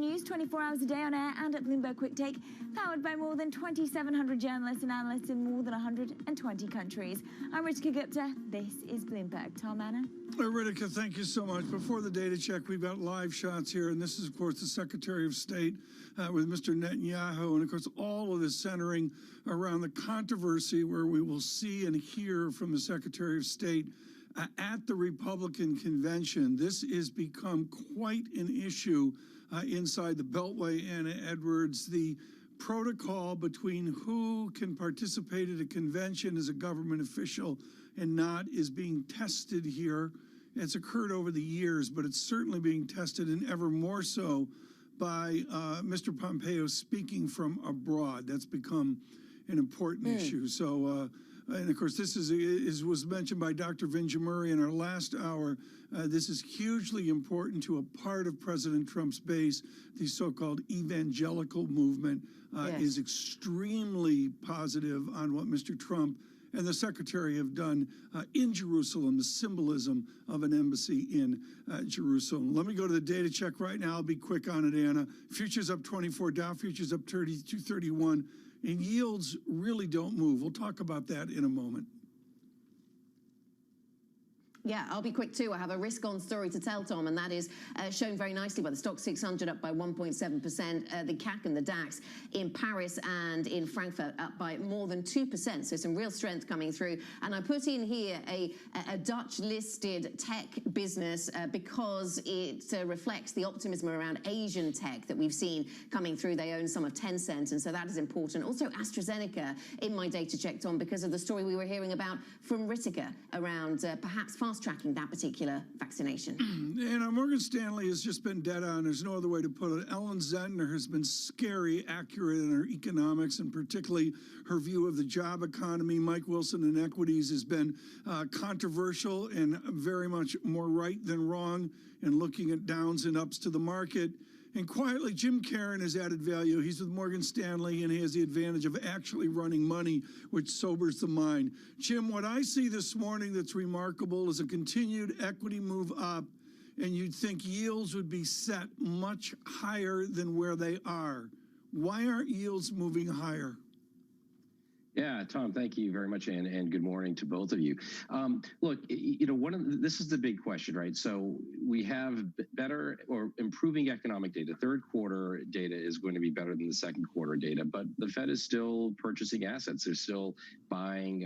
news 24 hours a day on air and at Bloomberg Quick Take, powered by more than 2,700 journalists and analysts in more than 120 countries. I'm Ritika Gupta. This is Bloomberg. Tom Anna. Ritika, thank you so much. Before the data check, we've got live shots here, and this is, of course, the Secretary of State with Mr. Netanyahu, and, of course, all of this centering around the controversy where we will see and hear from the Secretary of State at the Republican convention. This has become quite an issue inside the Beltway, Anna Edwards. The protocol between who can participate at a convention as a government official and not is being tested here. It's occurred over the years, but it's certainly being tested, and ever more so by Mr. Pompeo speaking from abroad. That's become an important issue. So, and of course, this was mentioned by Dr. Vinja Murray in our last hour. This is hugely important to a part of President Trump's base. The so-called evangelical movement is extremely positive on what Mr. Trump and the Secretary have done in Jerusalem, the symbolism of an embassy in Jerusalem. Let me go to the data check right now. I'll be quick on it, Anna. Futures up 24, Dow futures up 32.31, and yields really don't move. We'll talk about that in a moment. Yeah, I'll be quick too. I have a risk-on story to tell, Tom, and that is shown very nicely by the Stock 600 up by 1.7%, the CAC and the DAX in Paris and in Frankfurt up by more than 2%. So some real strength coming through. And I put in here a Dutch-listed tech business because it reflects the optimism around Asian tech that we've seen coming through. They own some of Tencent, and so that is important. Also, AstraZeneca in my data check, Tom, because of the story we were hearing about from Ritika around perhaps fast-tracking that particular vaccination. And Morgan Stanley has just been dead on. There's no other way to put it. Ellen Zentner has been scary accurate in her economics, and particularly her view of the job economy. Mike Wilson in equities has been controversial and very much more right than wrong in looking at downs and ups to the market. And quietly, Jim Caron has added value. He's with Morgan Stanley, and he has the advantage of actually running money, which sobers the mind. Jim, what I see this morning that's remarkable is a continued equity move up, and you'd think yields would be set much higher than where they are. Why aren't yields moving higher? Yeah, Tom, thank you very much, and good morning to both of you. Look, you know, this is the big question, right? So we have better or improving economic data. Third quarter data is going to be better than the second quarter data, but the Fed is still purchasing assets. They're still buying,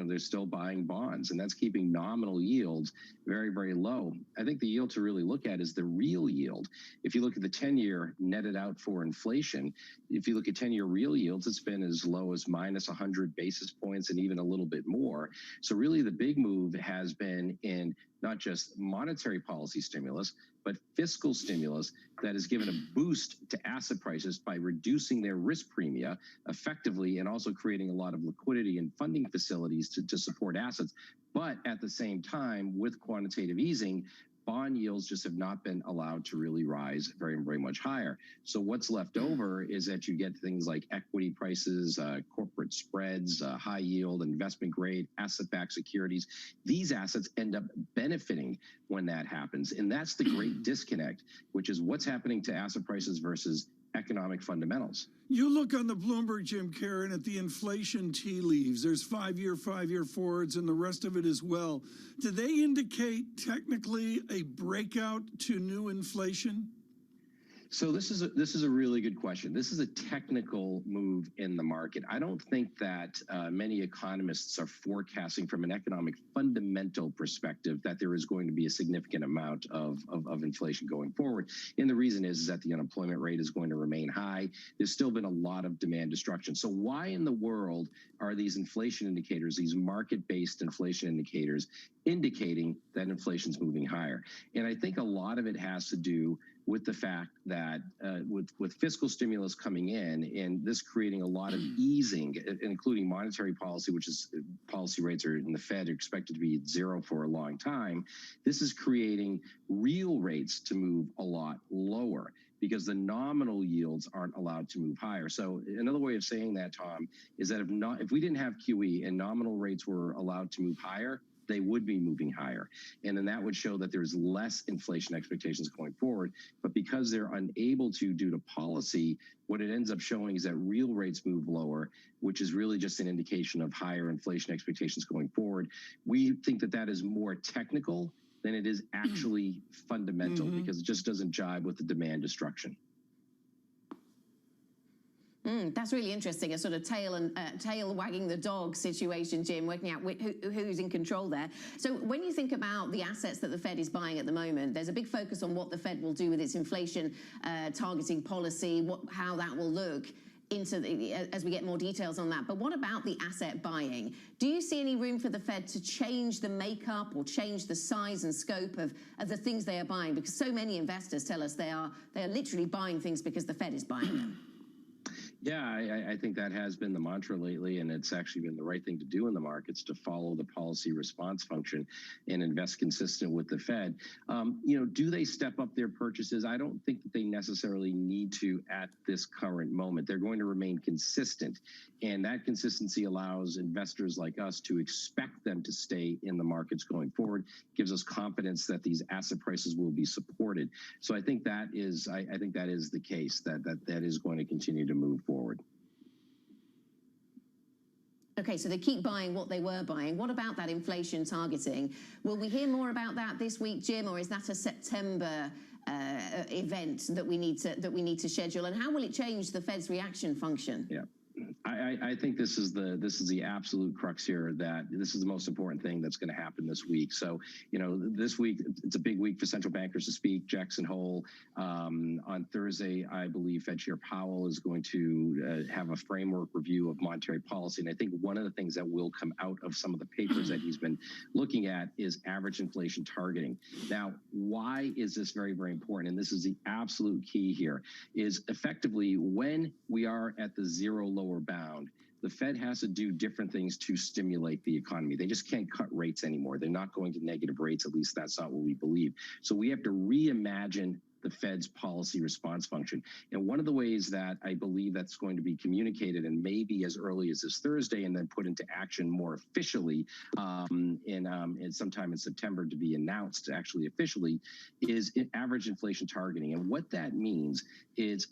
they're still buying bonds, and that's keeping nominal yields very, very low. I think the yield to really look at is the real yield. If you look at the 10-year netted out for inflation, if you look at 10-year real yields, it's been as low as minus 100 basis points and even a little bit more. So really the big move has been in not just monetary policy stimulus, but fiscal stimulus that has given a boost to asset prices by reducing their risk premia effectively and also creating a lot of liquidity and funding facilities to support assets. But at the same time, with quantitative easing, bond yields just have not been allowed to really rise very, very much higher. So what's left over is that you get things like equity prices, corporate spreads, high yield, investment grade, asset-backed securities. These assets end up benefiting when that happens. And that's the great disconnect, which is what's happening to asset prices versus economic fundamentals. You look on the Bloomberg, Jim Caron, at the inflation tea leaves. There's five-year forwards, and the rest of it as well. Do they indicate technically a breakout to new inflation? So this is a really good question. This is a technical move in the market. I don't think that many economists are forecasting from an economic fundamental perspective that there is going to be a significant amount of inflation going forward. And the reason is that the unemployment rate is going to remain high. There's still been a lot of demand destruction. So why in the world are these inflation indicators, these market-based inflation indicators, indicating that inflation's moving higher? And I think a lot of it has to do with the fact that with fiscal stimulus coming in and this creating a lot of easing, including monetary policy, which is policy rates are in the Fed are expected to be at zero for a long time, this is creating real rates to move a lot lower because the nominal yields aren't allowed to move higher. So another way of saying that, Tom, is that if we didn't have QE and nominal rates were allowed to move higher, they would be moving higher. And then that would show that there's less inflation expectations going forward. But because they're unable to due to policy, what it ends up showing is that real rates move lower, which is really just an indication of higher inflation expectations going forward. We think that that is more technical than it is actually fundamental, because it just doesn't jibe with the demand destruction. That's really interesting, a sort of tail wagging the dog situation, Jim, working out who's in control there. So when you think about the assets that the Fed is buying at the moment, there's a big focus on what the Fed will do with its inflation targeting policy, how that will look as we get more details on that. But what about the asset buying? Do you see any room for the Fed to change the makeup or change the size and scope of the things they are buying? Because so many investors tell us they are literally buying things because the Fed is buying them. Yeah, I think that has been the mantra lately, and it's actually been the right thing to do in the markets, to follow the policy response function and invest consistent with the Fed. Do they step up their purchases? I don't think that they necessarily need to at this current moment. They're going to remain consistent, and that consistency allows investors like us to expect them to stay in the markets going forward, gives us confidence that these asset prices will be supported. So I think that is, I think that is the case, that is going to continue to move forward. Okay, so they keep buying what they were buying. What about that inflation targeting? Will we hear more about that this week, Jim, or is that a September event that we need to schedule? And how will it change the Fed's reaction function? Yeah. I think this is the absolute crux here, that this is the most important thing that's going to happen this week. So, this week, it's a big week for central bankers to speak. Jackson Hole. On Thursday, I believe Fed Chair Powell is going to have a framework review of monetary policy. And I think one of the things that will come out of some of the papers that he's been looking at is average inflation targeting. Now, why is this very, very important? And this is the absolute key here, is effectively when we are at the zero lower bound, the Fed has to do different things to stimulate the economy. They just can't cut rates anymore. They're not going to negative rates. At least that's not what we believe. So we have to reimagine the Fed's policy response function. And one of the ways that I believe that's going to be communicated, and maybe as early as this Thursday, and then put into action more officially in sometime in September to be announced actually officially, is average inflation targeting. And what that means is,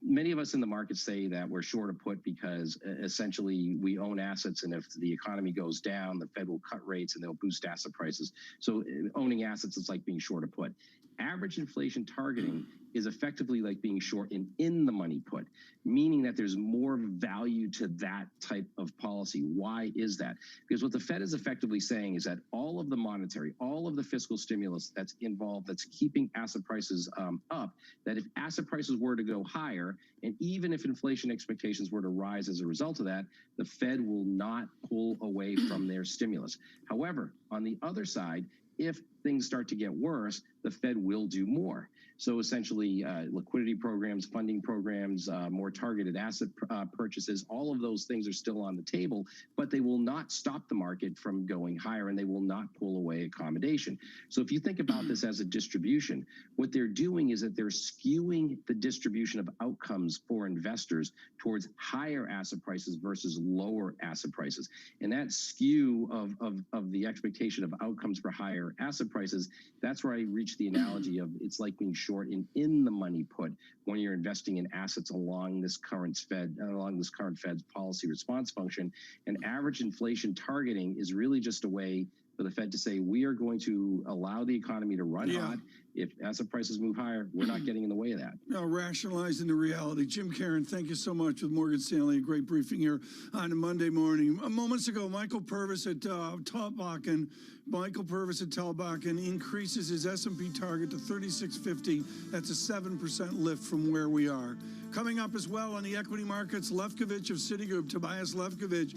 many of us in the market say that we're short of put because essentially we own assets, and if the economy goes down, the Fed will cut rates and they'll boost asset prices. So owning assets is like being short of put. Average inflation targeting is effectively like being short in the money put, meaning that there's more value to that type of policy. Why is that? Because what the Fed is effectively saying is that all of the monetary, all of the fiscal stimulus that's involved, that's keeping asset prices up, that if asset prices were to go higher, and even if inflation expectations were to rise as a result of that, the Fed will not pull away from their stimulus. However, on the other side, if things start to get worse, the Fed will do more. So essentially, liquidity programs, funding programs, more targeted asset purchases, all of those things are still on the table, but they will not stop the market from going higher, and they will not pull away accommodation. So if you think about this as a distribution, what they're doing is that they're skewing the distribution of outcomes for investors towards higher asset prices versus lower asset prices. And that skew of the expectation of outcomes for higher asset prices, that's where I reach the analogy of it's like being short in the money put when you're investing in assets along this current Fed's policy response function. And average inflation targeting is really just a way for the Fed to say, we are going to allow the economy to run hot. If asset prices move higher, we're not getting in the way of that. No, rationalizing the reality. Jim Caron, thank you so much with Morgan Stanley. A great briefing here on a Monday morning. Moments ago, Michael Purvis at Talbakken increases his S&P target to 3650. That's a 7% lift from where we are. Coming up as well on the equity markets, Lefkovich of Citigroup, Tobias Lefkovich,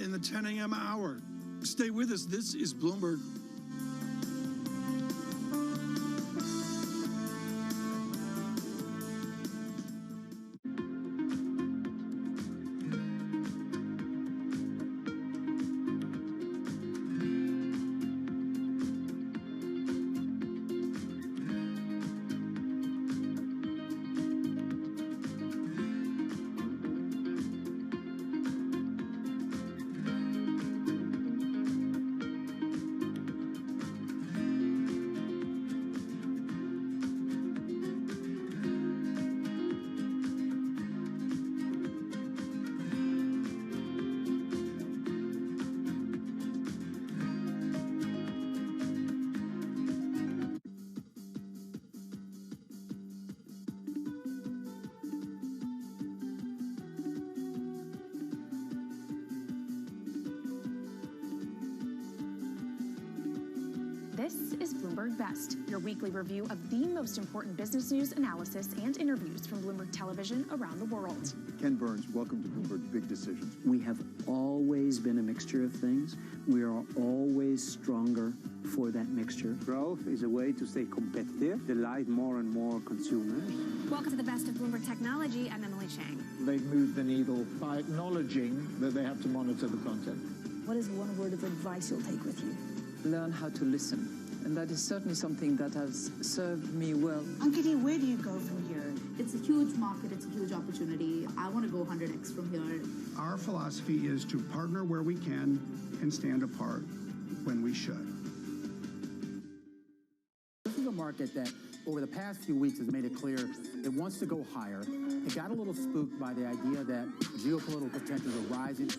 in the 10 a.m. hour. Stay with us. This is Bloomberg. This is Bloomberg Best, your weekly review of the most important business news, analysis, and interviews from Bloomberg Television around the world. Ken Burns, welcome to Bloomberg Big Decisions. We have always been a mixture of things. We are always stronger for that mixture. Growth is a way to stay competitive, delight more and more consumers. Welcome to the Best of Bloomberg Technology. I'm Emily Chang. They've moved the needle by acknowledging that they have to monitor the content. What is one word of advice you'll take with you? Learn how to listen. And that is certainly something that has served me well. Ankiti, where do you go from here? It's a huge market. It's a huge opportunity. I want to go 100x from here. Our philosophy is to partner where we can and stand apart when we should. This is a market that over the past few weeks has made it clear it wants to go higher. It got a little spooked by the idea that geopolitical tensions are rising.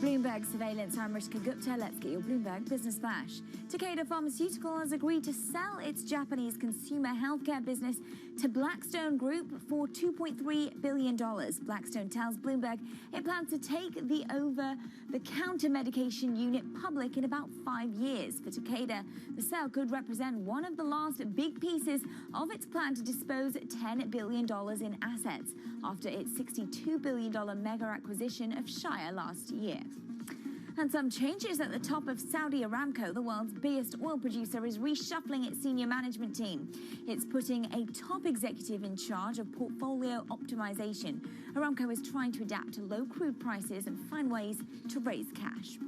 Bloomberg Surveillance. I'm Rishka Gupta. Let's get your Bloomberg Business Flash. Takeda Pharmaceutical has agreed to sell its Japanese consumer healthcare business to Blackstone Group for $2.3 billion. Blackstone tells Bloomberg it plans to take the over-the-counter medication unit public in about 5 years. For Takeda, the sale could represent one of the last big pieces of its plan to dispose $10 billion in assets after its $62 billion mega acquisition of Shire last year. And some changes at the top of Saudi Aramco, the world's biggest oil producer, is reshuffling its senior management team. It's putting a top executive in charge of portfolio optimization. Aramco is trying to adapt to low crude prices and find ways to raise cash.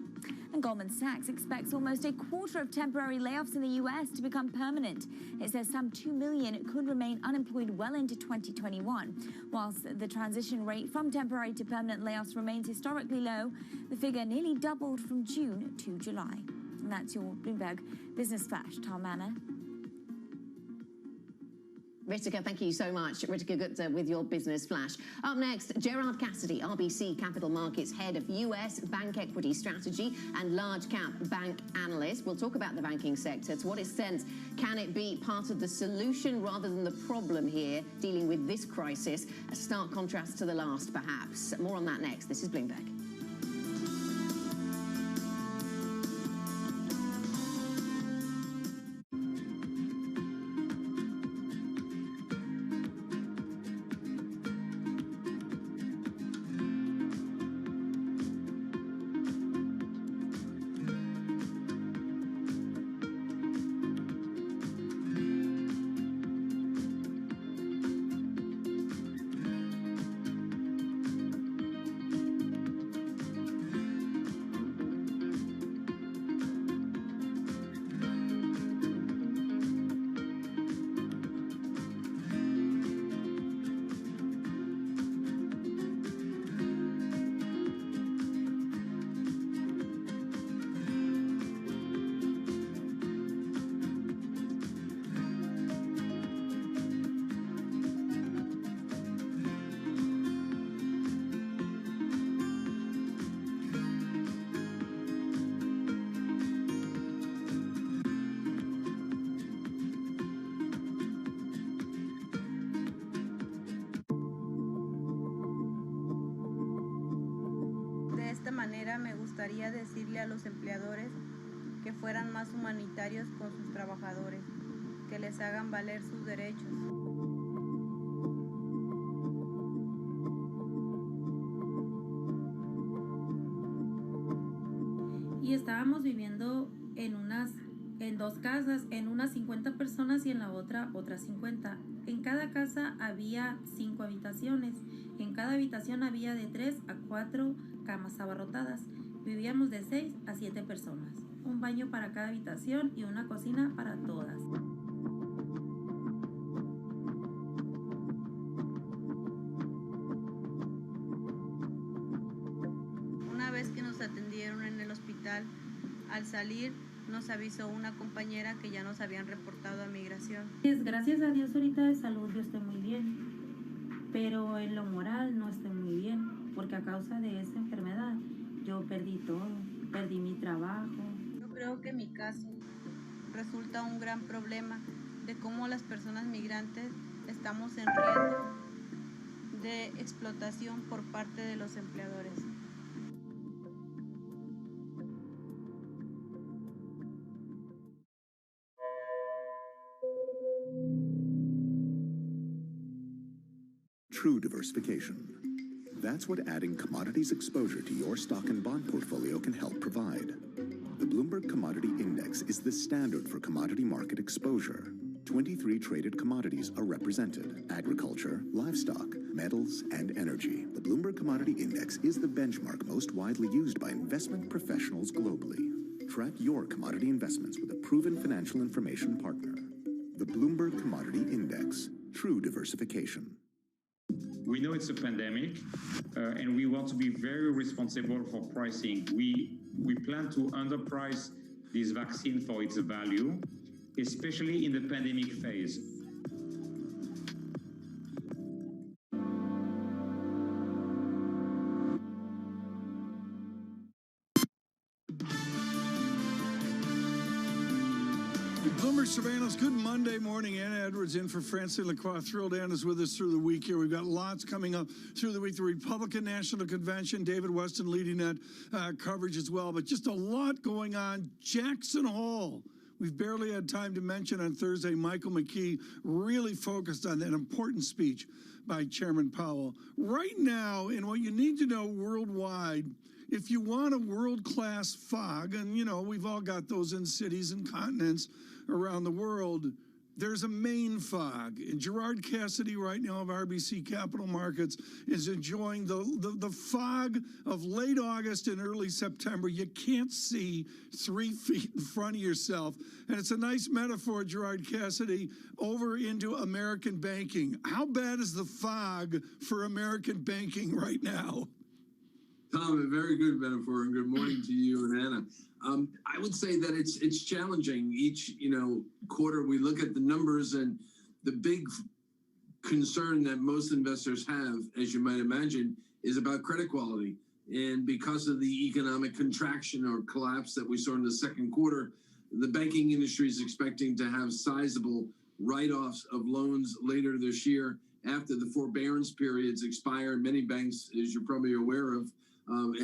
And Goldman Sachs expects almost a quarter of temporary layoffs in the U.S. to become permanent. It says some 2 million could remain unemployed well into 2021. Whilst the transition rate from temporary to permanent layoffs remains historically low, the figure nearly doubled from June to July. And that's your Bloomberg Business Flash. Tom Manor. Ritika, thank you so much. Ritika Gupta with your Business Flash. Up next, Gerard Cassidy, RBC Capital Markets Head of US Bank Equity Strategy and Large Cap Bank Analyst. We'll talk about the banking sector. To what extent can it be part of the solution rather than the problem here, dealing with this crisis? A stark contrast to the last, perhaps. More on that next. This is Bloomberg. Me gustaría decirle a los empleadores que fueran más humanitarios con sus trabajadores, que les hagan valer sus derechos. Y estábamos viviendo en dos casas, en unas 50 personas y en la otra otras 50. En cada casa había 5 habitaciones. En cada habitación había de 3 a 4 camas abarrotadas. Vivíamos de 6 a 7 personas. Un baño para cada habitación y una cocina para todas. Una vez que nos atendieron en el hospital, al salir nos avisó una compañera que ya nos habían reportado a migración. Gracias a Dios ahorita de salud yo estoy muy bien, pero en lo moral no estoy muy bien, porque a causa de esa enfermedad yo perdí todo, perdí mi trabajo. Yo creo que mi caso resulta un gran problema de cómo las personas migrantes estamos en riesgo de explotación por parte de los empleadores. True diversification. That's what adding commodities exposure to your stock and bond portfolio can help provide. The Bloomberg Commodity Index is the standard for commodity market exposure. 23 traded commodities are represented: agriculture, livestock, metals, and energy. The Bloomberg Commodity Index is the benchmark most widely used by investment professionals globally. Track your commodity investments with a proven financial information partner. The Bloomberg Commodity Index. True diversification. We know it's a pandemic, and we want to be very responsible for pricing. We plan to underprice this vaccine for its value, especially in the pandemic phase. Bloomberg Savannah's good Monday morning. Anna Edwards in for Francine Lacroix. Thrilled Anna's with us through the week here. We've got lots coming up through the week. The Republican National Convention, David Weston leading that coverage as well. But just a lot going on. Jackson Hole. We've barely had time to mention on Thursday, Michael McKee really focused on that important speech by Chairman Powell. Right now, and what you need to know worldwide, if you want a world-class fog, and, you know, we've all got those in cities and continents around the world, there's a main fog. And Gerard Cassidy right now of RBC Capital Markets is enjoying the fog of late August and early September. You can't see 3 feet in front of yourself. And it's a nice metaphor, Gerard Cassidy, over into American banking. How bad is the fog for American banking right now? Tom, a very good metaphor, and good morning to you and Anna. I would say that it's challenging. Each quarter we look at the numbers, and the big concern that most investors have, as you might imagine, is about credit quality. And because of the economic contraction or collapse that we saw in the second quarter, the banking industry is expecting to have sizable write-offs of loans later this year after the forbearance periods expire. Many banks, as you're probably aware of,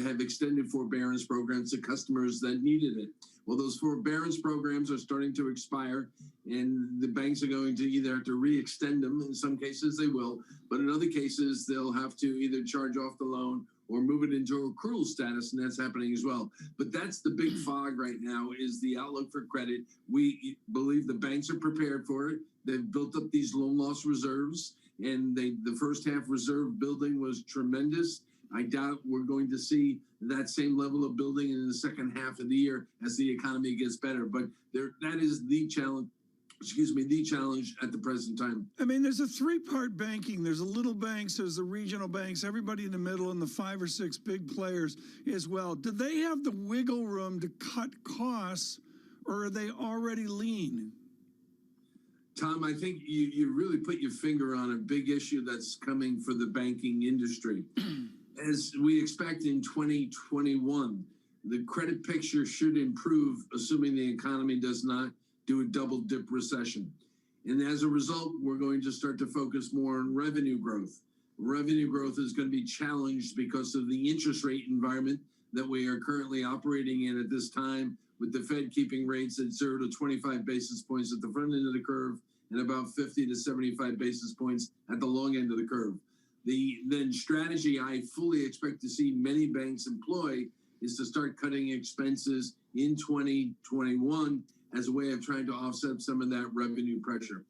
have extended forbearance programs to customers that needed it. Well, those forbearance programs are starting to expire, and the banks are going to either have to re-extend them. In some cases, they will, but in other cases, they'll have to either charge off the loan or move it into accrual status, and that's happening as well. But that's the big fog right now, is the outlook for credit. We believe the banks are prepared for it. They've built up these loan loss reserves, and the first half reserve building was tremendous. I doubt we're going to see that same level of building in the second half of the year as the economy gets better. But that is the challenge. The challenge at the present time. I mean, there's a three-part banking. There's the little banks, there's the regional banks, everybody in the middle, and the 5 or 6 big players as well. Do they have the wiggle room to cut costs, or are they already lean? Tom, I think you really put your finger on a big issue that's coming for the banking industry. As we expect in 2021, the credit picture should improve, assuming the economy does not do a double-dip recession. And as a result, we're going to start to focus more on revenue growth. Revenue growth is going to be challenged because of the interest rate environment that we are currently operating in at this time, with the Fed keeping rates at 0 to 25 basis points at the front end of the curve and about 50 to 75 basis points at the long end of the curve. The strategy I fully expect to see many banks employ is to start cutting expenses in 2021 as a way of trying to offset some of that revenue pressure.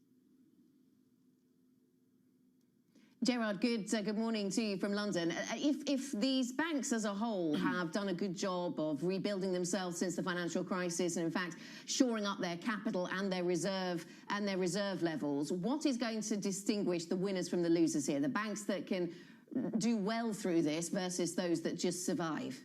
Gerard, good morning to you from London. If these banks as a whole have done a good job of rebuilding themselves since the financial crisis, and in fact shoring up their capital and their reserve levels, what is going to distinguish the winners from the losers here? The banks that can do well through this versus those that just survive?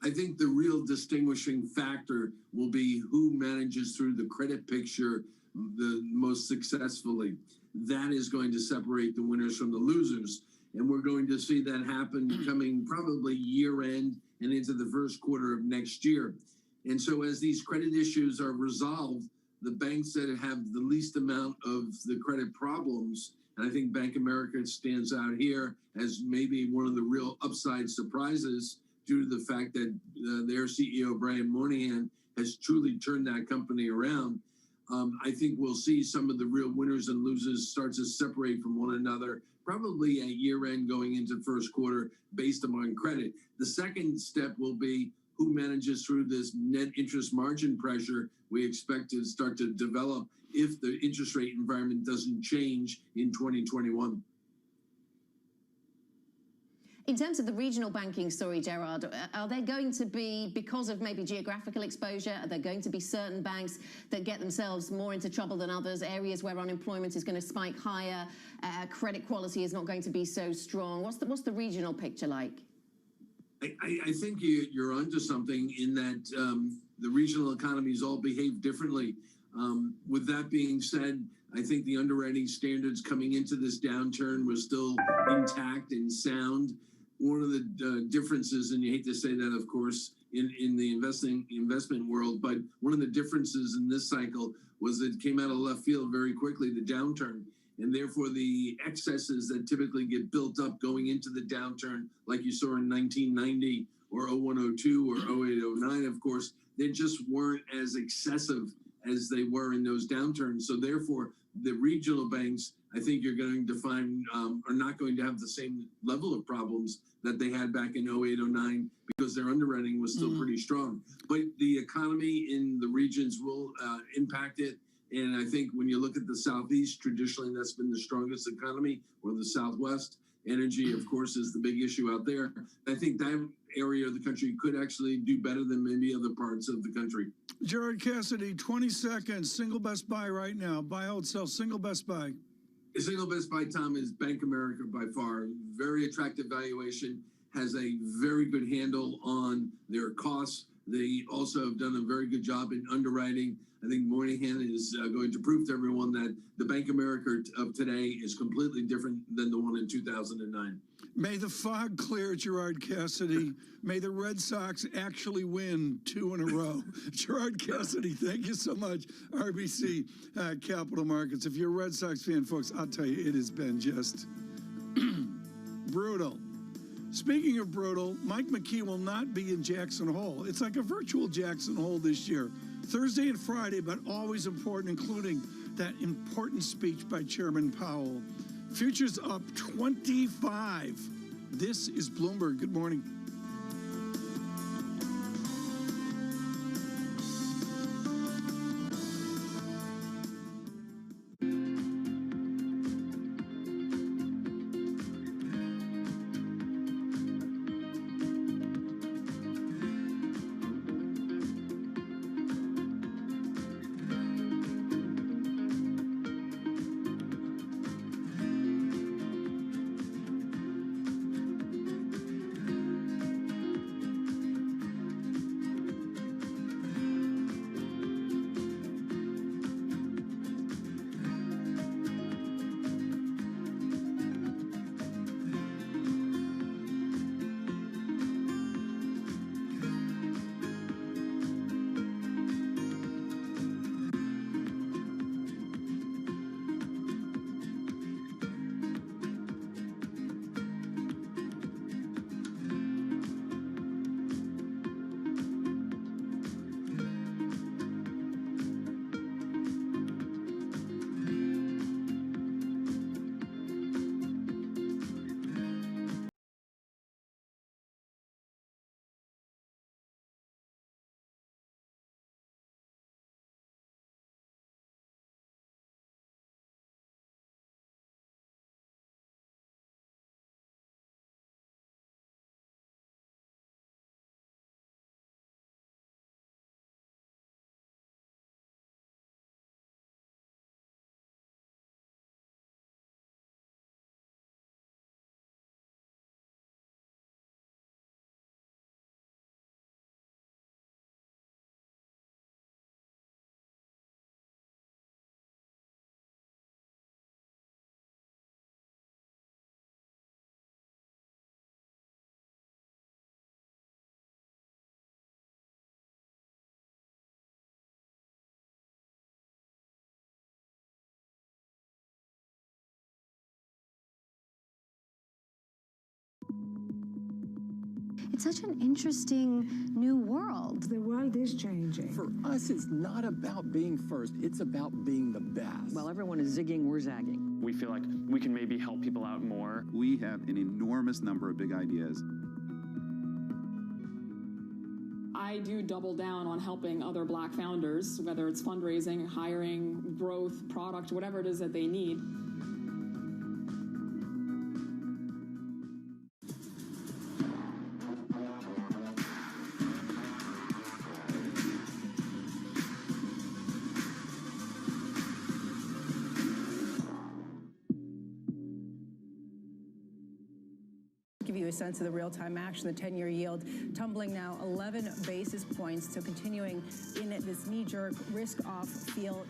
I think the real distinguishing factor will be who manages through the credit picture the most successfully. That is going to separate the winners from the losers. And we're going to see that happen coming probably year end and into the first quarter of next year. And so as these credit issues are resolved, the banks that have the least amount of the credit problems, and I think Bank of America stands out here as maybe one of the real upside surprises due to the fact that their CEO, Brian Moynihan, has truly turned that company around. I think we'll see some of the real winners and losers start to separate from one another, probably at year end going into first quarter based upon credit. The second step will be who manages through this net interest margin pressure we expect to start to develop if the interest rate environment doesn't change in 2021. In terms of the regional banking story, Gerard, are there going to be, because of maybe geographical exposure, are there going to be certain banks that get themselves more into trouble than others, areas where unemployment is going to spike higher, credit quality is not going to be so strong? What's the regional picture like? I think you're onto something in that the regional economies all behave differently. With that being said, I think the underwriting standards coming into this downturn were still intact and sound. One of the differences, and you hate to say that, of course, in the investment world, but one of the differences in this cycle was it came out of left field very quickly, the downturn. And therefore, the excesses that typically get built up going into the downturn, like you saw in 1990 or 0102 or 0809, of course, they just weren't as excessive as they were in those downturns. So therefore, the regional banks, I think you're going to find, are not going to have the same level of problems that they had back in 0809 because their underwriting was still pretty strong. But the economy in the regions will impact it. And I think when you look at the Southeast, traditionally that's been the strongest economy, or the Southwest. Energy, of course, is the big issue out there. I think that area of the country could actually do better than maybe other parts of the country. Gerard Cassidy, 20 seconds, single best buy right now. Buy, hold, sell, single best buy. The single best buy, Tom, is Bank of America by far. Very attractive valuation, has a very good handle on their costs. They also have done a very good job in underwriting. I think Moynihan is going to prove to everyone that the Bank of America of today is completely different than the one in 2009. May the fog clear, Gerard Cassidy. May the Red Sox actually win 2 in a row. Gerard Cassidy, thank you so much. RBC Capital Markets. If you're a Red Sox fan, folks, I'll tell you, it has been just brutal. Speaking of brutal, Mike McKee will not be in Jackson Hole. It's like a virtual Jackson Hole this year. Thursday and Friday, but always important, including that important speech by Chairman Powell. Futures up 25. This is Bloomberg. Good morning. It's such an interesting new world. The world is changing. For us, it's not about being first. It's about being the best. While everyone is zigging, we're zagging. We feel like we can maybe help people out more. We have an enormous number of big ideas. I do double down on helping other Black founders, whether it's fundraising, hiring, growth, product, whatever it is that they need. Give you a sense of the real-time action, the 10-year yield tumbling now 11 basis points, so continuing in this knee-jerk risk-off feel.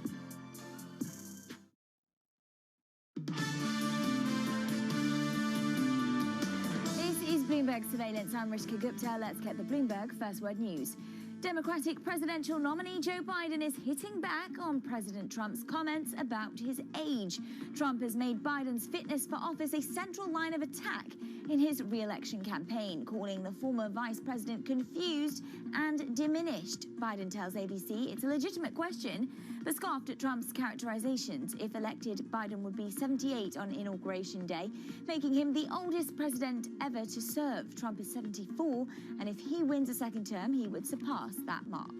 This is Bloomberg Surveillance. I'm Rishka Gupta. Let's get the Bloomberg First Word News. Democratic presidential nominee Joe Biden is hitting back on President Trump's comments about his age. Trump has made Biden's fitness for office a central line of attack in his re-election campaign, calling the former vice president confused and diminished. Biden tells ABC it's a legitimate question, but scoffed at Trump's characterizations. If elected, Biden would be 78 on Inauguration Day, making him the oldest president ever to serve. Trump is 74, and if he wins a second term, he would surpass that mark.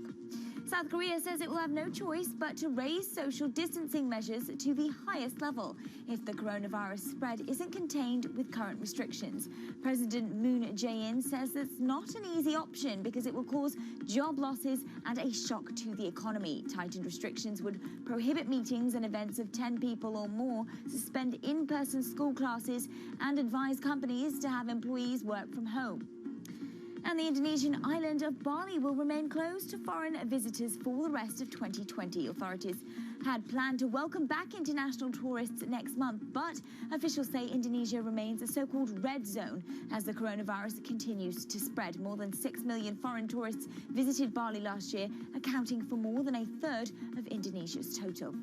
South Korea says it will have no choice but to raise social distancing measures to the highest level if the coronavirus spread isn't contained with current restrictions. President Moon Jae-in says that's not an easy option because it will cause job losses and a shock to the economy. Tightened restrictions would prohibit meetings and events of 10 people or more, suspend in-person school classes, and advise companies to have employees work from home. And the Indonesian island of Bali will remain closed to foreign visitors for the rest of 2020. Authorities had planned to welcome back international tourists next month, but officials say Indonesia remains a so-called red zone as the coronavirus continues to spread. More than 6 million foreign tourists visited Bali last year, accounting for more than a third of Indonesia's total.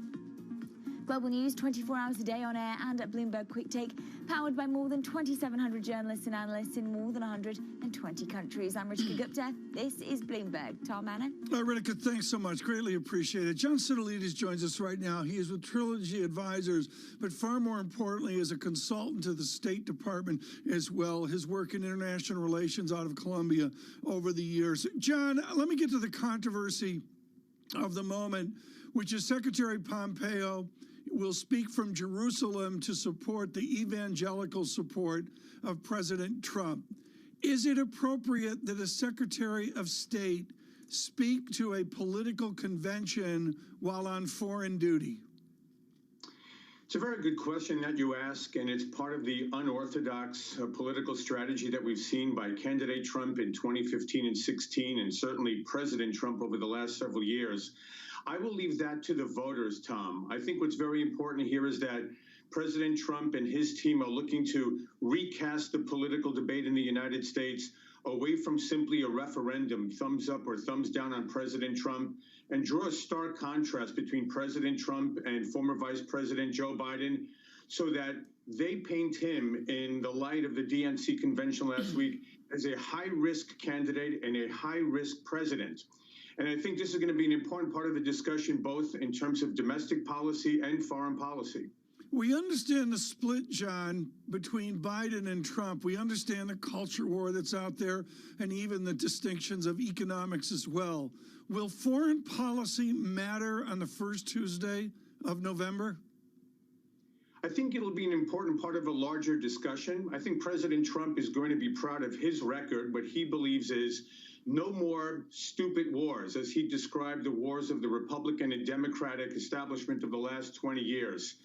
Global news 24 hours a day on air and at Bloomberg Quick Take, powered by more than 2,700 journalists and analysts in more than 120 countries. I'm Rishka Gupta. This is Bloomberg. Tom Anna. Ritika, thanks so much. Greatly appreciated. John Sidolides joins us right now. He is with Trilogy Advisors, but far more importantly, is a consultant to the State Department as well. His work in international relations out of Colombia over the years. John, let me get to the controversy of the moment, which is Secretary Pompeo will speak from Jerusalem to support the evangelical support of President Trump. Is it appropriate that a Secretary of State speak to a political convention while on foreign duty? It's a very good question that you ask, and it's part of the unorthodox political strategy that we've seen by candidate Trump in 2015 and 16, and certainly President Trump over the last several years. I will leave that to the voters, Tom. I think what's very important here is that President Trump and his team are looking to recast the political debate in the United States away from simply a referendum, thumbs up or thumbs down on President Trump, and draw a stark contrast between President Trump and former Vice President Joe Biden so that they paint him in the light of the DNC convention last week as a high-risk candidate and a high-risk president. And I think this is going to be an important part of the discussion, both in terms of domestic policy and foreign policy. We understand the split, John, between Biden and Trump. We understand the culture war that's out there and even the distinctions of economics as well. Will foreign policy matter on the first Tuesday of November? I think it'll be an important part of a larger discussion. I think President Trump is going to be proud of his record. What he believes is no more stupid wars, as he described the wars of the Republican and Democratic establishment of the last 20 years.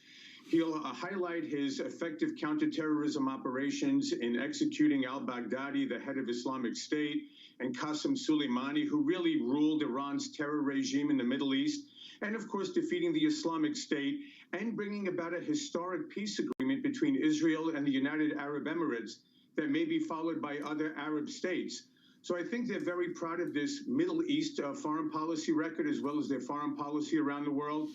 He'll highlight his effective counterterrorism operations in executing al-Baghdadi, the head of Islamic State, and Qasem Soleimani, who really ruled Iran's terror regime in the Middle East, and of course defeating the Islamic State and bringing about a historic peace agreement between Israel and the United Arab Emirates that may be followed by other Arab states. So I think they're very proud of this Middle East foreign policy record, as well as their foreign policy around the world.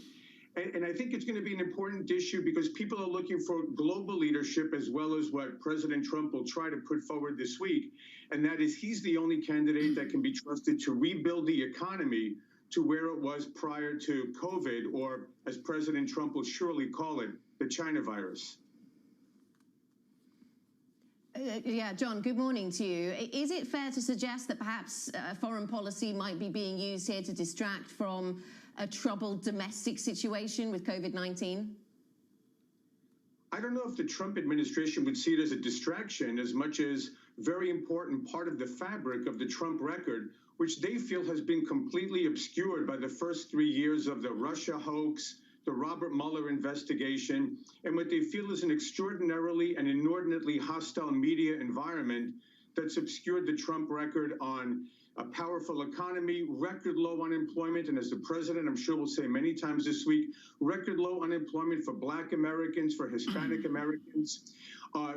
And I think it's going to be an important issue because people are looking for global leadership, as well as what President Trump will try to put forward this week. and that is he's the only candidate that can be trusted to rebuild the economy to where it was prior to COVID, or as President Trump will surely call it, the China virus. Yeah, John, good morning to you. Is it fair to suggest that perhaps foreign policy might be being used here to distract from a troubled domestic situation with COVID-19? I don't know if the Trump administration would see it as a distraction as much as very important part of the fabric of the Trump record, which they feel has been completely obscured by the first 3 years of the Russia hoax, the Robert Mueller investigation, and what they feel is an extraordinarily and inordinately hostile media environment that's obscured the Trump record on a powerful economy, record low unemployment, and as the president, I'm sure will say many times this week, record low unemployment for Black Americans, for Hispanic Americans,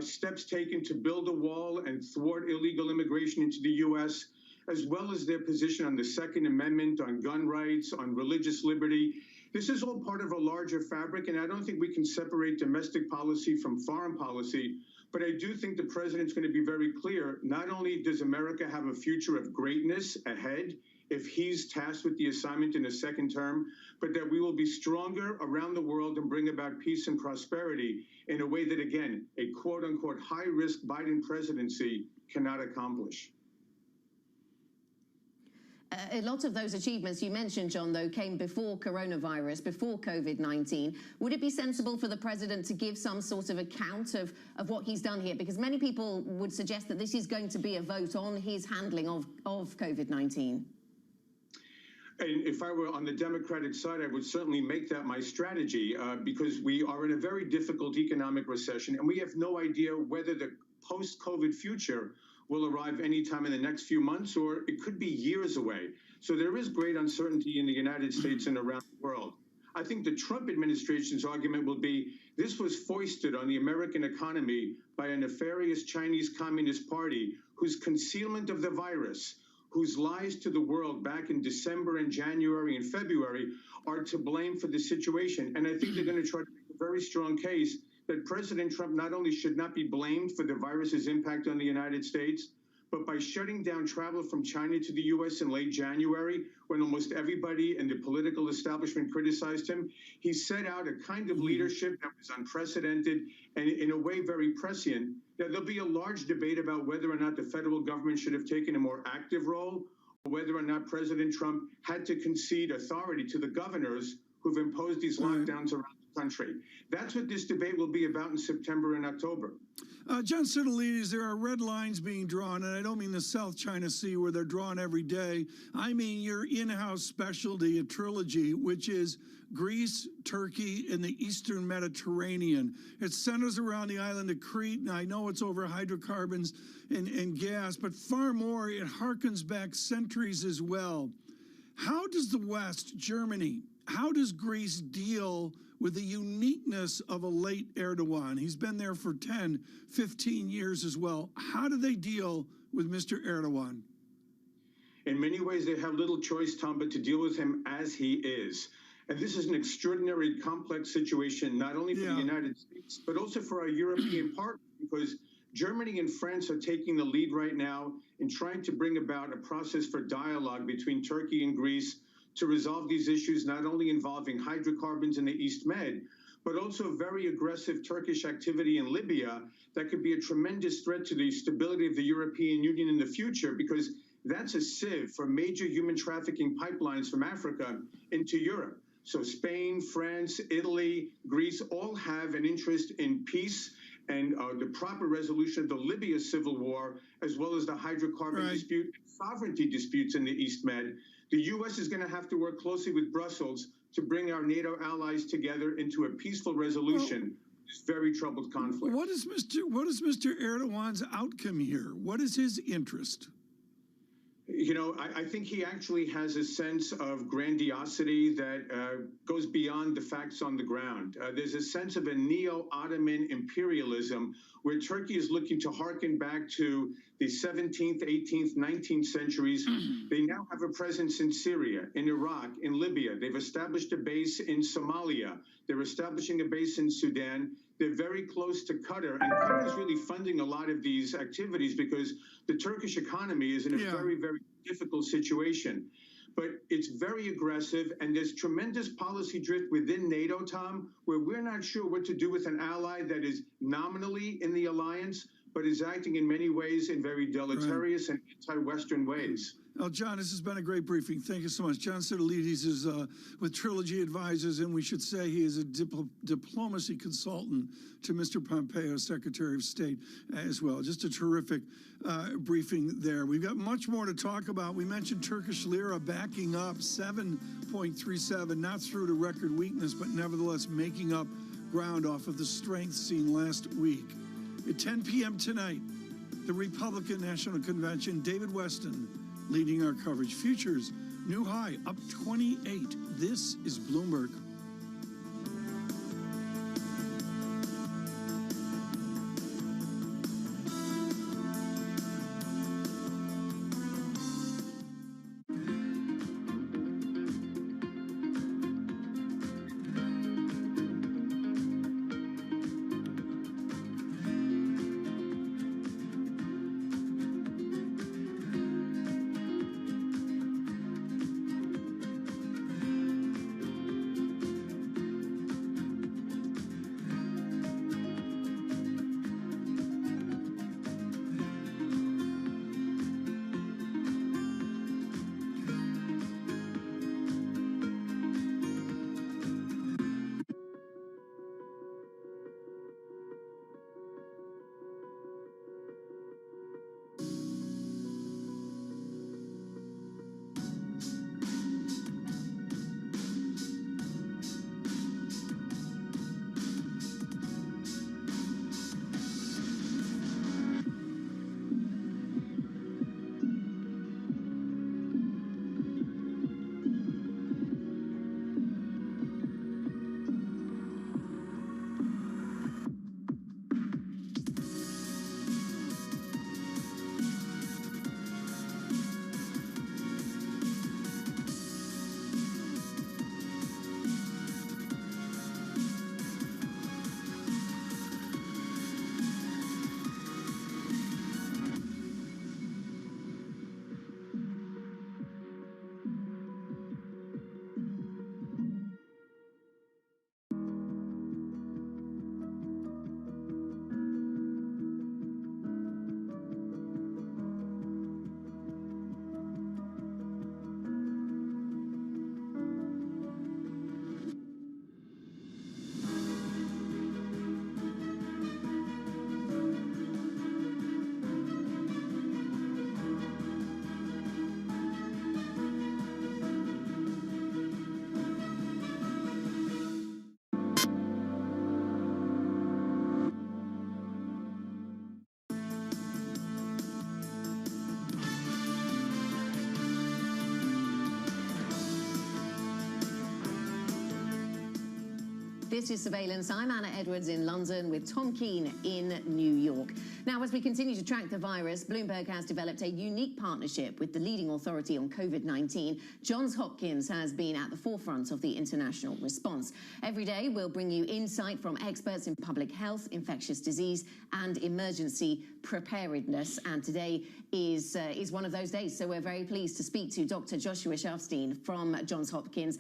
steps taken to build a wall and thwart illegal immigration into the U.S., as well as their position on the Second Amendment, on gun rights, on religious liberty. This is all part of a larger fabric, and I don't think we can separate domestic policy from foreign policy. But I do think the president's going to be very clear. Not only does America have a future of greatness ahead if he's tasked with the assignment in a second term, but that we will be stronger around the world and bring about peace and prosperity in a way that, again, a quote-unquote high-risk Biden presidency cannot accomplish. A lot of those achievements you mentioned, John, though, came before coronavirus, before COVID-19. Would it be sensible for the president to give some sort of account of what he's done here? Because many people would suggest that this is going to be a vote on his handling of COVID-19. And if I were on the Democratic side, I would certainly make that my strategy because we are in a very difficult economic recession, and we have no idea whether the post-COVID future will arrive anytime in the next few months, or it could be years away. So there is great uncertainty in the United States and around the world. I think the Trump administration's argument will be this was foisted on the American economy by a nefarious Chinese Communist Party whose concealment of the virus, whose lies to the world back in December and January and February are to blame for the situation. And I think they're going to try to make a very strong case that President Trump not only should not be blamed for the virus's impact on the United States, but by shutting down travel from China to the U.S. in late January, when almost everybody in the political establishment criticized him, he set out a kind of leadership that was unprecedented and in a way very prescient. Now, there'll be a large debate about whether or not the federal government should have taken a more active role, or whether or not President Trump had to concede authority to the governors who've imposed these lockdowns around the country. That's what this debate will be about in September and October. John Sitilides, there are red lines being drawn, and I don't mean the South China Sea where they're drawn every day. I mean your in-house specialty, a trilogy, which is Greece, Turkey, and the Eastern Mediterranean. It centers around the island of Crete, and I know it's over hydrocarbons and gas, but far more, it harkens back centuries as well. How does the West, Germany, how does Greece deal with the uniqueness of a late Erdogan? He's been there for 10, 15 years as well. How do they deal with Mr. Erdogan? In many ways, they have little choice, Tom, but to deal with him as he is. And this is an extraordinary, complex situation, not only for the United States, but also for our European partners, because Germany and France are taking the lead right now in trying to bring about a process for dialogue between Turkey and Greece to resolve these issues, not only involving hydrocarbons in the East Med, but also very aggressive Turkish activity in Libya that could be a tremendous threat to the stability of the European Union in the future, because that's a sieve for major human trafficking pipelines from Africa into Europe. So Spain, France, Italy, Greece all have an interest in peace and the proper resolution of the Libya civil war, as well as the hydrocarbon dispute, sovereignty disputes in the East Med. The U.S. is going to have to work closely with Brussels to bring our NATO allies together into a peaceful resolution of this very troubled conflict. What is Mr. Erdogan's outcome here? What is his interest? You know, I think he actually has a sense of grandiosity that goes beyond the facts on the ground. There's a sense of a neo-Ottoman imperialism where Turkey is looking to harken back to the 17th, 18th, 19th centuries. They now have a presence in Syria, in Iraq, in Libya. They've established a base in Somalia. They're establishing a base in Sudan. They're very close to Qatar, and Qatar is really funding a lot of these activities because the Turkish economy is in a very, very difficult situation. But it's very aggressive, and there's tremendous policy drift within NATO, Tom, where we're not sure what to do with an ally that is nominally in the alliance, but is acting in many ways in very deleterious and anti-Western ways. Well, John, this has been a great briefing. Thank you so much. John Sitalides is with Trilogy Advisors, and we should say he is a diplomacy consultant to Mr. Pompeo, Secretary of State, as well. Just a terrific briefing there. We've got much more to talk about. We mentioned Turkish lira backing up 7.37, not through to record weakness, but nevertheless making up ground off of the strength seen last week. At 10 p.m. tonight, the Republican National Convention, David Weston leading our coverage. Futures, new high, up 28. This is Bloomberg. This is Surveillance. I'm Anna Edwards in London with Tom Keane in New York. Now, as we continue to track the virus, Bloomberg has developed a unique partnership with the leading authority on COVID-19. Johns Hopkins has been at the forefront of the international response. Every day, we'll bring you insight from experts in public health, infectious disease, and emergency preparedness. And today is one of those days. So we're very pleased to speak to Dr. Joshua Sharfstein from Johns Hopkins,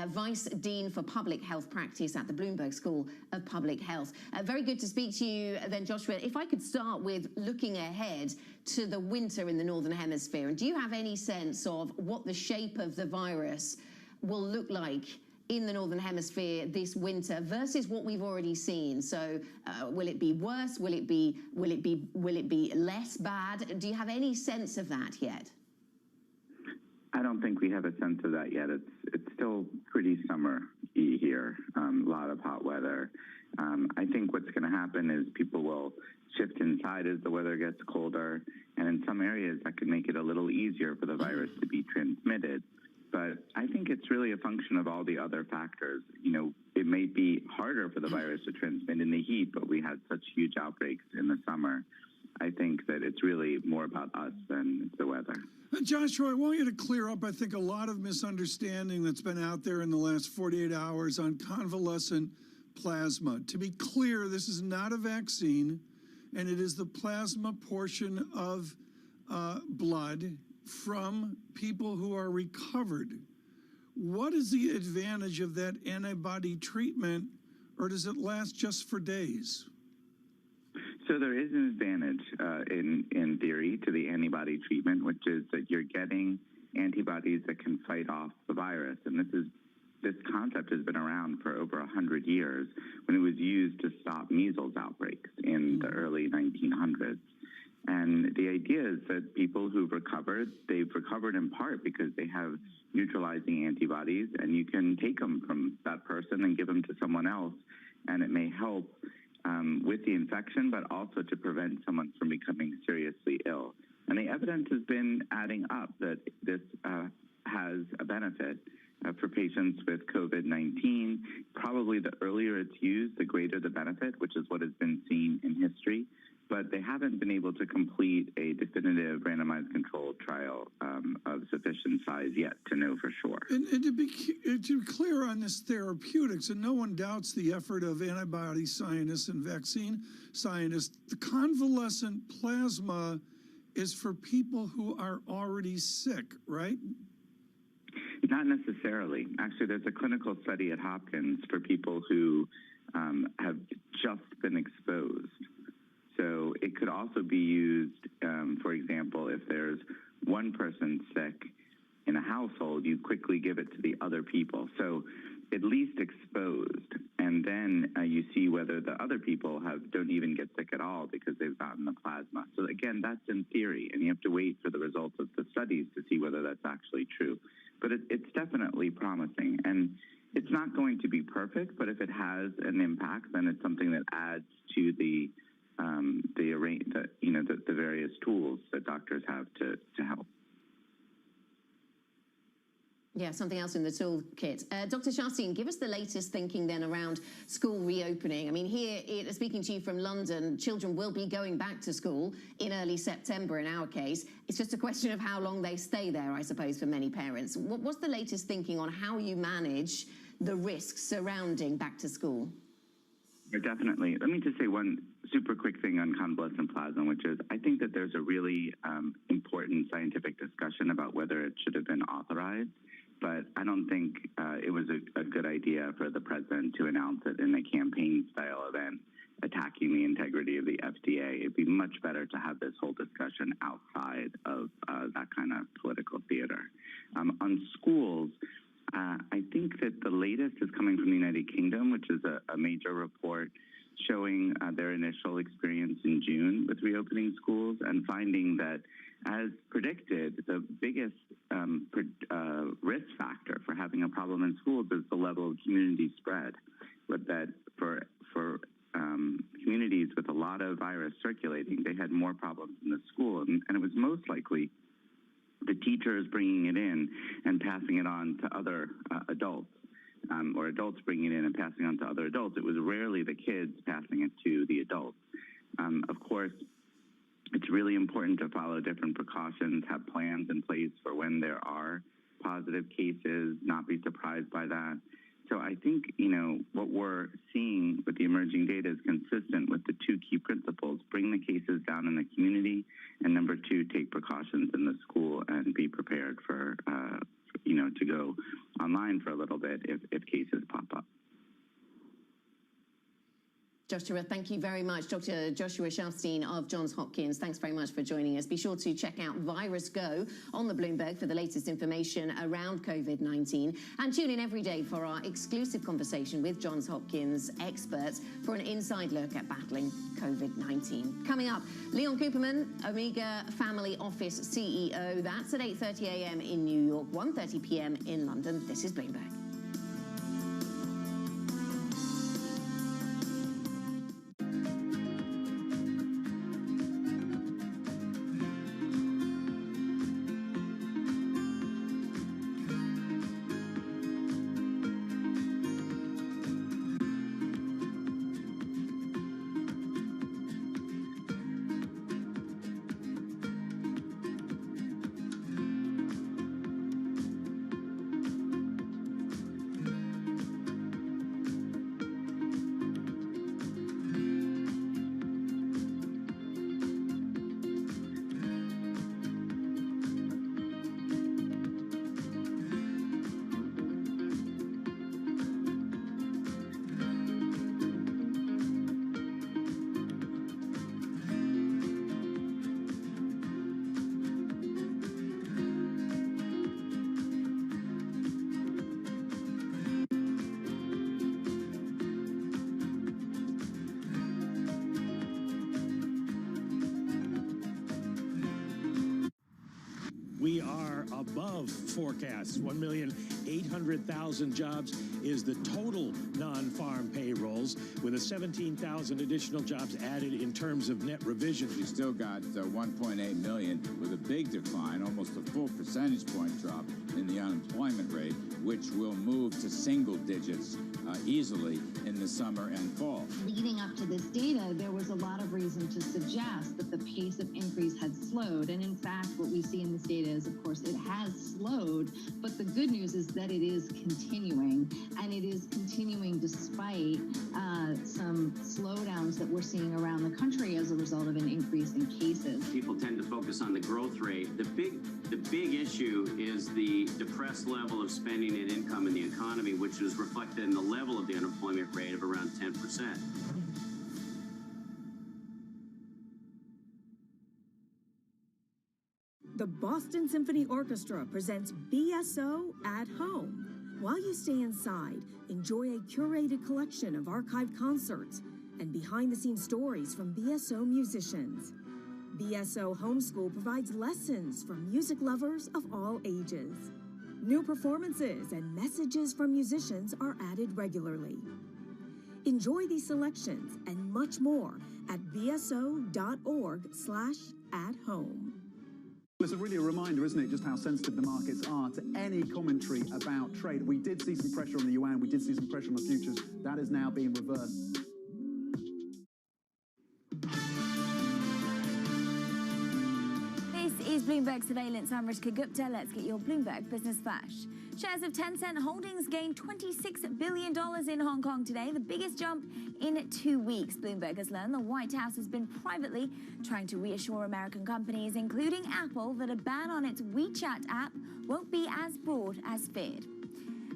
Vice Dean for Public Health Practice at the Bloomberg School of Public Health. Very good to speak to you then, Joshua. If I could start with looking ahead to the winter in the Northern Hemisphere, and do you have any sense of what the shape of the virus will look like in the Northern Hemisphere this winter versus what we've already seen? So will it be worse? Will it be less bad? Do you have any sense of that yet? I don't think we have a sense of that yet. It's still pretty summer-y here, a lot of hot weather. I think what's going to happen is people will shift inside as the weather gets colder, and in some areas that could make it a little easier for the virus to be transmitted. But I think it's really a function of all the other factors. You know, it may be harder for the virus to transmit in the heat, but we had such huge outbreaks in the summer. I think that it's really more about us than the weather. Joshua, I want you to clear up, I think, a lot of misunderstanding that's been out there in the last 48 hours on convalescent plasma. To be clear, this is not a vaccine, and it is the plasma portion of blood from people who are recovered. What is the advantage of that antibody treatment, or does it last just for days? So there is an advantage in theory to the antibody treatment, which is that you're getting antibodies that can fight off the virus. And this concept has been around for over 100 years when it was used to stop measles outbreaks in the early 1900s. And the idea is that people who've recovered, they've recovered in part because they have neutralizing antibodies, and you can take them from that person and give them to someone else, and it may help with the infection, but also to prevent someone from becoming seriously ill. And the evidence has been adding up that this has a benefit for patients with COVID-19. Probably the earlier it's used, the greater the benefit, which is what has been seen in history. But they haven't been able to complete a definitive randomized controlled trial of sufficient size yet to know for sure. And to be clear on this therapeutics, and no one doubts the effort of antibody scientists and vaccine scientists, the convalescent plasma is for people who are already sick, right? Not necessarily. Actually, there's a clinical study at Hopkins for people who have just been exposed. So it could also be used, for example, if there's one person sick in a household, you quickly give it to the other people. So at least exposed, and then you see whether the other people don't even get sick at all because they've gotten the plasma. So again, that's in theory, and you have to wait for the results of the studies to see whether that's actually true. But it's definitely promising, and it's not going to be perfect, but if it has an impact, then it's something that adds to the various tools that doctors have to help. Yeah, something else in the toolkit. Dr. Sharstein, give us the latest thinking then around school reopening. I mean, here, speaking to you from London, children will be going back to school in early September in our case. It's just a question of how long they stay there, I suppose, for many parents. What's the latest thinking on how you manage the risks surrounding back to school? Definitely. Let me just say one super quick thing on convalescent plasma, which is I think that there's a really important scientific discussion about whether it should have been authorized. But I don't think it was a good idea for the president to announce it in a campaign-style event, attacking the integrity of the FDA. It'd be much better to have this whole discussion outside of that kind of political theater. On schools, I think that the latest is coming from the United Kingdom, which is a major report showing their initial experience in June with reopening schools and finding that, as predicted, the biggest risk factor for having a problem in schools is the level of community spread. But that for communities with a lot of virus circulating, they had more problems in the school, and it was most likely the teachers bringing it in and passing it on to other adults, or adults bringing it in and passing it on to other adults. It was rarely the kids passing it to the adults. Of course, it's really important to follow different precautions, have plans in place for when there are positive cases, not be surprised by that. So I think, what we're seeing with the emerging data is consistent with the two key principles: bring the cases down in the community, and number two, take precautions in the school and be prepared for, to go online for a little bit if cases pop up. Joshua, thank you very much. Dr. Joshua Sharstein of Johns Hopkins, thanks very much for joining us. Be sure to check out Virus Go on the Bloomberg for the latest information around COVID-19, and tune in every day for our exclusive conversation with Johns Hopkins experts for an inside look at battling COVID-19. Coming up, Leon Cooperman, Omega Family Office CEO. That's at 8:30 a.m. in New York, 1:30 p.m. in London. This is Bloomberg. we are above forecasts. 1,800,000 jobs is the total non-farm payrolls, with 17,000 additional jobs added in terms of net revisions. You still got 1.8 million with a big decline, almost a full percentage point drop in the unemployment rate, which will move to single digits easily in the summer and fall. Leading up to this data, there was a lot of reason to suggest that the pace of increase had slowed. And in fact, what we see in this data is, of course, it has slowed. But the good news is that it is continuing. And it is continuing despite some slowdowns that we're seeing around the country as a result of an increase in cases. People tend to focus on the growth rate. The big issue is the depressed level of spending and income in the economy, which is reflected in the level of the unemployment rate of around 10%. The Boston Symphony Orchestra presents BSO at Home. While you stay inside, enjoy a curated collection of archived concerts and behind-the-scenes stories from BSO musicians. BSO Homeschool provides lessons for music lovers of all ages. New performances and messages from musicians are added regularly. Enjoy these selections and much more at bso.org/at-home. It's really a reminder, isn't it, just how sensitive the markets are to any commentary about trade. We did see some pressure on the yuan, we did see some pressure on the futures. That is now being reversed. This is Bloomberg Surveillance. I'm Rishka Gupta. Let's get your Bloomberg Business Flash. Shares of Tencent Holdings gained $26 billion in Hong Kong today, the biggest jump in 2 weeks. Bloomberg has learned the White House has been privately trying to reassure American companies, including Apple, that a ban on its WeChat app won't be as broad as feared.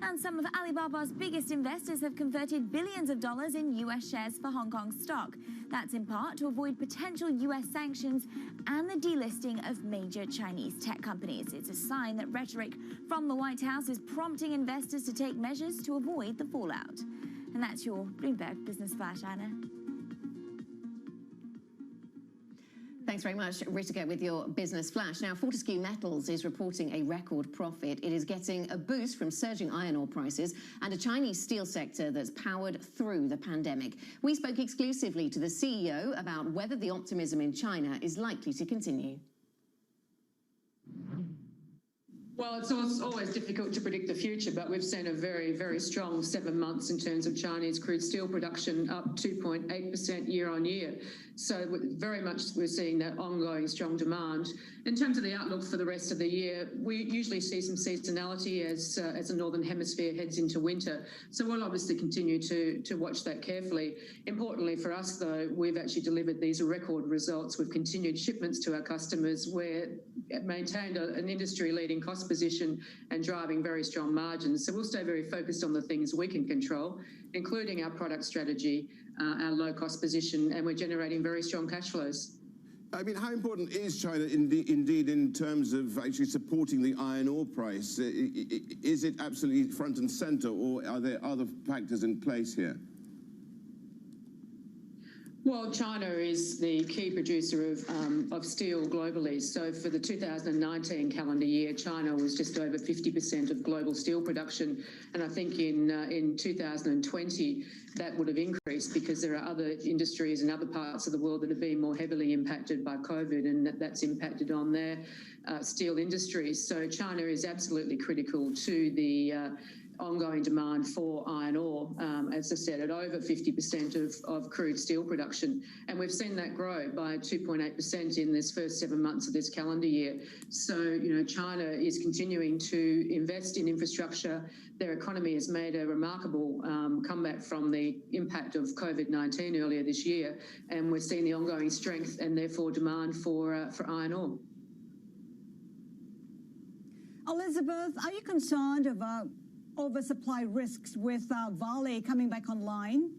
And some of Alibaba's biggest investors have converted billions of dollars in U.S. shares for Hong Kong stock. That's in part to avoid potential U.S. sanctions and the delisting of major Chinese tech companies. It's a sign that rhetoric from the White House is prompting investors to take measures to avoid the fallout. And that's your Bloomberg Business Flash, Anna. Thanks very much, Ritika, with your Business Flash. Now, Fortescue Metals is reporting a record profit. It is getting a boost from surging iron ore prices and a Chinese steel sector that's powered through the pandemic. We spoke exclusively to the CEO about whether the optimism in China is likely to continue. Well, it's always difficult to predict the future, but we've seen a very, very strong 7 months in terms of Chinese crude steel production, up 2.8% year on year. So very much we're seeing that ongoing strong demand. In terms of the outlook for the rest of the year, we usually see some seasonality as the Northern Hemisphere heads into winter. So we'll obviously continue to watch that carefully. Importantly for us, though, we've actually delivered these record results. We've continued shipments to our customers. We're maintained an industry-leading cost position and driving very strong margins. So we'll stay very focused on the things we can control, including our product strategy, our low-cost position, and we're generating very strong cash flows. I mean, how important is China indeed in terms of actually supporting the iron ore price? Is it absolutely front and center, or are there other factors in place here? Well, China is the key producer of steel globally. So for the 2019 calendar year, China was just over 50% of global steel production. And I think in 2020, that would have increased because there are other industries in other parts of the world that have been more heavily impacted by COVID, and that's impacted on their steel industries. So China is absolutely critical to the ongoing demand for iron ore, as I said, at over 50% of crude steel production. And we've seen that grow by 2.8% in this first 7 months of this calendar year. So, you know, China is continuing to invest in infrastructure. Their economy has made a remarkable comeback from the impact of COVID-19 earlier this year. And we're seeing the ongoing strength and therefore demand for iron ore. Elizabeth, are you concerned about oversupply risks with Vale coming back online?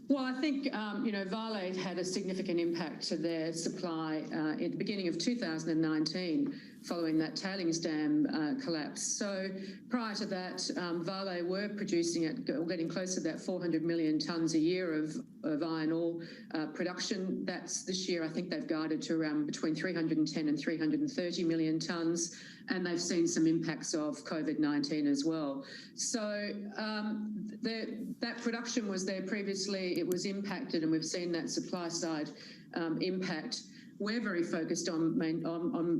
Well, I think, you know, Vale had a significant impact to their supply at the beginning of 2019 following that tailings dam collapse. So prior to that, Vale were producing or getting close to that 400 million tonnes a year iron ore production. That's this year, I think they've guided to around between 310 and 330 million tonnes, and they've seen some impacts of COVID-19 as well. So that production was there previously, it was impacted, and we've seen that supply side impact. We're very focused on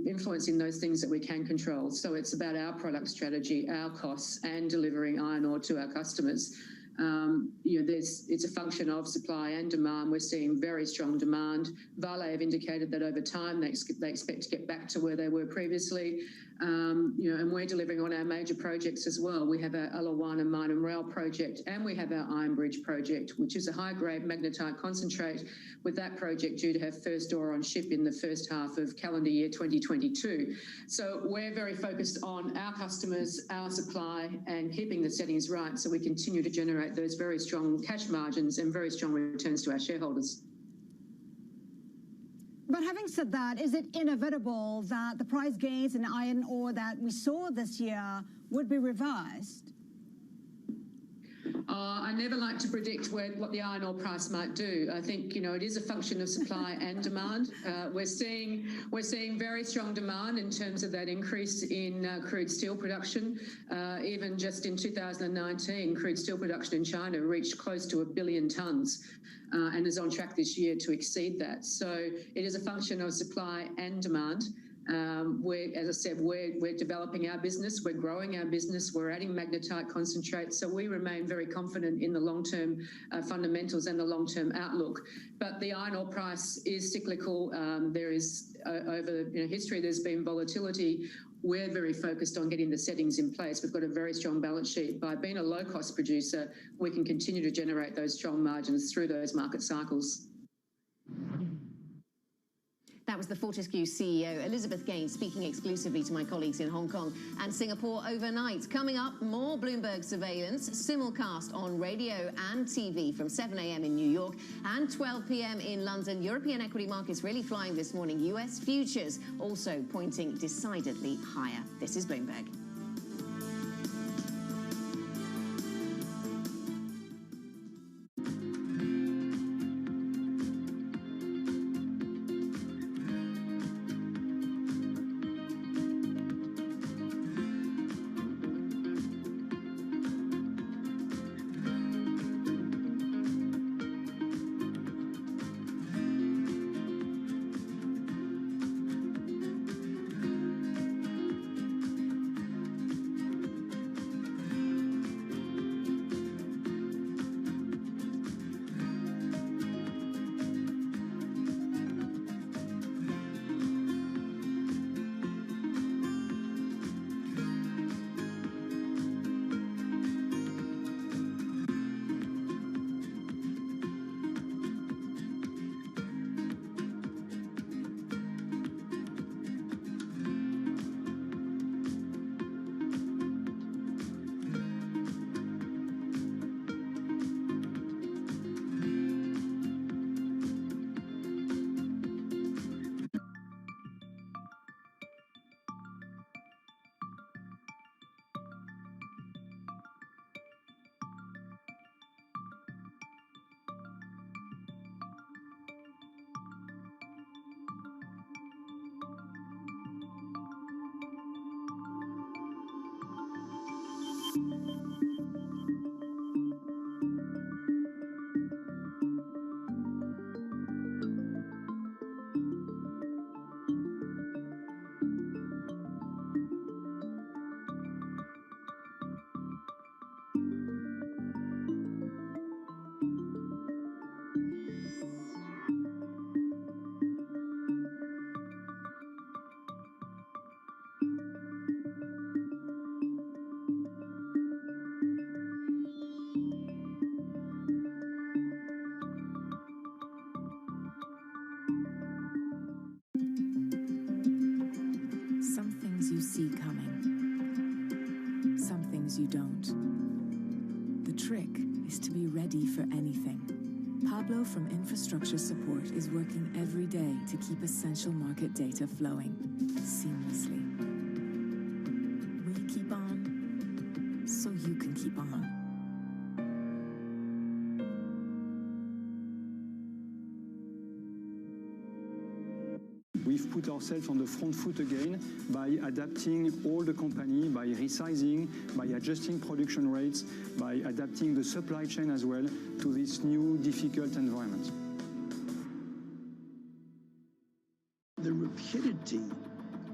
influencing those things that we can control. So it's about our product strategy, our costs, and delivering iron ore to our customers. It's a function of supply and demand. We're seeing very strong demand. Vale have indicated that over time they expect to get back to where they were previously. And we're delivering on our major projects as well. We have our Eliwana Mine and Rail project, and we have our Iron Bridge project, which is a high-grade magnetite concentrate, with that project due to have first ore on ship in the first half of calendar year 2022. So we're very focused on our customers, our supply, and keeping the settings right so we continue to generate those very strong cash margins and very strong returns to our shareholders. But having said that, is it inevitable that the price gains in iron ore that we saw this year would be reversed? I never like to predict what the iron ore price might do. I think, it is a function of supply and demand. We're seeing very strong demand in terms of that increase in crude steel production. Even just in 2019, crude steel production in China reached close to 1 billion tonnes. And is on track this year to exceed that. So it is a function of supply and demand. As I said, we're developing our business, we're growing our business, we're adding magnetite concentrate, so we remain very confident in the long-term fundamentals and the long-term outlook. But the iron ore price is cyclical. There is, over history, there's been volatility. We're very focused on getting the settings in place. We've got a very strong balance sheet. By being a low-cost producer, we can continue to generate those strong margins through those market cycles. That was the Fortescue CEO, Elizabeth Gaines, speaking exclusively to my colleagues in Hong Kong and Singapore overnight. Coming up, more Bloomberg surveillance, simulcast on radio and TV from 7 a.m. in New York and 12 p.m. in London. European equity markets really flying this morning. US futures also pointing decidedly higher. This is Bloomberg. You see coming, some things you don't. The trick is to be ready for anything. Pablo from Infrastructure Support is working every day to keep essential market data flowing seamlessly. We keep on, so you can keep on. put ourselves on the front foot again by adapting all the company, by resizing, by adjusting production rates, by adapting the supply chain as well to this new difficult environment. The rapidity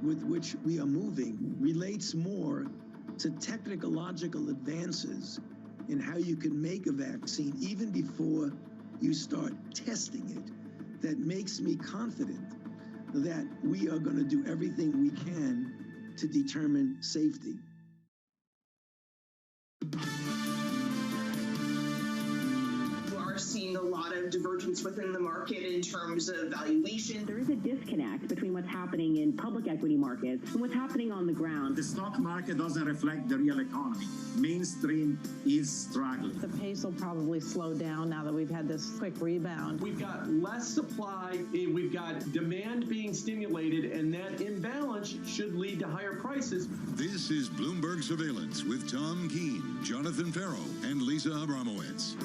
with which we are moving relates more to technological advances in how you can make a vaccine even before you start testing it, that makes me confident that we are going to do everything we can to determine safety. Seeing a lot of divergence within the market in terms of valuation. There is a disconnect between what's happening in public equity markets and what's happening on the ground. The stock market doesn't reflect the real economy. Mainstream is struggling. The pace will probably slow down now that we've had this quick rebound. We've got less supply, we've got demand being stimulated, and that imbalance should lead to higher prices. This is Bloomberg Surveillance with Tom Keene, Jonathan Farrow, and Lisa Abramowitz.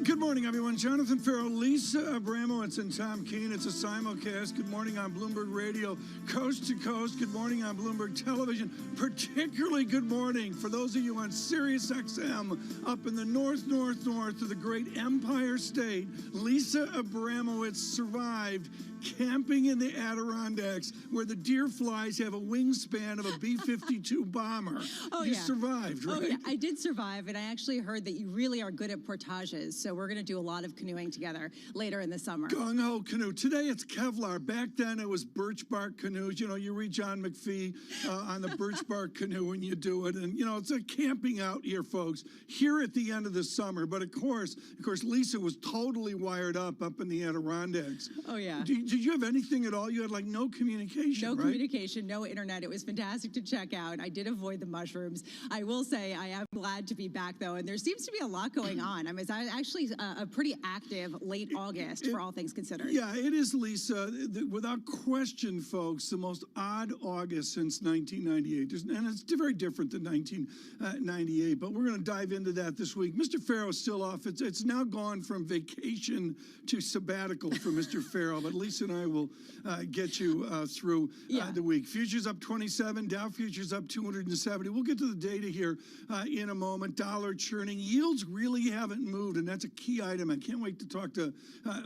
Good morning, everyone. Jonathan Farrow, Lisa Abramowitz, and Tom Keene. It's a simulcast. Good morning on Bloomberg Radio, coast to coast. Good morning on Bloomberg Television. Particularly good morning for those of you on Sirius XM up in the north of the great Empire State. Lisa Abramowitz survived camping in the Adirondacks, where the deer flies have a wingspan of a B-52 bomber. You survived, right? Oh, yeah, I did survive, and I actually heard that you really are good at portages, so we're going to do a lot of canoeing together later in the summer. Gung-ho canoe. Today it's Kevlar. Back then it was birch bark canoes. You know, you read John McPhee on the birch bark canoe when you do it, and, you know, it's a camping out here, folks, here at the end of the summer. But, of course, Lisa was totally wired up in the Adirondacks. Oh, yeah. Did you have anything at all? You had like no communication, No communication, no internet. It was fantastic to check out. I did avoid the mushrooms. I will say I am glad to be back, though, and there seems to be a lot going on. I mean, it's actually a pretty active late August for all things considered. Yeah, it is, Lisa. Without question, folks, the most odd August since 1998. And it's very different than 1998, but we're going to dive into that this week. Mr. Farrow's still off. It's now gone from vacation to sabbatical for Mr. Farrow, but Lisa and I will get you through the week. Futures up 27, Dow futures up 270. We'll get to the data here in a moment. Dollar churning. Yields really haven't moved, and that's a key item. I can't wait to talk to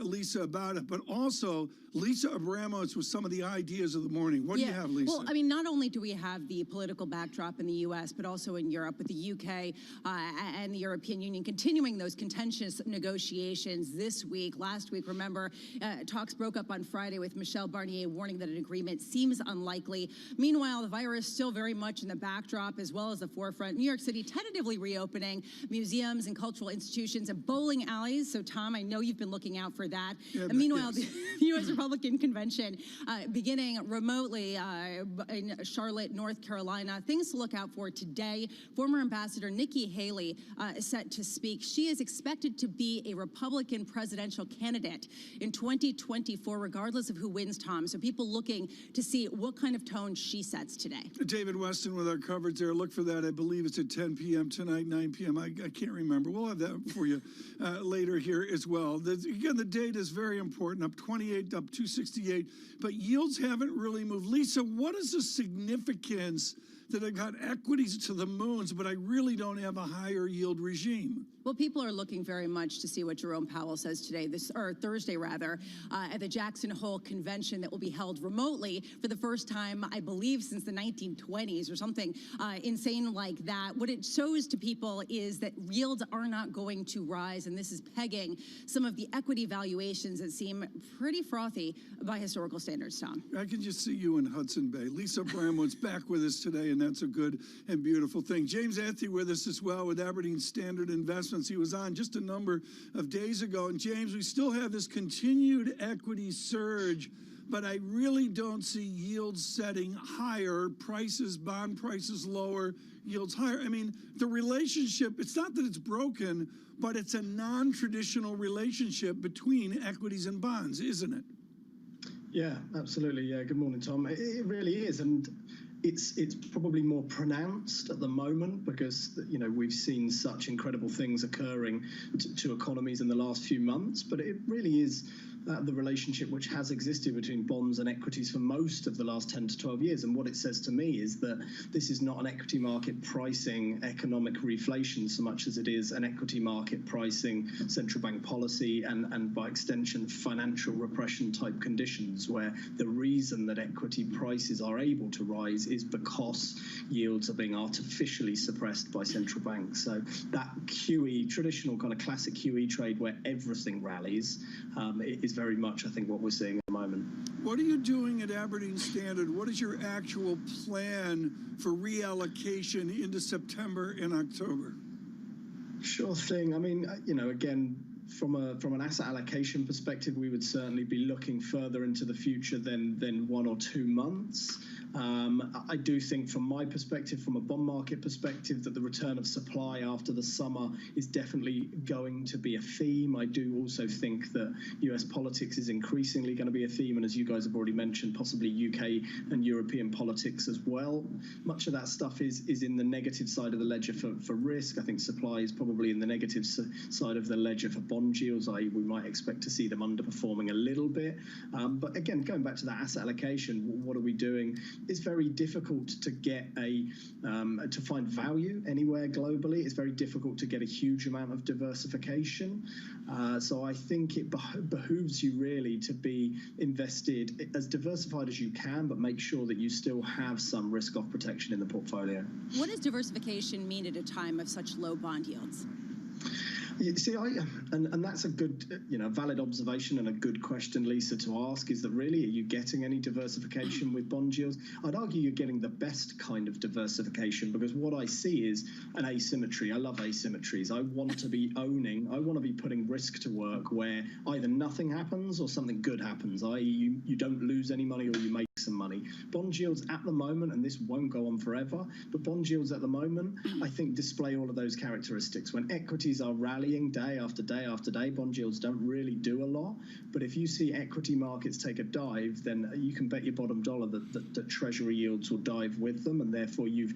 Lisa about it. But also, Lisa Abramowitz with some of the ideas of the morning. What do you have, Lisa? Well, I mean, not only do we have the political backdrop in the U.S., but also in Europe with the UK and the European Union continuing those contentious negotiations this week. Last week, remember, talks broke up on Friday with Michel Barnier warning that an agreement seems unlikely. Meanwhile, the virus still very much in the backdrop as well as the forefront. New York City tentatively reopening museums and cultural institutions and bowling alleys. So, Tom, I know you've been looking out for that. And meanwhile, the U.S. Republican Convention beginning remotely in Charlotte, North Carolina. Things to look out for today. Former Ambassador Nikki Haley is set to speak. She is expected to be a Republican presidential candidate in 2024, regardless of who wins, Tom. So people looking to see what kind of tone she sets today. David Weston with our coverage there. Look for that. I believe it's at 10 p.m. tonight, 9 p.m. I can't remember. We'll have that for you later here as well. Again, the data is very important. Up 28, up 268. But yields haven't really moved. Lisa, what is the significance that I've got equities to the moons, but I really don't have a higher yield regime? Well, people are looking very much to see what Jerome Powell says today, Thursday rather, at the Jackson Hole convention that will be held remotely for the first time, I believe, since the 1920s or something insane like that. What it shows to people is that yields are not going to rise, and this is pegging some of the equity valuations that seem pretty frothy by historical standards, Tom. I can just see you in Hudson Bay. Lisa Abramowitz back with us today, and that's a good and beautiful thing. James Anthony with us as well with Aberdeen Standard Investments. He was on just a number of days ago. And James, we still have this continued equity surge, but I really don't see yields setting higher, prices, bond prices lower, yields higher. I mean, the relationship, it's not that it's broken, but it's a non-traditional relationship between equities and bonds, isn't it? Yeah, absolutely. Yeah, good morning, Tom. It really is. And it's probably more pronounced at the moment because, you know, we've seen such incredible things occurring to economies in the last few months, but it really is the relationship which has existed between bonds and equities for most of the last 10 to 12 years. And what it says to me is that this is not an equity market pricing economic reflation so much as it is an equity market pricing central bank policy and by extension financial repression type conditions, where the reason that equity prices are able to rise is because yields are being artificially suppressed by central banks. So that QE, traditional kind of classic QE trade where everything rallies, is very much, I think, what we're seeing at the moment. What are you doing at Aberdeen Standard? What is your actual plan for reallocation into September and October? Sure thing. I mean, again, from an asset allocation perspective, we would certainly be looking further into the future than 1 or 2 months. I do think from my perspective, from a bond market perspective, that the return of supply after the summer is definitely going to be a theme. I do also think that US politics is increasingly going to be a theme, and as you guys have already mentioned, possibly UK and European politics as well. Much of that stuff is in the negative side of the ledger for risk. I think supply is probably in the negative side of the ledger for bond yields, i.e. we might expect to see them underperforming a little bit. But again, going back to that asset allocation, what are we doing? It's very difficult to get to find value anywhere globally. It's very difficult to get a huge amount of diversification. So I think it behooves you really to be invested as diversified as you can, but make sure that you still have some risk-off protection in the portfolio. What does diversification mean at a time of such low bond yields? You see, and that's a good, valid observation and a good question, Lisa, to ask, is that really, are you getting any diversification with bond yields? I'd argue you're getting the best kind of diversification, because what I see is an asymmetry. I love asymmetries. I want to be putting risk to work where either nothing happens or something good happens, i.e. you don't lose any money or you make some money. Bond yields at the moment, and this won't go on forever, but bond yields at the moment, I think, display all of those characteristics. When equities are rallying day after day after day, bond yields don't really do a lot. But if you see equity markets take a dive, then you can bet your bottom dollar that Treasury yields will dive with them, and therefore you've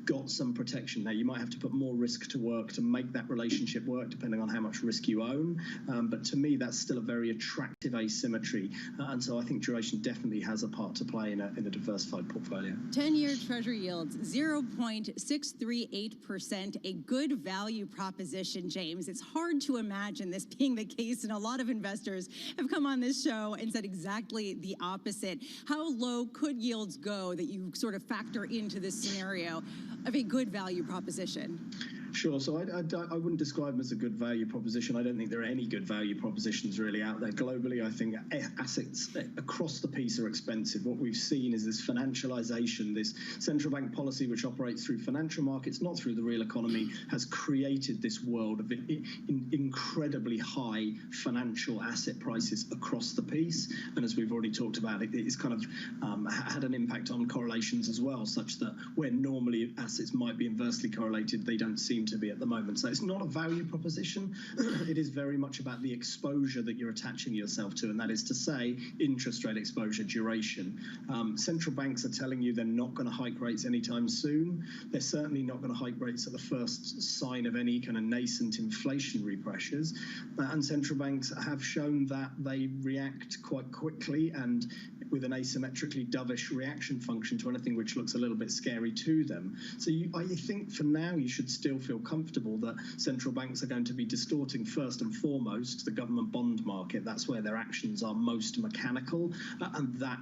got some protection there. You might have to put more risk to work to make that relationship work, depending on how much risk you own. But to me, that's still a very attractive asymmetry, and so I think duration definitely has a part to play in a diversified portfolio. 10-year Treasury yields 0.638%, a good value proposition, James. It's hard to imagine this being the case, and a lot of investors have come on this show and said exactly the opposite. How low could yields go that you sort of factor into this scenario of a good value proposition? Sure. So I wouldn't describe them as a good value proposition. I don't think there are any good value propositions really out there globally. I think assets across the piece are expensive. What we've seen is this financialization, this central bank policy which operates through financial markets, not through the real economy, has created this world of incredibly high financial asset prices across the piece. And as we've already talked about, it's kind of had an impact on correlations as well, such that where normally assets might be inversely correlated, they don't seem to be at the moment. So it's not a value proposition. It is very much about the exposure that you're attaching yourself to, and that is to say interest rate exposure, duration. Central banks are telling you they're not going to hike rates anytime soon. They're certainly not going to hike rates at the first sign of any kind of nascent inflationary pressures. And central banks have shown that they react quite quickly and with an asymmetrically dovish reaction function to anything which looks a little bit scary to them. So I think for now you should still feel comfortable that central banks are going to be distorting first and foremost the government bond market. That's where their actions are most mechanical, and that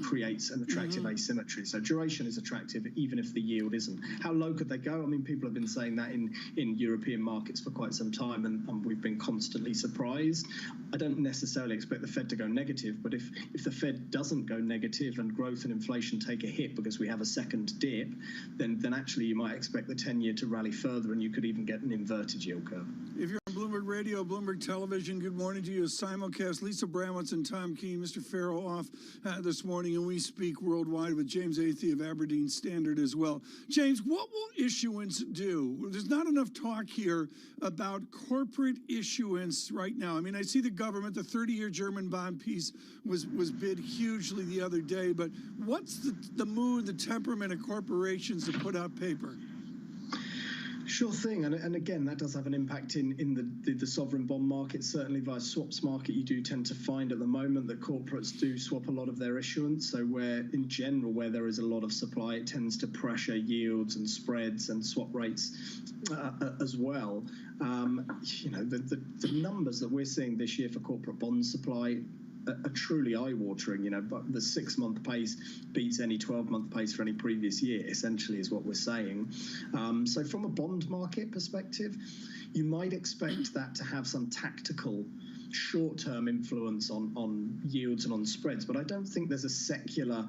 creates an attractive asymmetry. So duration is attractive even if the yield isn't. How low could they go? I mean, people have been saying that in European markets for quite some time, and we've been constantly surprised. I don't necessarily expect the Fed to go negative, but if the Fed doesn't go negative and growth and inflation take a hit because we have a second dip, then actually you might expect the 10-year to rally further, and you could even get an inverted yield curve. If you're on Bloomberg Radio, Bloomberg Television, good morning to you. Simulcast, Lisa Bramlett and Tom Keene, Mr. Farrow off this morning, and we speak worldwide with James Athey of Aberdeen Standard as well. James, what will issuance do? There's not enough talk here about corporate issuance right now. I mean, I see the government, the 30-year German bond piece was bid hugely the other day, but what's the mood, the temperament of corporations to put out paper? Sure thing, and again, that does have an impact in the sovereign bond market. Certainly via swaps market, you do tend to find at the moment that corporates do swap a lot of their issuance. So where, in general, where there is a lot of supply, it tends to pressure yields and spreads and swap rates as well. You know, the numbers that we're seeing this year for corporate bond supply are truly eye-watering. You know, but the 6-month pace beats any 12-month pace for any previous year, essentially, is what we're saying. So from a bond market perspective, you might expect that to have some tactical short-term influence on yields and on spreads, but I don't think there's a secular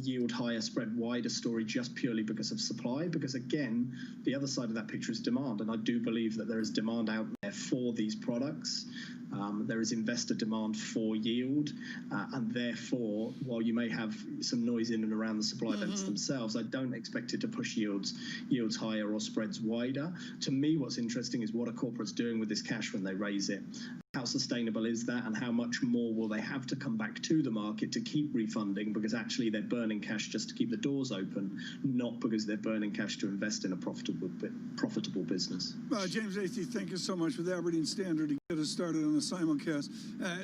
yield higher, spread wider story just purely because of supply, because again, the other side of that picture is demand, and I do believe that there is demand out there for these products. There is investor demand for yield, and therefore, while you may have some noise in and around the supply events themselves, I don't expect it to push yields higher or spreads wider. To me, what's interesting is what are corporates doing with this cash when they raise it? How sustainable is that, and how much more will they have to come back to the market to keep refunding, because actually they're burning cash just to keep the doors open, not because they're burning cash to invest in a profitable business. James Athey, thank you so much with Aberdeen Standard to get us started on the simulcast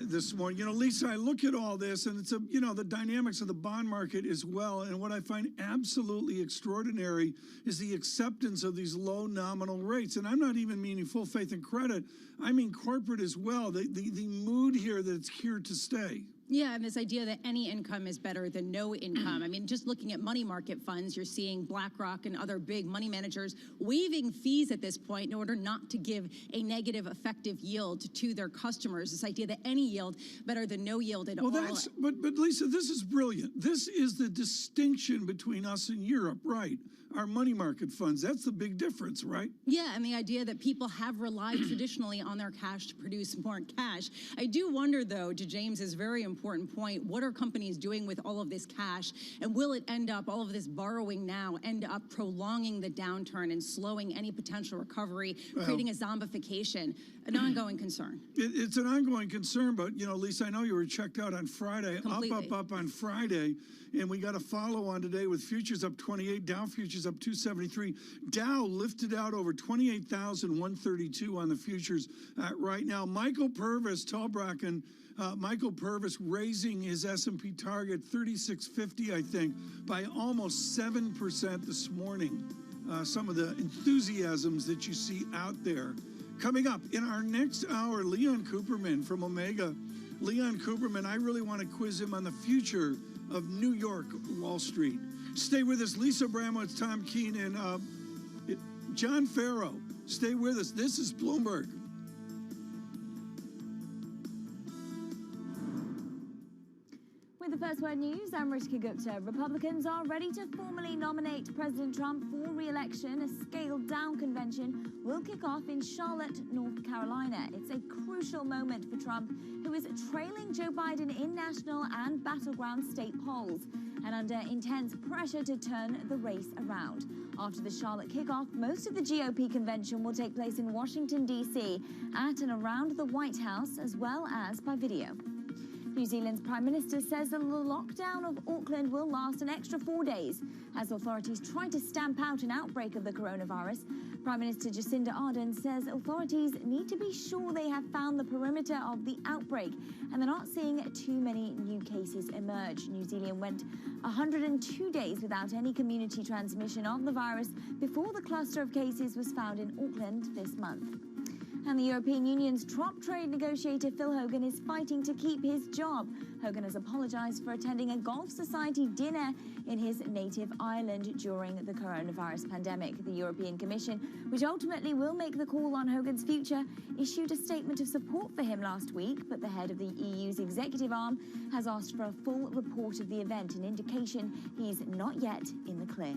this morning. You know, Lisa, I look at all this, and it's the dynamics of the bond market as well, and what I find absolutely extraordinary is the acceptance of these low nominal rates, and I'm not even meaning full faith and credit. I mean corporate as well, the mood here that it's here to stay. Yeah, and this idea that any income is better than no income. I mean, just looking at money market funds, you're seeing BlackRock and other big money managers waiving fees at this point in order not to give a negative effective yield to their customers. This idea that any yield better than no yield at all. But Lisa, this is brilliant. This is the distinction between us and Europe, right? Our money market funds, that's the big difference, right? Yeah, and the idea that people have relied traditionally on their cash to produce more cash. I do wonder, though, to James's very important point, what are companies doing with all of this cash? And will it end up, all of this borrowing now, end up prolonging the downturn and slowing any potential recovery, creating a zombification? An ongoing concern. It's an ongoing concern, but, you know, Lisa, I know you were checked out on Friday, Completely. up on Friday, and we got a follow-on today with futures up 28, Dow futures up 273. Dow lifted out over 28,132 on the futures right now. Michael Purvis, Tallbracken, Michael Purvis raising his S&P target 3650, I think, by almost 7% this morning. Some of the enthusiasms that you see out there. Coming up in our next hour, Leon Cooperman from Omega. Leon Cooperman, I really want to quiz him on the future of New York Wall Street. Stay with us. Lisa Bramowitz, Tom Keene, and John Farrow. Stay with us. This is Bloomberg. With the First Word News, I'm Rishka Gupta. Republicans are ready to formally nominate President Trump for re-election. A scaled-down convention will kick off in Charlotte, North Carolina. It's a crucial moment for Trump, who is trailing Joe Biden in national and battleground state polls, and under intense pressure to turn the race around. After the Charlotte kickoff, most of the GOP convention will take place in Washington, D.C., at and around the White House, as well as by video. New Zealand's Prime Minister says the lockdown of Auckland will last an extra 4 days as authorities try to stamp out an outbreak of the coronavirus. Prime Minister Jacinda Ardern says authorities need to be sure they have found the perimeter of the outbreak and they're not seeing too many new cases emerge. New Zealand went 102 days without any community transmission of the virus before the cluster of cases was found in Auckland this month. And the European Union's top trade negotiator Phil Hogan is fighting to keep his job. Hogan has apologized for attending a Gulf Society dinner in his native Ireland during the coronavirus pandemic. The European Commission, which ultimately will make the call on Hogan's future, issued a statement of support for him last week, but the head of the EU's executive arm has asked for a full report of the event, an indication he's not yet in the clear.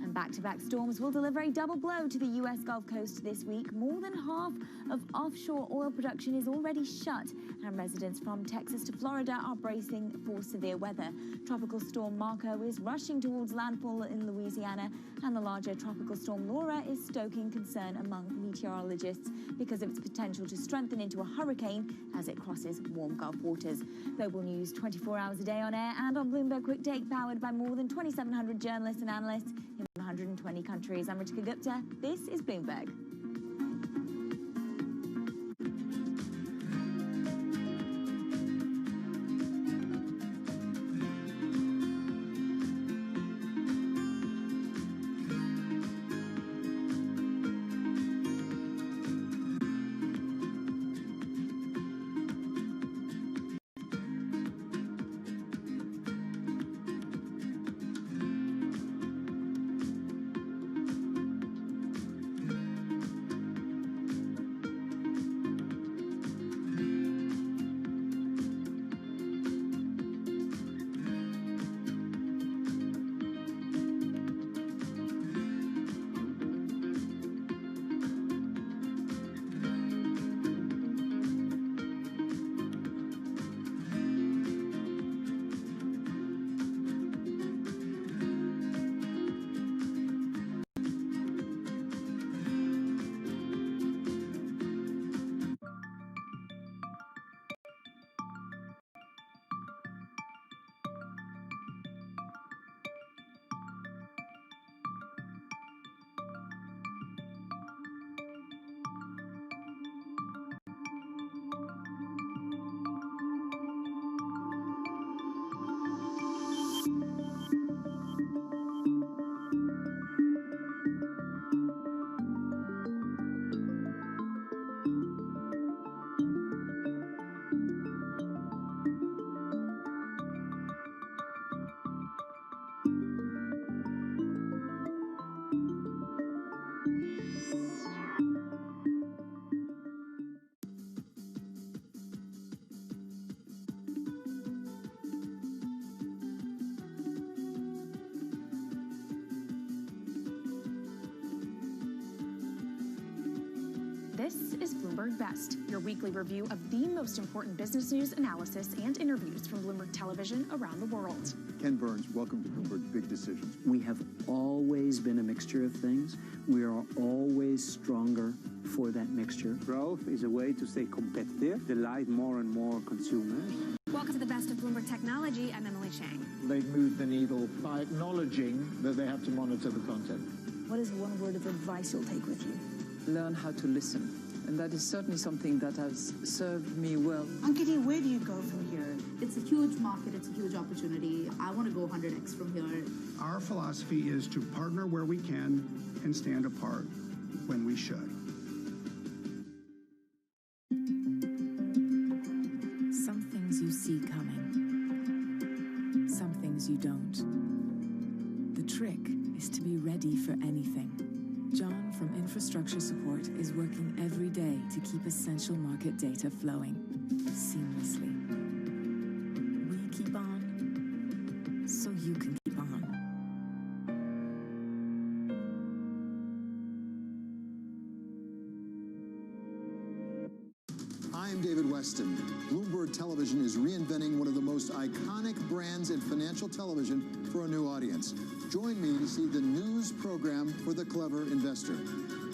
And back-to-back storms will deliver a double blow to the U.S. Gulf Coast this week. More than half of offshore oil production is already shut, and residents from Texas to Florida are bracing for severe weather. Tropical storm Marco is rushing towards landfall in Louisiana, and the larger tropical storm Laura is stoking concern among meteorologists because of its potential to strengthen into a hurricane as it crosses warm Gulf waters. Global news 24 hours a day on air and on Bloomberg Quick Take, powered by more than 2,700 journalists and analysts in 120 countries. I'm Ritika Gupta. This is Bloomberg. This is Bloomberg Best, your weekly review of the most important business news, analysis, and interviews from Bloomberg Television around the world. Ken Burns, welcome to Bloomberg Big Decisions. We have always been a mixture of things. We are always stronger for that mixture. Growth is a way to stay competitive, delight more and more consumers. Welcome to the Best of Bloomberg Technology. I'm Emily Chang. They've moved the needle by acknowledging that they have to monitor the content. What is one word of advice you'll take with you? Learn how to listen. And that is certainly something that has served me well. Ankiti, where do you go from here? It's a huge market. It's a huge opportunity. I want to go 100x from here. Our philosophy is to partner where we can and stand apart when we should. Some things you see coming. Some things you don't. The trick is to be ready for anything. John from Infrastructure Support is working every day to keep essential market data flowing seamlessly. We keep on, so you can keep on. I'm David Weston. Bloomberg Television is reinventing one of the most iconic brands in financial television for a new audience. Join me to see the news program for the clever investor.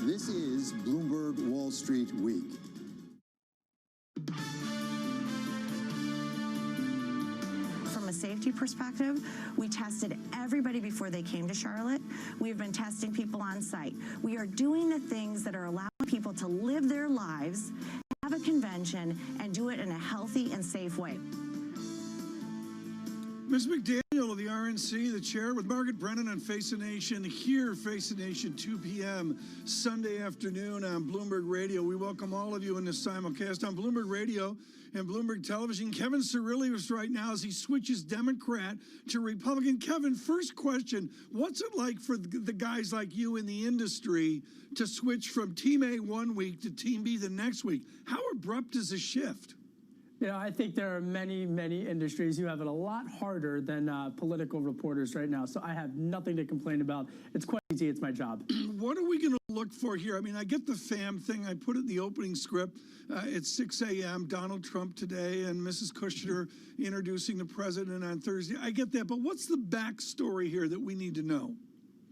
This is Bloomberg Wall Street Week. From a safety perspective, we tested everybody before they came to Charlotte. We've been testing people on site. We are doing the things that are allowing people to live their lives, have a convention, and do it in a healthy and safe way. Ms. McDaniel of the RNC, the chair, with Margaret Brennan on Face the Nation, here, Face the Nation, 2 p.m. Sunday afternoon on Bloomberg Radio. We welcome all of you in this simulcast on Bloomberg Radio and Bloomberg Television. Kevin Cirillius right now as he switches Democrat to Republican. Kevin, first question, what's it like for the guys like you in the industry to switch from Team A one week to Team B the next week? How abrupt is the shift? You know, I think there are many, many industries who have it a lot harder than political reporters right now. So I have nothing to complain about. It's quite easy. It's my job. What are we going to look for here? I mean, I get the FAM thing. I put it in the opening script. It's 6 a.m. Donald Trump today and Mrs. Kushner introducing the president on Thursday. I get that. But what's the backstory here that we need to know?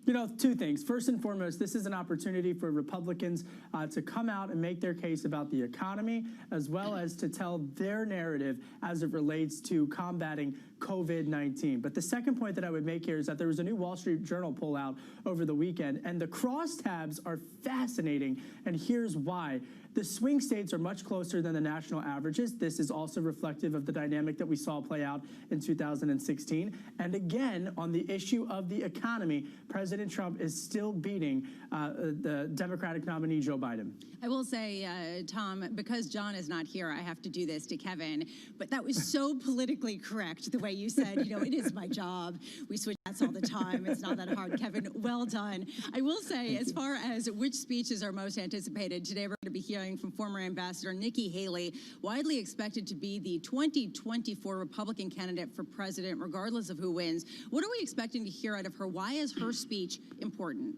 You know, two things. First and foremost, this is an opportunity for Republicans to come out and make their case about the economy, as well as to tell their narrative as it relates to combating COVID-19. But the second point that I would make here is that there was a new Wall Street Journal poll out over the weekend, and the crosstabs are fascinating, and here's why. The swing states are much closer than the national averages. This is also reflective of the dynamic that we saw play out in 2016. And again, on the issue of the economy, President Trump is still beating the Democratic nominee, Joe Biden. I will say, Tom, because John is not here, I have to do this to Kevin, but that was so politically correct, the way you said, you know, it is my job. We switch hats all the time. It's not that hard. Kevin, well done. I will say, as far as which speeches are most anticipated, today we're going to be hearing from former Ambassador Nikki Haley, widely expected to be the 2024 Republican candidate for president, regardless of who wins. What are we expecting to hear out of her? Why is her speech important?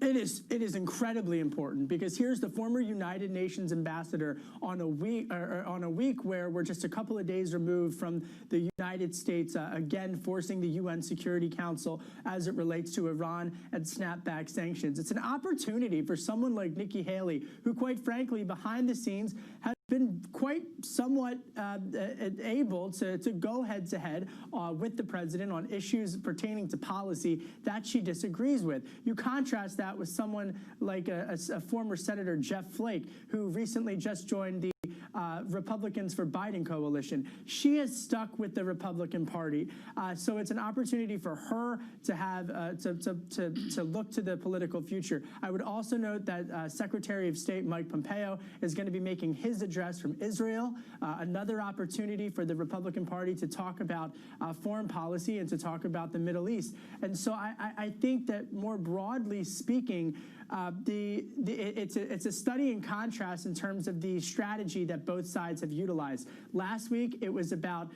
It is incredibly important, because here's the former United Nations ambassador on a week where we're just a couple of days removed from the United States again forcing the UN Security Council as it relates to Iran and snapback sanctions. It's an opportunity for someone like Nikki Haley, who quite frankly behind the scenes has been quite somewhat able to go head-to-head with the president on issues pertaining to policy that she disagrees with. You contrast that with someone like a former Senator Jeff Flake, who recently just joined the Republicans for Biden coalition. She has stuck with the Republican Party, so it's an opportunity for her to have to look to the political future. I would also note that Secretary of State Mike Pompeo is going to be making his address from Israel, another opportunity for the Republican Party to talk about foreign policy and to talk about the Middle East. And so I think that more broadly speaking, it's a study in contrast in terms of the strategy that both sides have utilized. Last week, it was about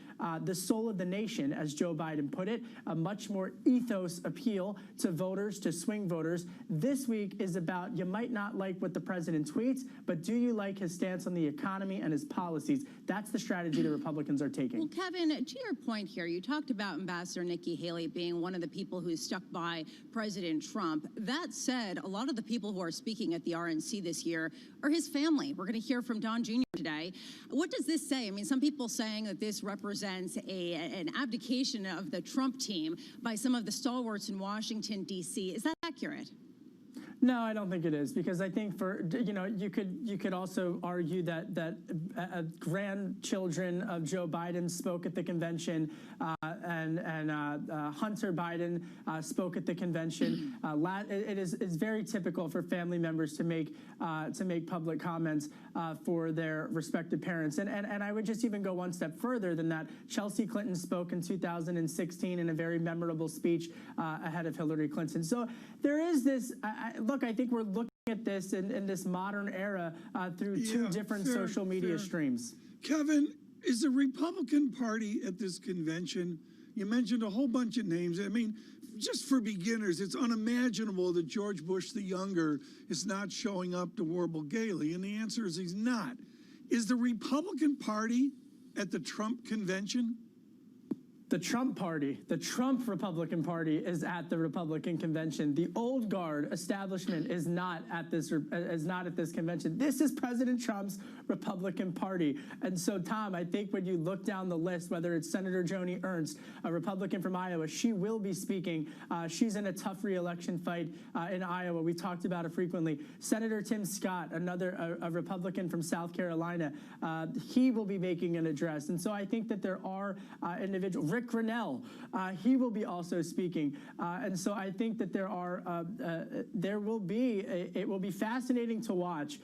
the soul of the nation, as Joe Biden put it, a much more ethos appeal to voters, to swing voters. This week is about, you might not like what the president tweets, but do you like his stance on the economy and his policies? That's the strategy the Republicans are taking. Well, Kevin, to your point here, you talked about Ambassador Nikki Haley being one of the people who's stuck by President Trump. That said, a lot of the people who are speaking at the RNC this year are his family. We're going to hear from Don Jr. today. What does this say? I mean, some people saying that this represents an abdication of the Trump team by some of the stalwarts in Washington, D.C. Is that accurate? No, I don't think it is, because I think you could also argue that grandchildren of Joe Biden spoke at the convention, and Hunter Biden spoke at the convention. It is very typical for family members to make public comments for their respective parents, and I would just even go one step further than that. Chelsea Clinton spoke in 2016 in a very memorable speech ahead of Hillary Clinton. So there is this. Look, I think we're looking at this in this modern era through two different social media streams. Kevin, is the Republican Party at this convention? You mentioned a whole bunch of names. I mean, just for beginners, it's unimaginable that George Bush the Younger is not showing up to warble gaily, and the answer is he's not. Is the Republican Party at the Trump convention? The Trump Party, the Trump Republican Party, is at the Republican convention. The old guard establishment is not at this convention. This is President Trump's Republican Party. And so, Tom, I think when you look down the list, whether it's Senator Joni Ernst, a Republican from Iowa, she will be speaking. She's in a tough re-election fight in Iowa. We talked about it frequently. Senator Tim Scott, a Republican from South Carolina, he will be making an address. And so I think that there are individuals. Rick Grinnell, he will be also speaking, and so I think that it will be fascinating to watch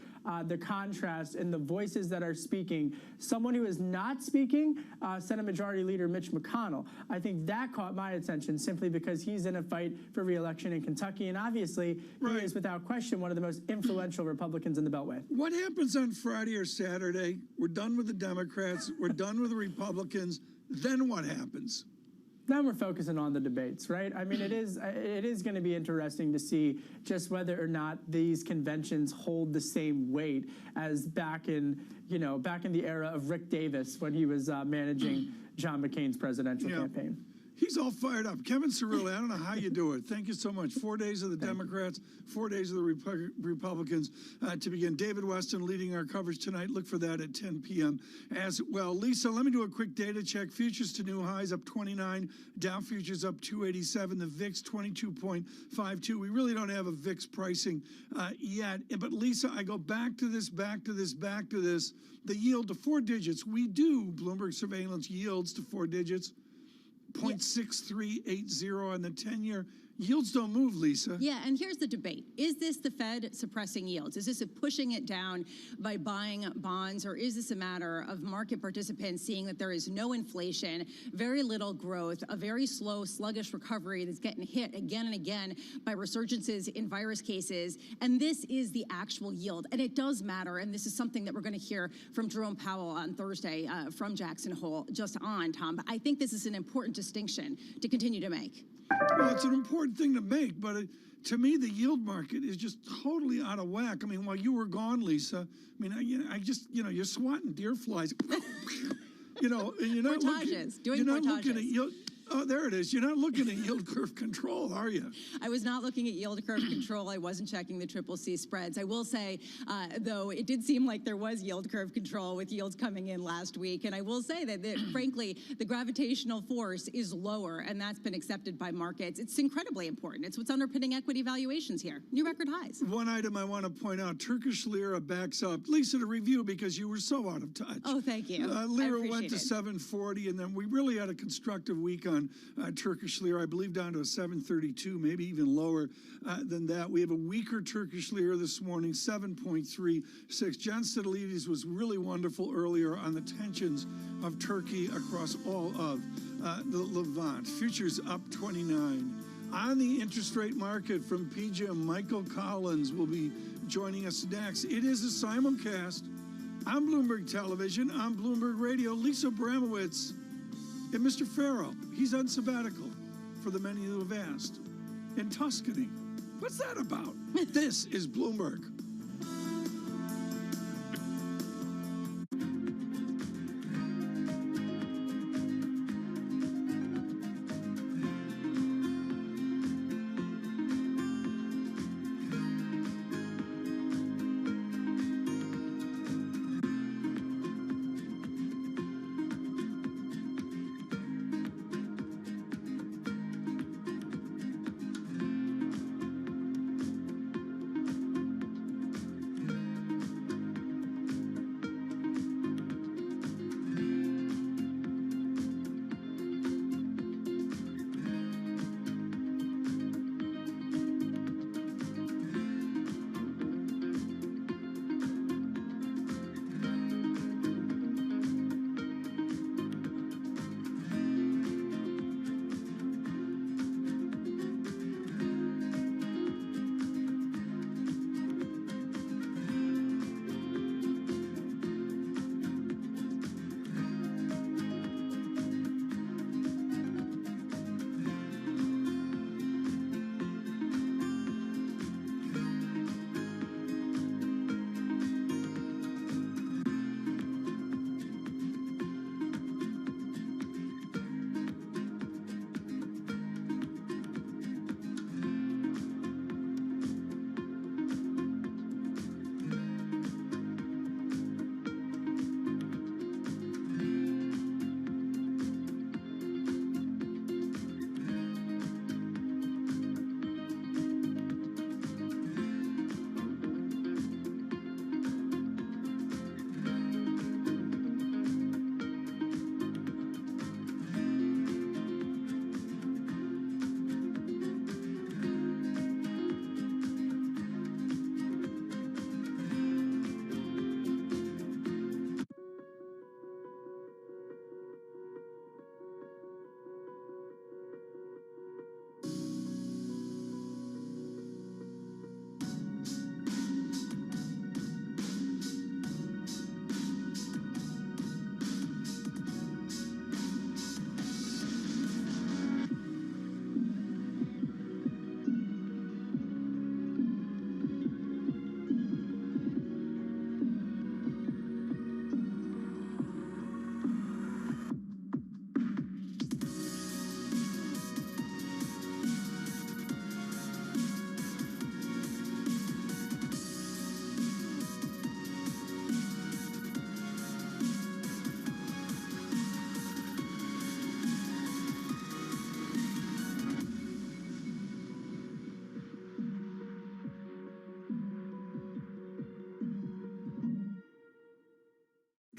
the contrast in the voices that are speaking. Someone who is not speaking, Senate Majority Leader Mitch McConnell. I think that caught my attention simply because he's in a fight for re-election in Kentucky, and obviously he is without question one of the most influential Republicans in the Beltway. What happens on Friday or Saturday? We're done with the Democrats. We're done with the Republicans. Then what happens? Then we're focusing on the debates, right? I mean, it is going to be interesting to see just whether or not these conventions hold the same weight as back in the era of Rick Davis when he was managing John McCain's presidential campaign. He's all fired up. Kevin Cirilli, I don't know how you do it. Thank you so much. 4 days of the Democrats, 4 days of the Republicans to begin. David Weston leading our coverage tonight. Look for that at 10 p.m. as well. Lisa, let me do a quick data check. Futures to new highs up 29. Dow futures up 287. The VIX 22.52. We really don't have a VIX pricing yet. But Lisa, I go back to this. The yield to 4 digits. We do Bloomberg surveillance yields to 4 digits. 0.6380 on the 10-year. Yields don't move, Lisa. Yeah, and here's the debate. Is this the Fed suppressing yields? Is this pushing it down by buying bonds, or is this a matter of market participants seeing that there is no inflation, very little growth, a very slow, sluggish recovery that's getting hit again and again by resurgences in virus cases, and this is the actual yield, and it does matter, and this is something that we're going to hear from Jerome Powell on Thursday from Jackson Hole just on, Tom. But I think this is an important distinction to continue to make. Well, it's an important thing to make, but to me, the yield market is just totally out of whack. I mean, while you were gone, Lisa, I mean, I just, you're swatting deer flies, and you're not looking at yield. Oh, there it is. You're not looking at yield curve control, are you? I was not looking at yield curve control. I wasn't checking the CCC spreads. I will say, though, it did seem like there was yield curve control with yields coming in last week. And I will say that, frankly, the gravitational force is lower, and that's been accepted by markets. It's incredibly important. It's what's underpinning equity valuations here. New record highs. One item I want to point out, Turkish lira backs up. Lisa, to review, because you were so out of touch. Oh, thank you. Lira went to 740, and then we really had a constructive week on Turkish lira, I believe down to a 732, maybe even lower than that. We have a weaker Turkish lira this morning, 7.36. John Stidlides was really wonderful earlier on the tensions of Turkey across all of the Levant. Futures up 29. On the interest rate market from PGIM, Michael Collins will be joining us next. It is a simulcast on Bloomberg Television, on Bloomberg Radio. Lisa Abramowitz and Mr. Farrow, he's on sabbatical, for the many who have asked, in Tuscany. What's that about? This is Bloomberg.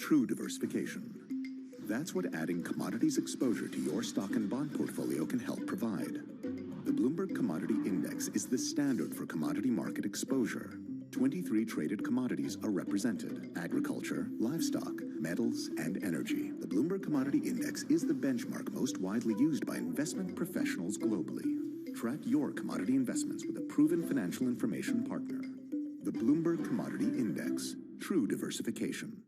true diversification. That's what adding commodities exposure to your stock and bond portfolio can help provide. The Bloomberg Commodity Index is the standard for commodity market exposure. 23 traded commodities are represented: agriculture, livestock, metals, and energy. The Bloomberg Commodity Index is the benchmark most widely used by investment professionals globally. Track your commodity investments with a proven financial information partner. The Bloomberg Commodity Index, true diversification.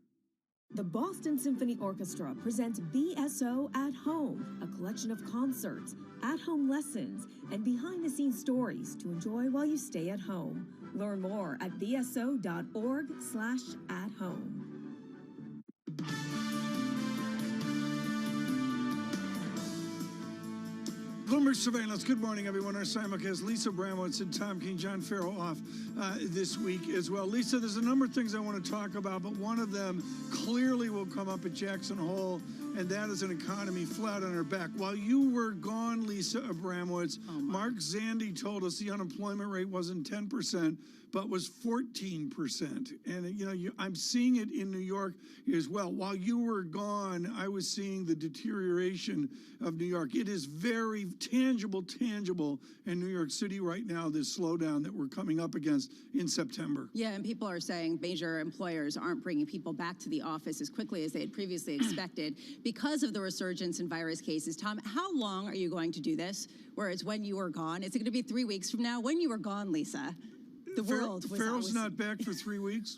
The Boston Symphony Orchestra presents BSO at Home, a collection of concerts, at-home lessons, and behind-the-scenes stories to enjoy while you stay at home. Learn more at bso.org/at-home. Bloomberg Surveillance. Good morning, everyone. Our simulcast, Lisa Abramowitz and Tom King, John Farrow off this week as well. Lisa, there's a number of things I want to talk about, but one of them clearly will come up at Jackson Hole, and that is an economy flat on our back. While you were gone, Lisa Abramowitz, Mark Zandi told us the unemployment rate wasn't 10%, but was 14%. And, you know, I'm seeing it in New York as well. While you were gone, I was seeing the deterioration of New York. It is very tangible in New York City right now, this slowdown that we're coming up against in September. Yeah, and people are saying major employers aren't bringing people back to the office as quickly as they had previously expected because of the resurgence in virus cases. Tom, how long are you going to do this, where it's when you were gone? Is it going to be 3 weeks from now? When you were gone, Lisa? The world was... Farrow's not back for 3 weeks?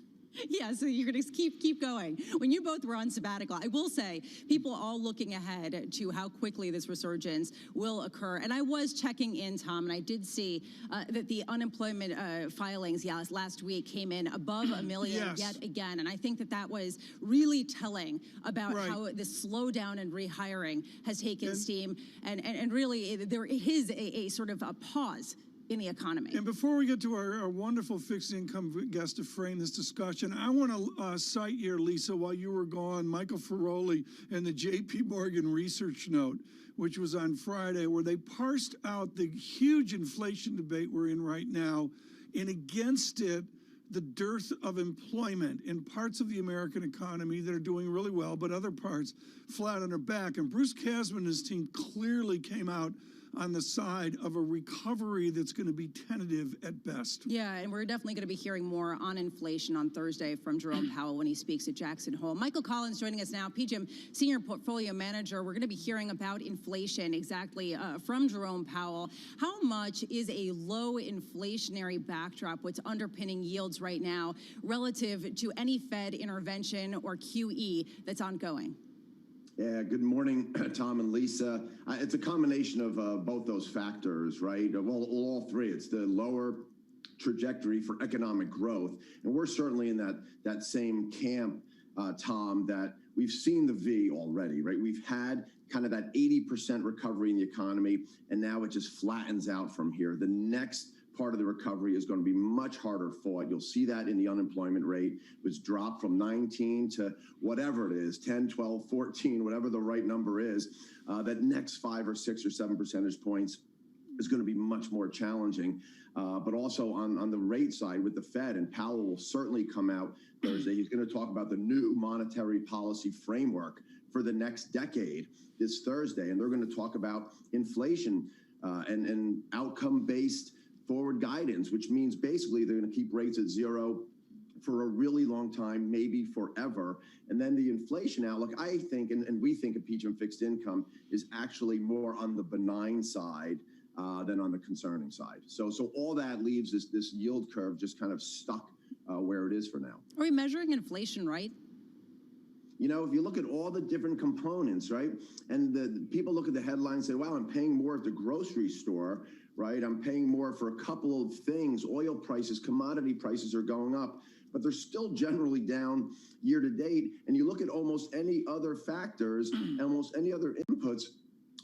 Yeah, so you're going to keep going. When you both were on sabbatical, I will say, people are all looking ahead to how quickly this resurgence will occur. And I was checking in, Tom, and I did see that the unemployment filings last week came in above 1 million yet again. And I think that was really telling about how the slowdown in rehiring has taken steam. And really, there is a sort of a pause in the economy. And before we get to our wonderful fixed income guest to frame this discussion, I want to cite here, Lisa, while you were gone, Michael Ferroli and the JP Morgan research note, which was on Friday, where they parsed out the huge inflation debate we're in right now, and against it, the dearth of employment in parts of the American economy that are doing really well, but other parts flat on their back. And Bruce Kasman and his team clearly came out on the side of a recovery that's going to be tentative at best. Yeah, and we're definitely going to be hearing more on inflation on Thursday from Jerome Powell when he speaks at Jackson Hole. Michael Collins joining us now, PGIM Senior Portfolio Manager. We're going to be hearing about inflation exactly from Jerome Powell. How much is a low inflationary backdrop what's underpinning yields right now relative to any Fed intervention or QE that's ongoing? Yeah, good morning, Tom and Lisa. It's a combination of both those factors, right? Well, all three. It's the lower trajectory for economic growth. And we're certainly in that same camp, Tom, that we've seen the V already, right? We've had kind of that 80% recovery in the economy, and now it just flattens out from here. The next part of the recovery is going to be much harder fought. You'll see that in the unemployment rate, which dropped from 19 to whatever it is, 10, 12, 14, whatever the right number is. That next 5 or 6 or 7 percentage points is going to be much more challenging. But also on the rate side with the Fed, and Powell will certainly come out Thursday. He's going to talk about the new monetary policy framework for the next decade this Thursday. And they're going to talk about inflation and outcome-based forward guidance, which means basically they're going to keep rates at zero for a really long time, maybe forever. And then the inflation outlook, I think, and we think of PGIM fixed income, is actually more on the benign side than on the concerning side. So all that leaves this yield curve just kind of stuck where it is for now. Are we measuring inflation right? You know, if you look at all the different components, right, and the people look at the headlines and say, wow, I'm paying more at the grocery store, right? I'm paying more for a couple of things. Oil prices, commodity prices are going up, but they're still generally down year to date. And you look at almost any other factors, almost any other inputs,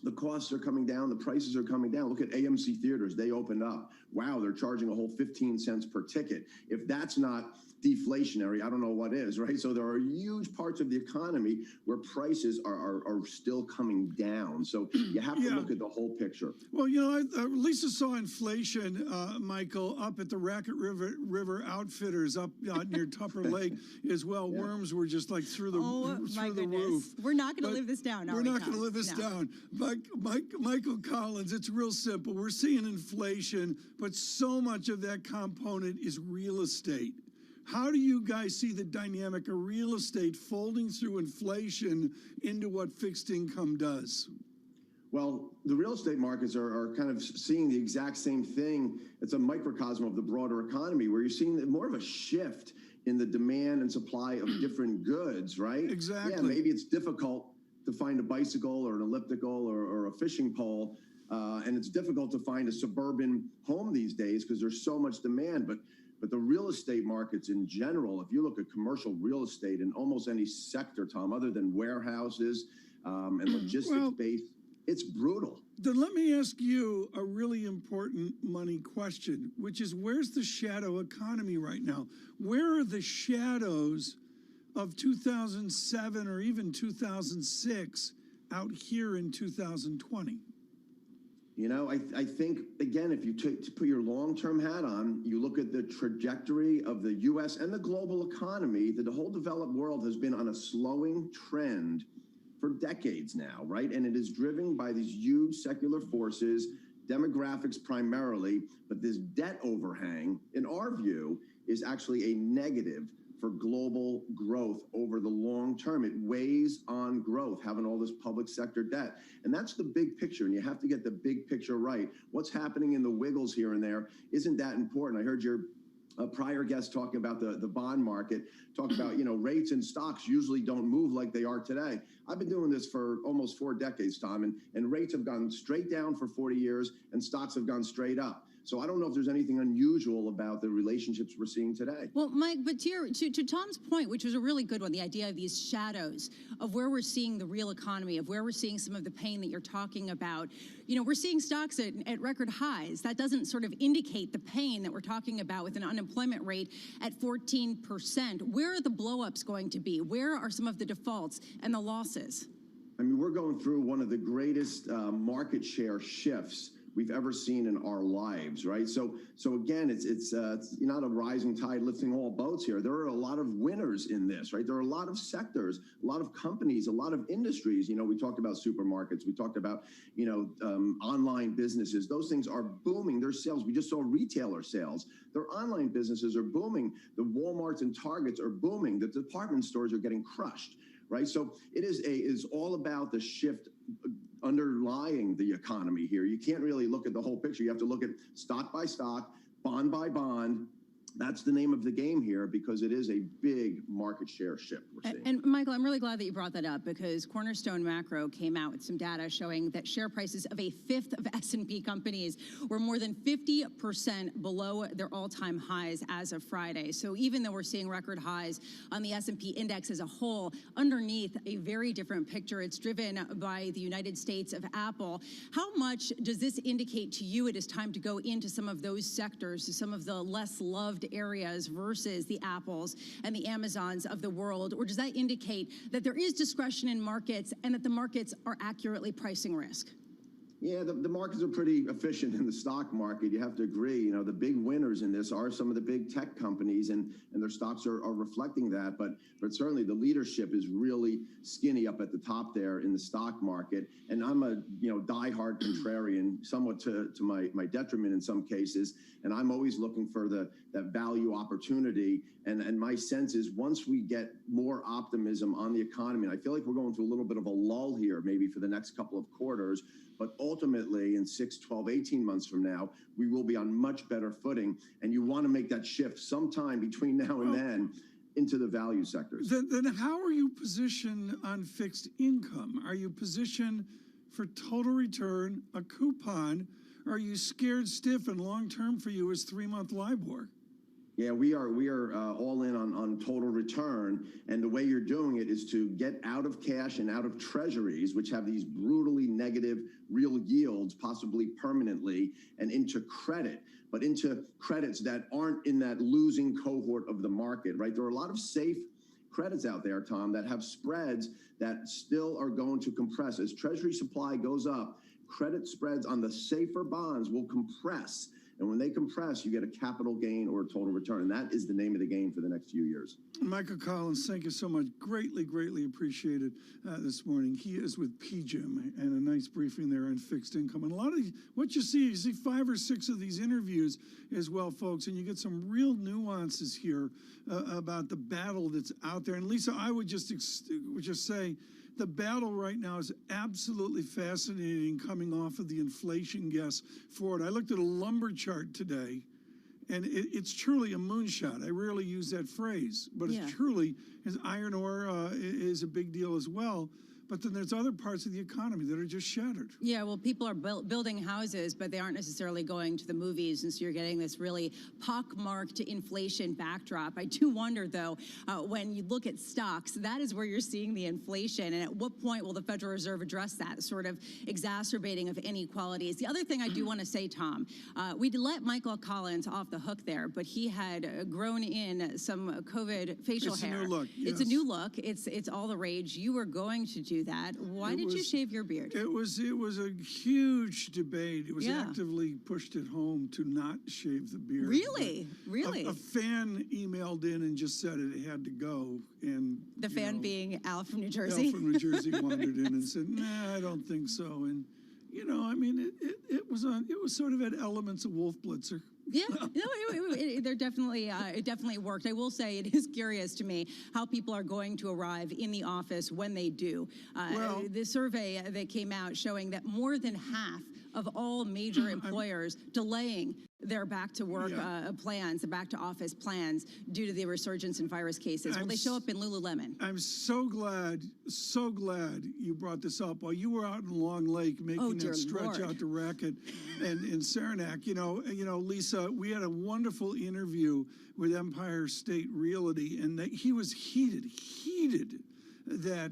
the costs are coming down, the prices are coming down. Look at AMC theaters, they opened up. Wow, they're charging a whole 15 cents per ticket. If that's not deflationary, I don't know what is, right? So there are huge parts of the economy where prices are still coming down. So you have to look at the whole picture. Well, Lisa saw inflation, Michael, up at the Racket River Outfitters up near Tupper Lake as well. Yeah. Worms were just like through the roof. We're not going to live this down, We're not going to live this down. Michael Collins, it's real simple. We're seeing inflation, but so much of that component is real estate. How do you guys see the dynamic of real estate folding through inflation into what fixed income does? Well, the real estate markets are kind of seeing the exact same thing. It's a microcosm of the broader economy where you're seeing more of a shift in the demand and supply of different goods, right? Exactly. Yeah, maybe it's difficult to find a bicycle or an elliptical or a fishing pole, and it's difficult to find a suburban home these days because there's so much demand. But the real estate markets in general, if you look at commercial real estate in almost any sector, Tom, other than warehouses and logistics-based, it's brutal. Then let me ask you a really important money question, which is where's the shadow economy right now? Where are the shadows of 2007 or even 2006 out here in 2020? You know, I think, again, if you put your long-term hat on, you look at the trajectory of the U.S. and the global economy, that the whole developed world has been on a slowing trend for decades now, right? And it is driven by these huge secular forces, demographics primarily, but this debt overhang, in our view, is actually a negative for global growth over the long term. It weighs on growth, having all this public sector debt. And that's the big picture, and you have to get the big picture right. What's happening in the wiggles here and there isn't that important. I heard your prior guest talking about the bond market, talk about, rates and stocks usually don't move like they are today. I've been doing this for almost 4 decades, Tom, and rates have gone straight down for 40 years, and stocks have gone straight up. So I don't know if there's anything unusual about the relationships we're seeing today. Well, Mike, but to Tom's point, which was a really good one, the idea of these shadows of where we're seeing the real economy, of where we're seeing some of the pain that you're talking about. We're seeing stocks at record highs. That doesn't sort of indicate the pain that we're talking about with an unemployment rate at 14%. Where are the blowups going to be? Where are some of the defaults and the losses? I mean, we're going through one of the greatest market share shifts we've ever seen in our lives, right? So again, it's not a rising tide lifting all boats here. There are a lot of winners in this, right? There are a lot of sectors, a lot of companies, a lot of industries. We talked about supermarkets, we talked about online businesses. Those things are booming. Their sales, we just saw retailer sales. Their online businesses are booming. The Walmarts and Targets are booming. The department stores are getting crushed, right? So it's all about the shift underlying the economy here. You can't really look at the whole picture. You have to look at stock by stock, bond by bond. That's the name of the game here because it is a big market share shift we're seeing. And Michael, I'm really glad that you brought that up because Cornerstone Macro came out with some data showing that share prices of a fifth of S&P companies were more than 50% below their all-time highs as of Friday. So even though we're seeing record highs on the S&P index as a whole, underneath a very different picture, it's driven by the United States of Apple. How much does this indicate to you it is time to go into some of those sectors, some of the less loved areas versus the Apples and the Amazons of the world? Or does that indicate that there is discretion in markets and that the markets are accurately pricing risk? Yeah, the markets are pretty efficient in the stock market. You have to agree. The big winners in this are some of the big tech companies, and their stocks are reflecting that. But certainly the leadership is really skinny up at the top there in the stock market. And I'm a diehard contrarian, somewhat to my detriment in some cases. And I'm always looking for that value opportunity. And my sense is once we get more optimism on the economy, and I feel like we're going through a little bit of a lull here, maybe for the next couple of quarters. But ultimately, in 6, 12, 18 months from now, we will be on much better footing. And you want to make that shift sometime between now and then into the value sectors. Then how are you positioned on fixed income? Are you positioned for total return, a coupon? Or are you scared stiff and long-term for you is 3-month LIBOR? Yeah, we are all in on total return, and the way you're doing it is to get out of cash and out of treasuries, which have these brutally negative real yields, possibly permanently, and into credit, but into credits that aren't in that losing cohort of the market, right? There are a lot of safe credits out there, Tom, that have spreads that still are going to compress. As treasury supply goes up, credit spreads on the safer bonds will compress. And when they compress, you get a capital gain or a total return. And that is the name of the game for the next few years. Michael Collins, thank you so much. Greatly, greatly appreciated this morning. He is with PGIM, and a nice briefing there on fixed income. And a lot of what you see 5 or 6 of these interviews as well, folks, and you get some real nuances here about the battle that's out there. And Lisa, I would just say, the battle right now is absolutely fascinating coming off of the inflation guess forward. I looked at a lumber chart today, and it's truly a moonshot. I rarely use that phrase, but it's truly, as iron ore is a big deal as well. But then there's other parts of the economy that are just shattered. Yeah, well, people are building houses, but they aren't necessarily going to the movies, and so you're getting this really pockmarked inflation backdrop. I do wonder, though, when you look at stocks, that is where you're seeing the inflation, and at what point will the Federal Reserve address that sort of exacerbating of inequalities? The other thing I do want to say, Tom, we let Michael Collins off the hook there, but he had grown in some COVID facial hair. It's a new look. It's a new look. It's all the rage. You were going to do that. Why did you shave your beard? It was a huge debate. It was actively pushed at home to not shave the beard. Really? Really? A fan emailed in and just said it had to go. And the fan being Al from New Jersey? Al from New Jersey wandered in and said, nah, I don't think so. And, I mean, it was sort of had elements of Wolf Blitzer. Yeah, no, it definitely worked. I will say it is curious to me how people are going to arrive in the office when they do. The survey that came out showing that more than half of all major employers delaying their back to work plans, the back to office plans, due to the resurgence in virus cases. Will they show up in Lululemon? I'm so glad you brought this up. While you were out in Long Lake making that stretch out to Racket and in Saranac, Lisa, we had a wonderful interview with Empire State Realty, and he was heated that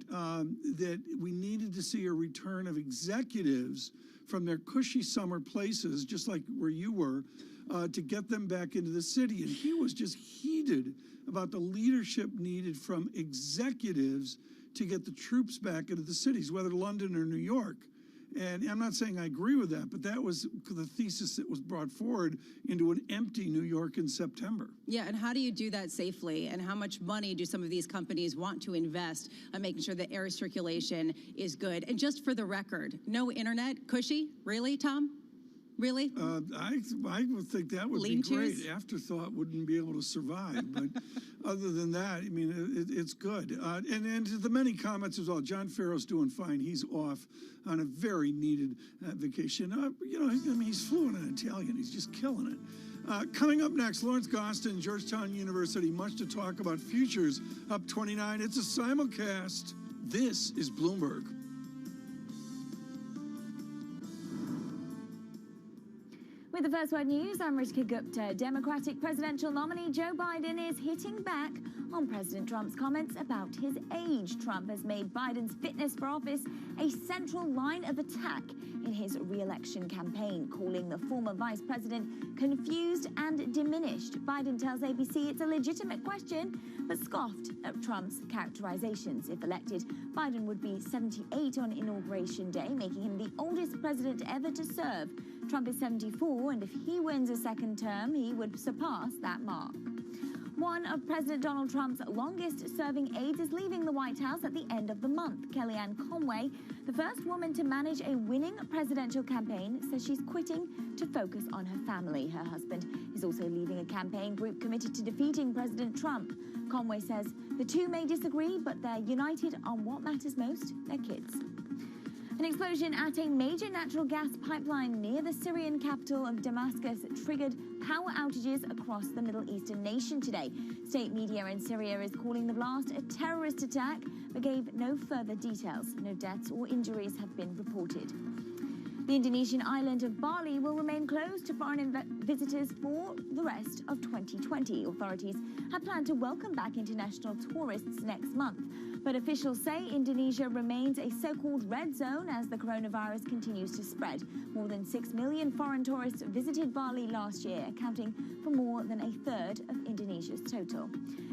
we needed to see a return of executives from their cushy summer places, just like where you were, to get them back into the city. And he was just heated about the leadership needed from executives to get the troops back into the cities, whether London or New York. And I'm not saying I agree with that, but that was the thesis that was brought forward into an empty New York in September. Yeah, and how do you do that safely? And how much money do some of these companies want to invest on making sure that air circulation is good? And just for the record, no internet, cushy? Really, Tom? Really? I would think that would be great. Afterthought wouldn't be able to survive. But other than that, I mean, it's good. And to the many comments as well, John Farrow's doing fine. He's off on a very needed vacation. He's fluent in Italian. He's just killing it. Coming up next, Lawrence Gostin, Georgetown University. Much to talk about. Futures up 29. It's a simulcast. This is Bloomberg. With the First Word News, I'm Rishika Gupta. Democratic presidential nominee Joe Biden is hitting back on President Trump's comments about his age. Trump has made Biden's fitness for office a central line of attack in his re-election campaign, calling the former vice president confused and diminished. Biden tells ABC it's a legitimate question, but scoffed at Trump's characterizations. If elected, Biden would be 78 on Inauguration Day, making him the oldest president ever to serve. Trump is 74, and if he wins a second term, he would surpass that mark. One of President Donald Trump's longest-serving aides is leaving the White House at the end of the month. Kellyanne Conway, the first woman to manage a winning presidential campaign, says she's quitting to focus on her family. Her husband is also leaving a campaign group committed to defeating President Trump. Conway says the two may disagree, but they're united on what matters most, their kids. An explosion at a major natural gas pipeline near the Syrian capital of Damascus triggered power outages across the Middle Eastern nation today. State media in Syria is calling the blast a terrorist attack, but gave no further details. No deaths or injuries have been reported. The Indonesian island of Bali will remain closed to foreign visitors for the rest of 2020. Authorities have planned to welcome back international tourists next month. But officials say Indonesia remains a so-called red zone as the coronavirus continues to spread. More than 6 million foreign tourists visited Bali last year, accounting for more than a third of Indonesia's total.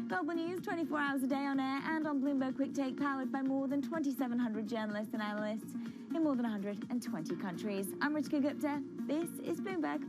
Global News, 24 hours a day on air and on Bloomberg Quick Take, powered by more than 2,700 journalists and analysts in more than 120 countries. I'm Ritika Gupta. This is Bloomberg.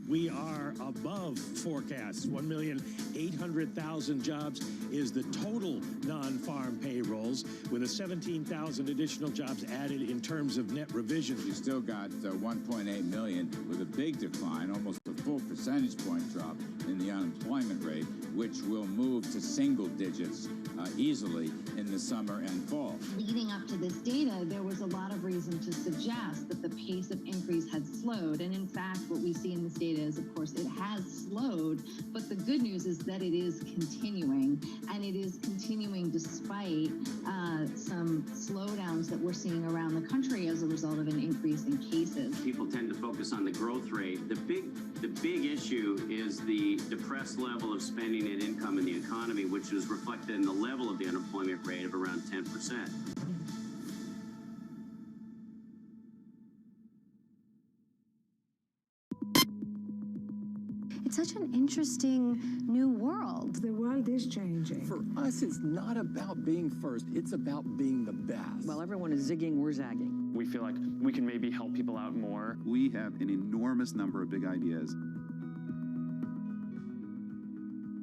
We are above forecasts. 1,800,000 jobs is the total non-farm payrolls, with a 17,000 additional jobs added in terms of net revision. You still got 1.8 million with a big decline, almost a full percentage point drop in the unemployment rate, which will move to single digits easily in the summer and fall. Leading up to this data, there was a lot of reason to suggest that the pace of increase had slowed. And in fact, what we see in this data is, of course, it has slowed. But the good news is that it is continuing. And it is continuing despite some slowdowns that we're seeing around the country as a result of an increase in cases. People tend to focus on the growth rate. The big issue is the depressed level of spending and income in the economy, which is reflected in the level of the unemployment rate of around 10%. It's such an interesting new world. The world is changing. For us, it's not about being first. It's about being the best. While everyone is zigging, we're zagging. We feel like we can maybe help people out more. We have an enormous number of big ideas.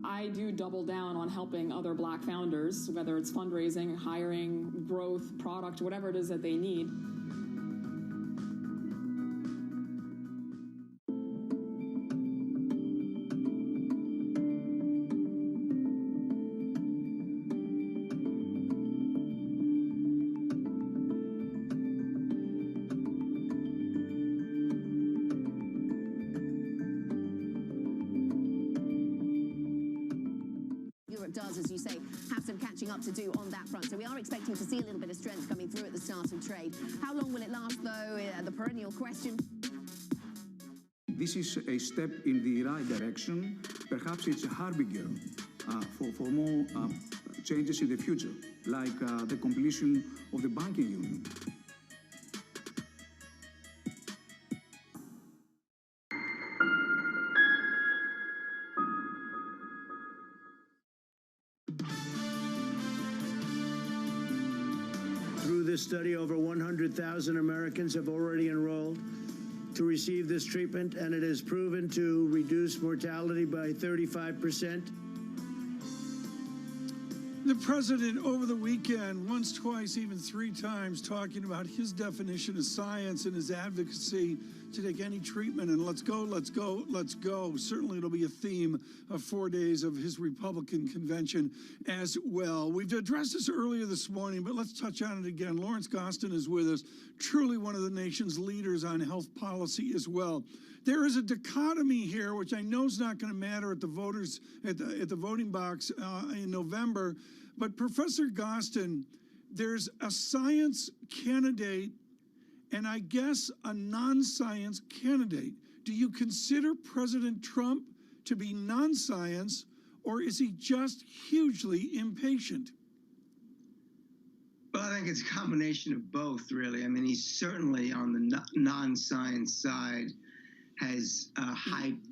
I do double down on helping other Black founders, whether it's fundraising, hiring, growth, product, whatever it is that they need. Does, as you say, have some catching up to do on that front. So we are expecting to see a little bit of strength coming through at the start of trade. How long will it last, though? The perennial question. This is a step in the right direction. Perhaps it's a harbinger for more changes in the future, like the completion of the banking union. Through this study, over 100,000 Americans have already enrolled to receive this treatment, and it has proven to reduce mortality by 35%. The president over the weekend, once, twice, even 3 times, talking about his definition of science and his advocacy to take any treatment, and let's go, let's go, let's go. Certainly it'll be a theme of 4 days of his Republican convention as well. We've addressed this earlier this morning, but let's touch on it again. Lawrence Gostin is with us, truly one of the nation's leaders on health policy as well. There is a dichotomy here, which I know is not going to matter at the voters at the voting box in November. But Professor Gostin, there's a science candidate and I guess a non-science candidate. Do you consider President Trump to be non-science, or is he just hugely impatient? Well, I think it's a combination of both, really. I mean, he's certainly on the non-science side has hyped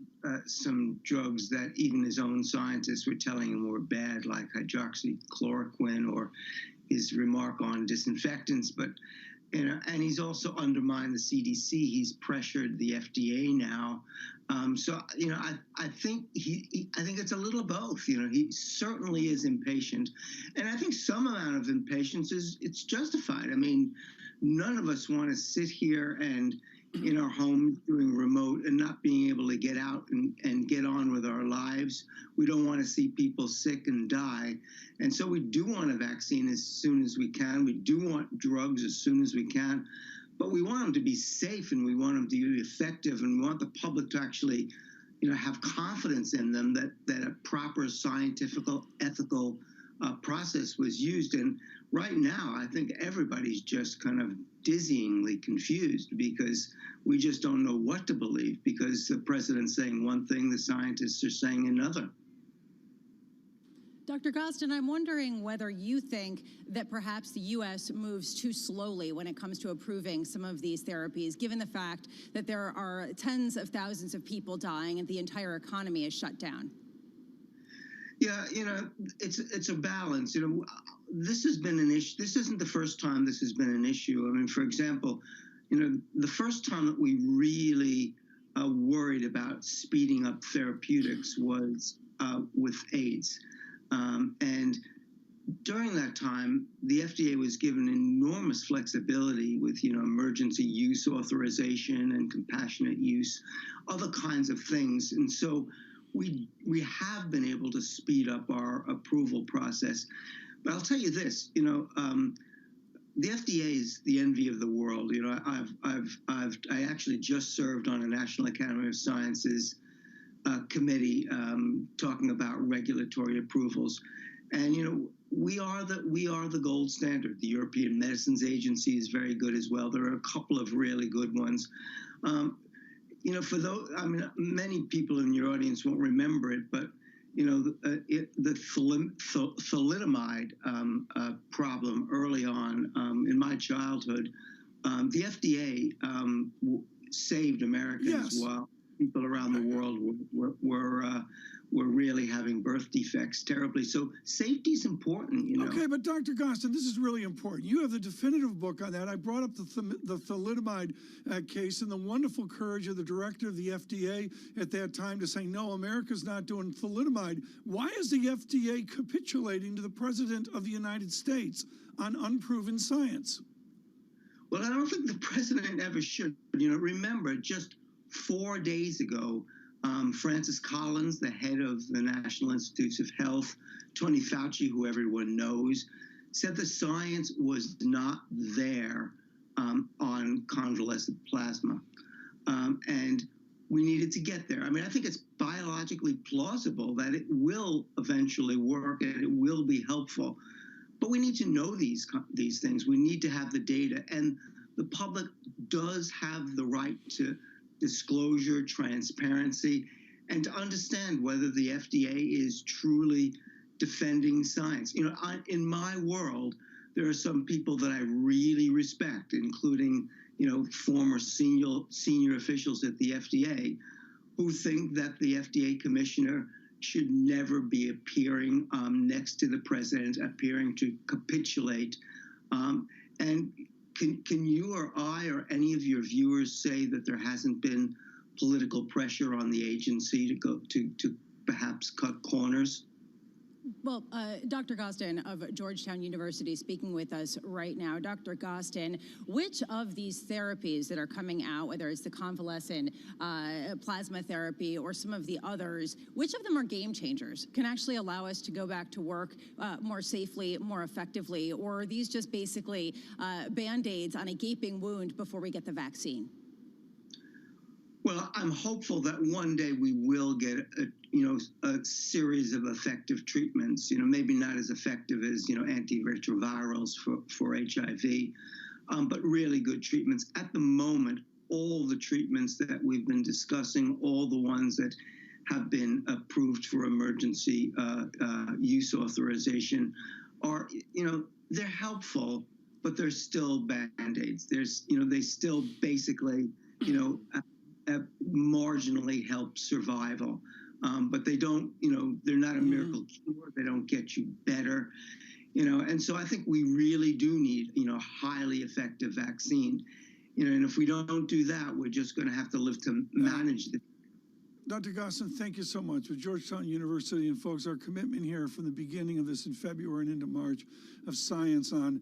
some drugs that even his own scientists were telling him were bad, like hydroxychloroquine or his remark on disinfectants. But and he's also undermined the CDC. He's pressured the FDA now. So I think I think it's a little of both. He certainly is impatient, and I think some amount of impatience it's justified. I mean, none of us want to sit here and in our homes doing remote and not being able to get out and get on with our lives. We don't want to see people sick and die. And so we do want a vaccine as soon as we can. We do want drugs as soon as we can. But we want them to be safe, and we want them to be effective, and we want the public to actually, have confidence in them that a proper scientific, ethical process was used. And right now, I think everybody's just kind of dizzyingly confused because we just don't know what to believe, because the president's saying one thing, the scientists are saying another. Dr. Gostin, I'm wondering whether you think that perhaps the U.S. moves too slowly when it comes to approving some of these therapies, given the fact that there are tens of thousands of people dying and the entire economy is shut down. Yeah, it's a balance. This has been an issue. This isn't the first time this has been an issue. I mean, for example, the first time that we really worried about speeding up therapeutics was with AIDS. And during that time, the FDA was given enormous flexibility with, emergency use authorization and compassionate use, other kinds of things. And so we have been able to speed up our approval process. But I'll tell you this, the FDA is the envy of the world. I actually just served on a National Academy of Sciences committee talking about regulatory approvals, and we are the gold standard. The European Medicines Agency is very good as well. There are a couple of really good ones. For those, many people in your audience won't remember it, but the thalidomide problem early on in my childhood, the FDA saved Americans. Yes. While people around the world were really having birth defects terribly. So safety is important, Okay, but Dr. Gostin, this is really important. You have the definitive book on that. I brought up the thalidomide case and the wonderful courage of the director of the FDA at that time to say, no, America's not doing thalidomide. Why is the FDA capitulating to the President of the United States on unproven science? Well, I don't think the president ever should. Remember, just 4 days ago, Francis Collins, the head of the National Institutes of Health, Tony Fauci, who everyone knows, said the science was not there on convalescent plasma. And we needed to get there. I mean, I think it's biologically plausible that it will eventually work and it will be helpful. But we need to know these things. We need to have the data. And the public does have the right to disclosure, transparency, and to understand whether the FDA is truly defending science. In my world, there are some people that I really respect, including, former senior officials at the FDA, who think that the FDA commissioner should never be appearing next to the president, appearing to capitulate. And can you or I or any of your viewers say that there hasn't been political pressure on the agency to go to perhaps cut corners? Well, Dr. Gostin of Georgetown University speaking with us right now. Dr. Gostin, which of these therapies that are coming out, whether it's the convalescent plasma therapy or some of the others, which of them are game changers, can actually allow us to go back to work more safely, more effectively, or are these just basically Band-Aids on a gaping wound before we get the vaccine? Well, I'm hopeful that one day we will get a series of effective treatments. Maybe not as effective as antiretrovirals for HIV, but really good treatments. At the moment, all the treatments that we've been discussing, all the ones that have been approved for emergency use authorization, are they're helpful, but they're still band-aids. They still basically marginally help survival, but they don't. They're not a miracle cure. They don't get you better. And so I think we really do need highly effective vaccine. And if we don't do that, we're just going to have to live to manage this. Dr. Gosselin, thank you so much. With Georgetown University and folks, our commitment here from the beginning of this in February and into March of science on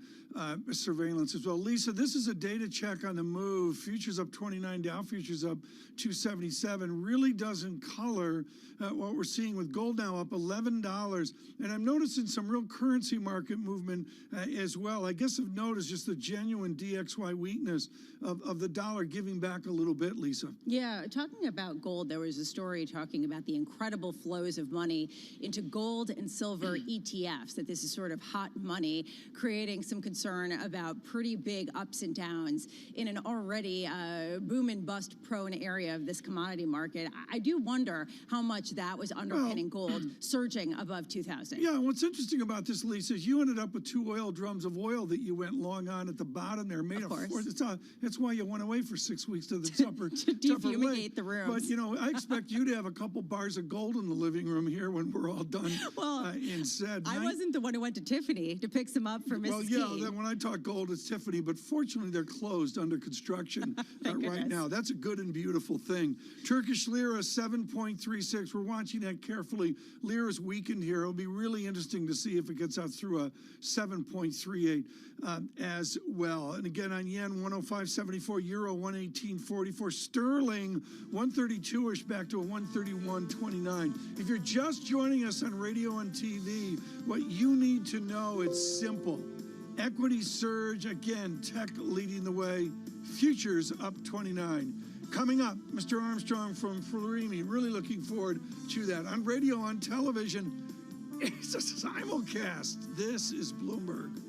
surveillance as well. Lisa, this is a data check on the move. Futures up 29, Dow futures up 277. Really doesn't color what we're seeing with gold now up $11. And I'm noticing some real currency market movement as well. I guess I've noticed just the genuine DXY weakness of the dollar giving back a little bit, Lisa. Yeah, talking about gold, there was a story talking about the incredible flows of money into gold and silver ETFs, that this is sort of hot money, creating some concern about pretty big ups and downs in an already boom and bust prone area of this commodity market. I do wonder how much that was underpinning gold surging above 2,000. Yeah, and what's interesting about this, Lisa, is you ended up with 2 oil drums of oil that you went long on at the bottom there. Made of course. That's why you went away for 6 weeks to the upper to defumigate the rooms. But, I expect you to have a couple bars of gold in the living room here when we're all done. Well, instead. I wasn't the one who went to Tiffany to pick some up for Mrs. Well, yeah, when I talk gold, it's Tiffany, but fortunately they're closed under construction right now. That's a good and beautiful thing. Turkish lira, 7.36. We're watching that carefully. Lira's weakened here. It'll be really interesting to see if it gets out through a 7.38 as well. And again, on yen, 105.74, euro, 118.44, sterling, 132-ish back to a 131.29. If you're just joining us on radio and TV, what you need to know, it's simple. Equity surge, again, tech leading the way, futures up 29. Coming up, Mr. Armstrong from Florimi, really looking forward to that. On radio, on television, it's a simulcast. This is Bloomberg.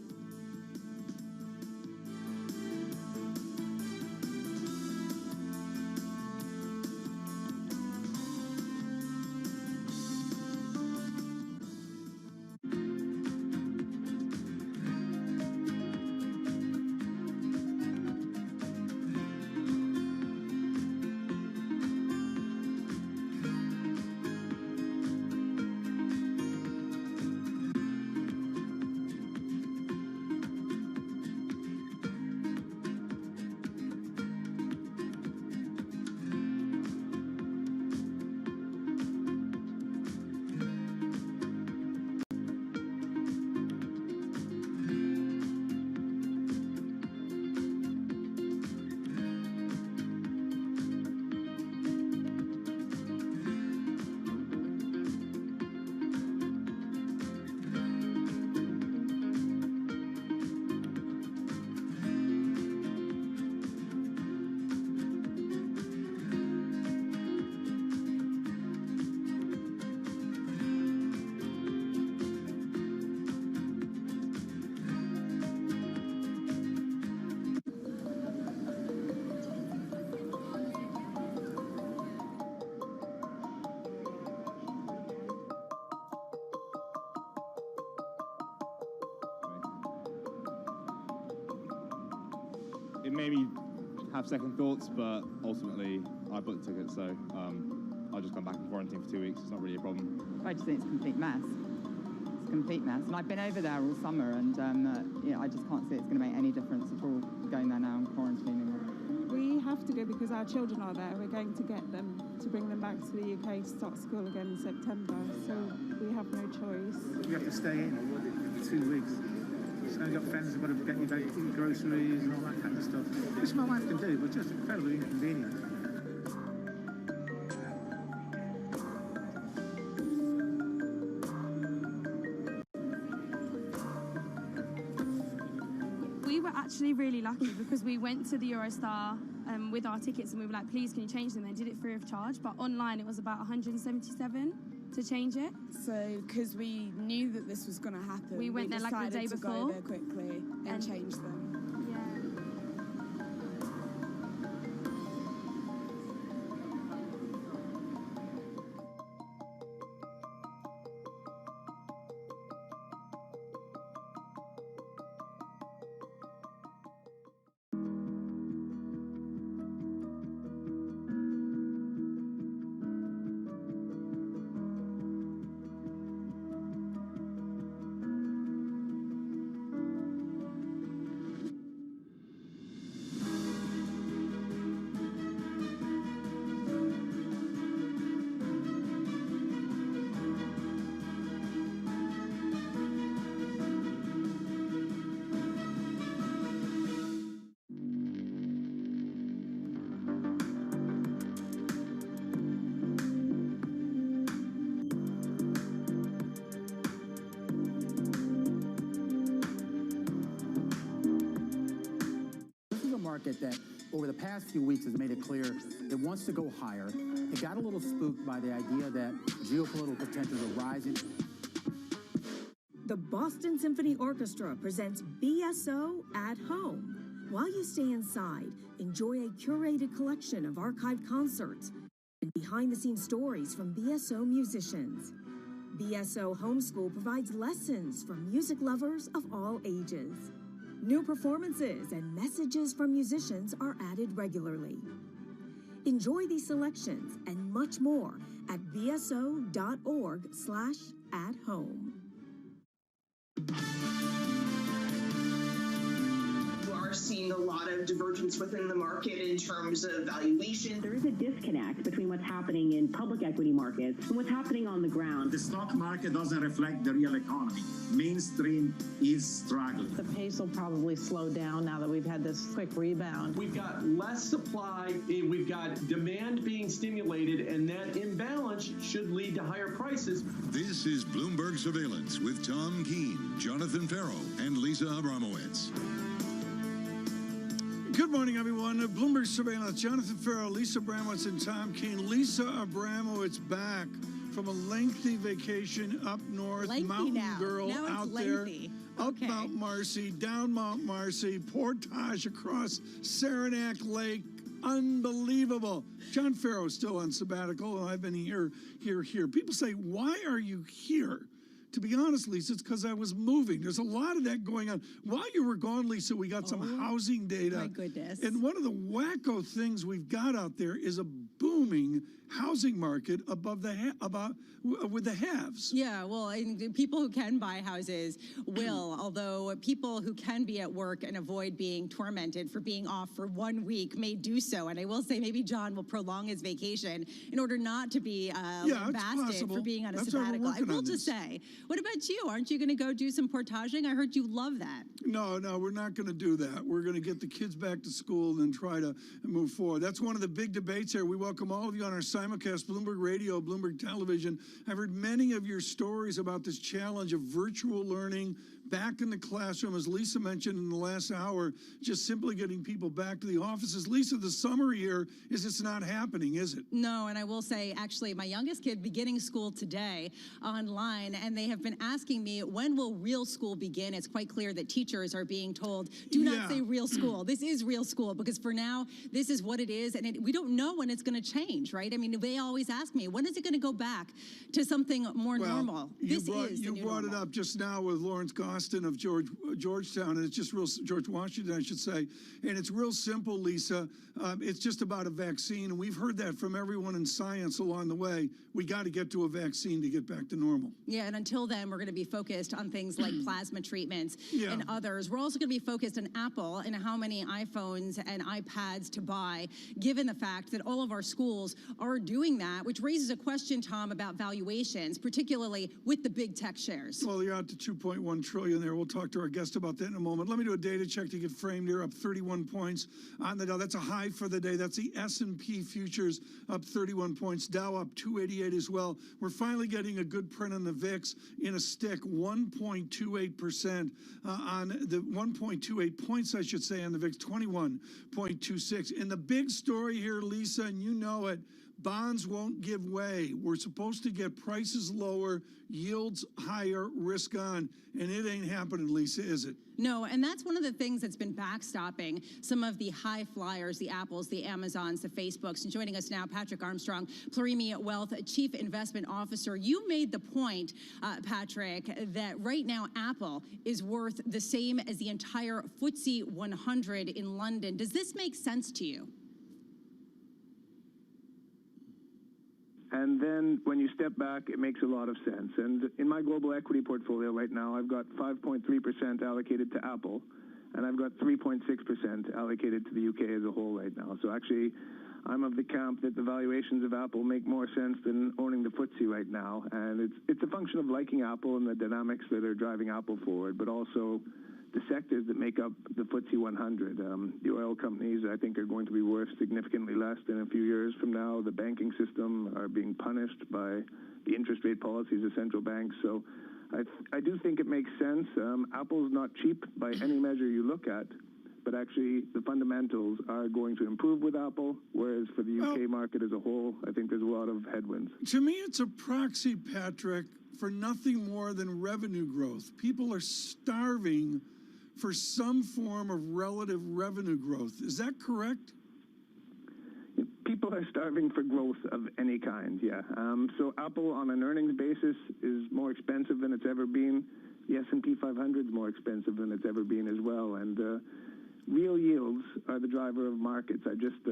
It made me have second thoughts, but ultimately I booked tickets, so I'll just come back in quarantine for 2 weeks. It's not really a problem. I just think it's a complete mess. It's a complete mess. And I've been over there all summer, and I just can't see it's going to make any difference at all going there now and quarantining. We have to go because our children are there. We're going to get them to bring them back to the UK to start school again in September. So we have no choice. You have to stay in for 2 weeks. So I've got friends who've got to get you back groceries and all that kind of stuff. Which my wife can do, but just incredibly inconvenient. We We were actually really lucky because we went to the Eurostar with our tickets and we were like, please, can you change them? They did it free of charge, but online it was about 177 to change it. So, because we knew that this was going to happen, we went there like the day decided to before go there quickly and change them. Market that over the past few weeks has made it clear it wants to go higher. It got a little spooked by the idea that geopolitical tensions are rising. The Boston Symphony Orchestra presents BSO at Home. While you stay inside, enjoy a curated collection of archived concerts and behind-the-scenes stories from BSO musicians. BSO Homeschool provides lessons for music lovers of all ages. New performances and messages from musicians are added regularly. Enjoy these selections and much more at bso.org/at-home. Are seeing a lot of divergence within the market in terms of valuation. There is a disconnect between what's happening in public equity markets and what's happening on the ground. The stock market doesn't reflect the real economy. Mainstream is struggling. The pace will probably slow down now that we've had this quick rebound. We've got less supply, we've got demand being stimulated, and that imbalance should lead to higher prices. This is Bloomberg Surveillance with Tom Keene, Jonathan Farrow, and Lisa Abramowitz. Good morning, everyone. Bloomberg Surveillance, Jonathan Farrow, Lisa Abramowitz, and Tom Keene. Lisa Abramowitz back from a lengthy vacation up north, mountain girl out there, up Mount Marcy, down Mount Marcy, portage across Saranac Lake. Unbelievable. John Farrow's still on sabbatical, and I've been here. People say, why are you here? To be honest, Lisa, it's because I was moving. There's a lot of that going on. While you were gone, Lisa, we got some housing data. My goodness. And one of the wacko things we've got out there is a booming housing market with the haves. Yeah, well, and people who can buy houses will, although people who can be at work and avoid being tormented for being off for 1 week may do so. And I will say maybe John will prolong his vacation in order not to be lambasted for being on a sabbatical. I will just say, what about you? Aren't you going to go do some portaging? I heard you love that. No, we're not going to do that. We're going to get the kids back to school and try to move forward. That's one of the big debates here. We welcome all of you on our simulcast, Bloomberg Radio, Bloomberg Television. I've heard many of your stories about this challenge of virtual learning back in the classroom, as Lisa mentioned in the last hour, just simply getting people back to the offices. Lisa, the summary here is it's not happening, is it? No, and I will say, actually, my youngest kid beginning school today online, and they have been asking me, when will real school begin? It's quite clear that teachers are being told, do not say real school. This is real school, because for now, this is what it is, and we don't know when it's going to change, right? I mean, they always ask me, when is it going to go back to something more normal? You brought it up just now with Lawrence Goss of Georgetown, and it's just George Washington, I should say, and it's real simple, Lisa. It's just about a vaccine, and we've heard that from everyone in science along the way. We got to get to a vaccine to get back to normal. Yeah, and until then, we're going to be focused on things like plasma treatments and others. We're also going to be focused on Apple and how many iPhones and iPads to buy, given the fact that all of our schools are doing that, which raises a question, Tom, about valuations, particularly with the big tech shares. Well, you're out to $2.1 trillion value in there. We'll talk to our guest about that in a moment. Let me do a data check to get framed here. Up 31 points on the Dow. That's a high for the day. That's the S&P futures up 31 points. Dow up 288 as well. We're finally getting a good print on the VIX in a stick, 1.28% on the 1.28 points, I should say, on the VIX, 21.26. And the big story here, Lisa, and you know it, bonds won't give way. We're supposed to get prices lower, yields higher, risk on, and it ain't happening, Lisa, is it? No, and that's one of the things that's been backstopping some of the high flyers, the Apples, the Amazons, the Facebooks. And joining us now, Patrick Armstrong, Plurimi Wealth Chief Investment Officer. You made the point, Patrick, that right now Apple is worth the same as the entire FTSE 100 in London. Does this make sense to you? And then when you step back, it makes a lot of sense. And in my global equity portfolio right now, I've got 5.3% allocated to Apple, and I've got 3.6% allocated to the UK as a whole right now. So actually, I'm of the camp that the valuations of Apple make more sense than owning the FTSE right now. And it's a function of liking Apple and the dynamics that are driving Apple forward, but also the sectors that make up the FTSE 100. The oil companies, I think, are going to be worth significantly less in a few years from now. The banking system are being punished by the interest rate policies of central banks. So I do think it makes sense. Apple's not cheap by any measure you look at, but actually the fundamentals are going to improve with Apple, whereas for the UK market as a whole, I think there's a lot of headwinds. To me, it's a proxy, Patrick, for nothing more than revenue growth. People are starving for some form of relative revenue growth. Is that correct? People are starving for growth of any kind, yeah. So Apple on an earnings basis is more expensive than it's ever been. The S&P 500 is more expensive than it's ever been as well. And real yields are the driver of markets. I just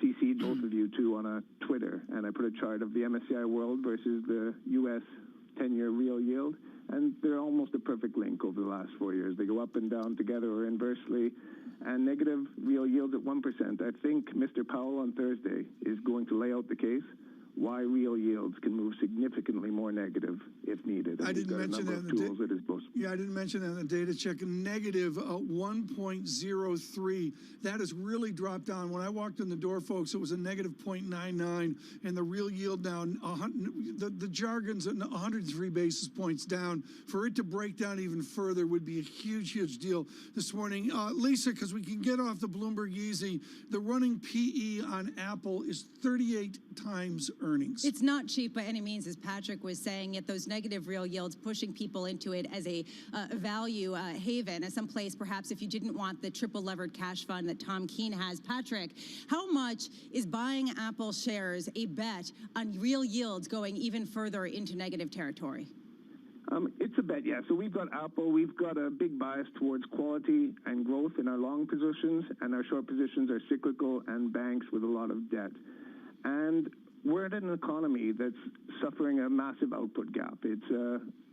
CC'd both of you too on a Twitter, and I put a chart of the MSCI World versus the U.S. 10-year real yield. And they're almost a perfect link over the last 4 years. They go up and down together or inversely. And negative real yields at 1%. I think Mr. Powell on Thursday is going to lay out the case why real yields can move significantly more negative if needed. And I didn't mention that in the I didn't mention that in the data check. Negative 1.03. That has really dropped down. When I walked in the door, folks, it was a negative 0.99, and the real yield down. The jargon's at 103 basis points down. For it to break down even further would be a huge, huge deal this morning. Lisa, because we can get off the Bloomberg easy, the running PE on Apple is 38 times earnings. It's not cheap by any means, as Patrick was saying, yet those negative real yields pushing people into it as a value haven, as someplace perhaps if you didn't want the triple levered cash fund that Tom Keene has. Patrick, how much is buying Apple shares a bet on real yields going even further into negative territory? It's a bet, yeah. So we've got Apple. We've got a big bias towards quality and growth in our long positions, and our short positions are cyclical and banks with a lot of debt. And we're in an economy that's suffering a massive output gap. It's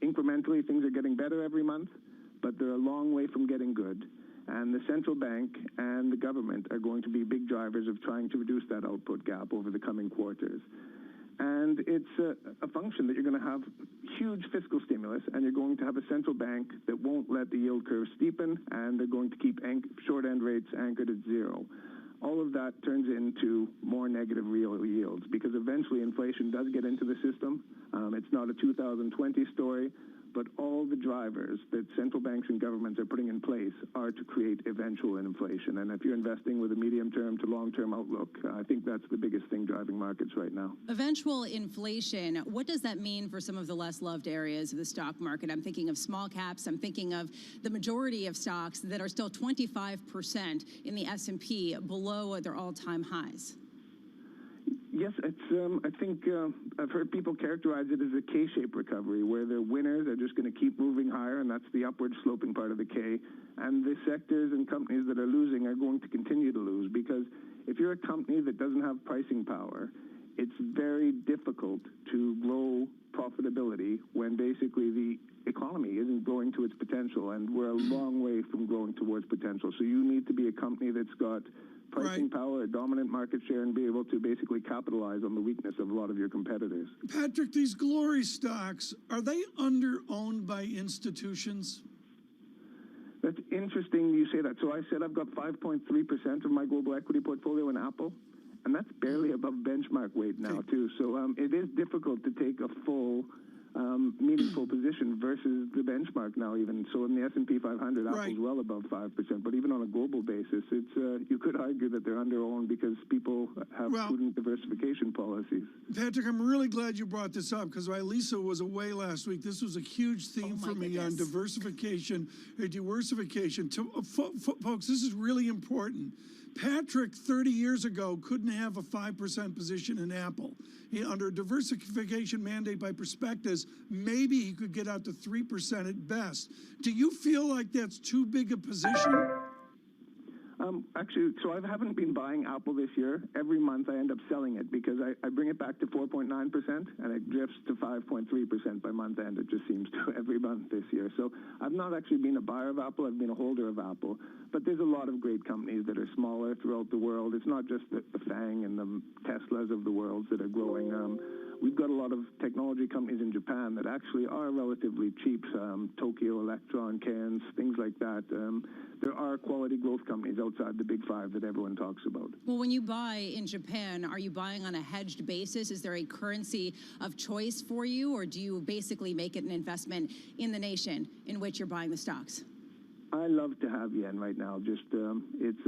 incrementally, things are getting better every month, but they're a long way from getting good. And the central bank and the government are going to be big drivers of trying to reduce that output gap over the coming quarters. And it's a function that you're going to have huge fiscal stimulus, and you're going to have a central bank that won't let the yield curve steepen, and they're going to keep short end rates anchored at zero. All of that turns into more negative real yields because eventually inflation does get into the system. It's not a 2020 story, but all the drivers that central banks and governments are putting in place are to create eventual inflation. And if you're investing with a medium-term to long-term outlook, I think that's the biggest thing driving markets right now. Eventual inflation, what does that mean for some of the less loved areas of the stock market? I'm thinking of small caps. I'm thinking of the majority of stocks that are still 25% in the S&P below their all-time highs. Yes, it's. I think I've heard people characterize it as a K-shaped recovery, where the winners are just going to keep moving higher, and that's the upward sloping part of the K. And the sectors and companies that are losing are going to continue to lose, because if you're a company that doesn't have pricing power, it's very difficult to grow profitability when basically the economy isn't growing to its potential, and we're a long way from growing towards potential. So you need to be a company that's got pricing power, a dominant market share, and be able to basically capitalize on the weakness of a lot of your competitors. Patrick, these glory stocks, are they under-owned by institutions? That's interesting you say that. So I said I've got 5.3% of my global equity portfolio in Apple, and that's barely above benchmark weight now, too. So it is difficult to take a full, meaningful position versus the benchmark now even. So in the S&P 500, Apple's well above 5%. But even on a global basis, it's you could argue that they're under-owned because people have prudent diversification policies. Patrick, I'm really glad you brought this up because while Lisa was away last week, this was a huge theme for me on diversification. Folks, this is really important. Patrick, 30 years ago, couldn't have a 5% position in Apple. Under a diversification mandate by prospectus, maybe he could get out to 3% at best. Do you feel like that's too big a position? Actually, so I haven't been buying Apple this year. Every month I end up selling it because I bring it back to 4.9% and it drifts to 5.3% by month end. It just seems to every month this year. So I've not actually been a buyer of Apple. I've been a holder of Apple. But there's a lot of great companies that are smaller throughout the world. It's not just the FANG and the Teslas of the world that are growing. We've got a lot of technology companies in Japan that actually are relatively cheap. Tokyo Electron, Cairns, things like that. There are quality growth companies outside the big five that everyone talks about. Well, when you buy in Japan, are you buying on a hedged basis? Is there a currency of choice for you, or do you basically make it an investment in the nation in which you're buying the stocks? I love to have yen right now. Just it's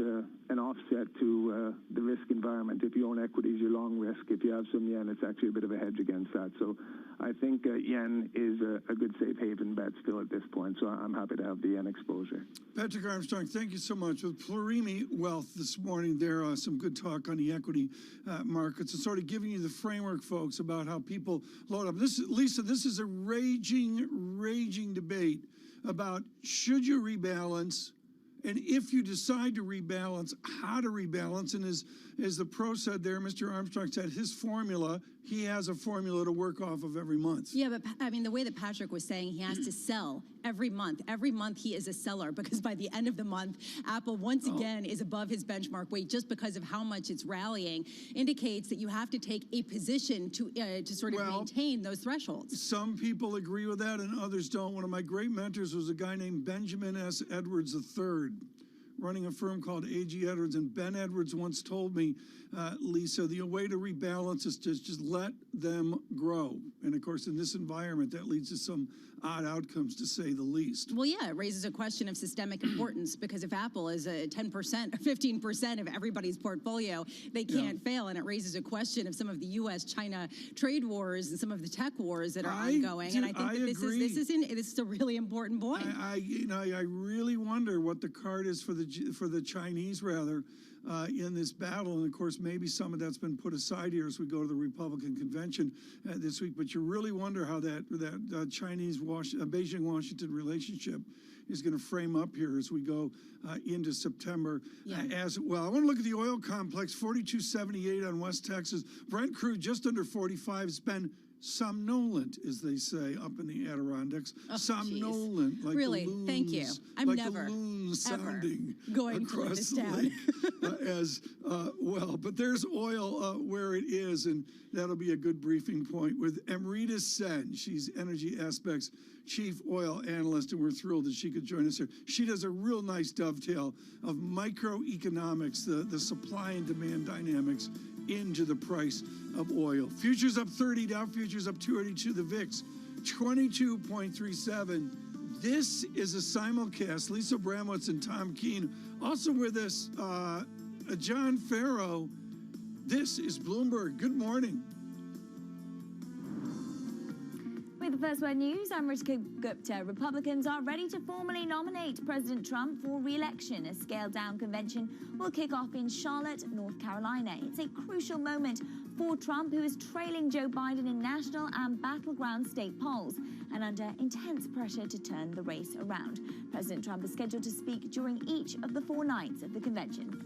an offset to the risk environment. If you own equities, you're long risk. If you have some yen, it's actually a bit of a hedge against that. So I think yen is a good safe haven bet still at this point. So I'm happy to have the yen exposure. Patrick Armstrong, thank you so much. With Plurimi Wealth this morning, there some good talk on the equity markets and sort of giving you the framework, folks, about how people load up. Lisa, this is a raging debate about should you rebalance, and if you decide to rebalance, how to rebalance. And as the pro said there, Mr. Armstrong said his formula, he has a formula to work off of every month. Yeah, but I mean, the way that Patrick was saying, he has to sell every month. Every month he is a seller because by the end of the month, Apple once again is above his benchmark weight just because of how much it's rallying, indicates that you have to take a position to sort of maintain those thresholds. Some people agree with that and others don't. One of my great mentors was a guy named Benjamin S. Edwards III, running a firm called A.G. Edwards. And Ben Edwards once told me, Lisa, the way to rebalance is to just let them grow. And of course, in this environment, that leads to some odd outcomes, to say the least. Well, yeah, it raises a question of systemic importance because if Apple is a 10% or 15% of everybody's portfolio, they can't fail. And it raises a question of some of the U.S.-China trade wars and some of the tech wars that are ongoing. And I think that this is a really important point. I really wonder what the card is for the Chinese, rather, in this battle. And of course, maybe some of that's been put aside here as we go to the Republican convention this week. But you really wonder how that Chinese Beijing-Washington relationship is going to frame up here as we go into September as well. I want to look at the oil complex, 42.78 on West Texas. Brent crude just under 45. It's been somnolent, as they say, up in the Adirondacks. Somnolent, like really, the loons, thank you. I'm like never, the loons sounding going to live this down. As well. But there's oil where it is, and that'll be a good briefing point with Amrita Sen. She's Energy Aspects Chief Oil Analyst, and we're thrilled that she could join us here. She does a real nice dovetail of microeconomics, the supply and demand dynamics into the price of oil. Futures up 30, Dow futures up 282, the VIX 22.37. This is a simulcast. Lisa Bramwitz and Tom Keene. Also with us, John Farrow. This is Bloomberg. Good morning. With the First Word News, I'm Ritika Gupta. Republicans are ready to formally nominate President Trump for re-election. A scaled-down convention will kick off in Charlotte, North Carolina. It's a crucial moment for Trump, who is trailing Joe Biden in national and battleground state polls and under intense pressure to turn the race around. President Trump is scheduled to speak during each of the 4 nights of the convention.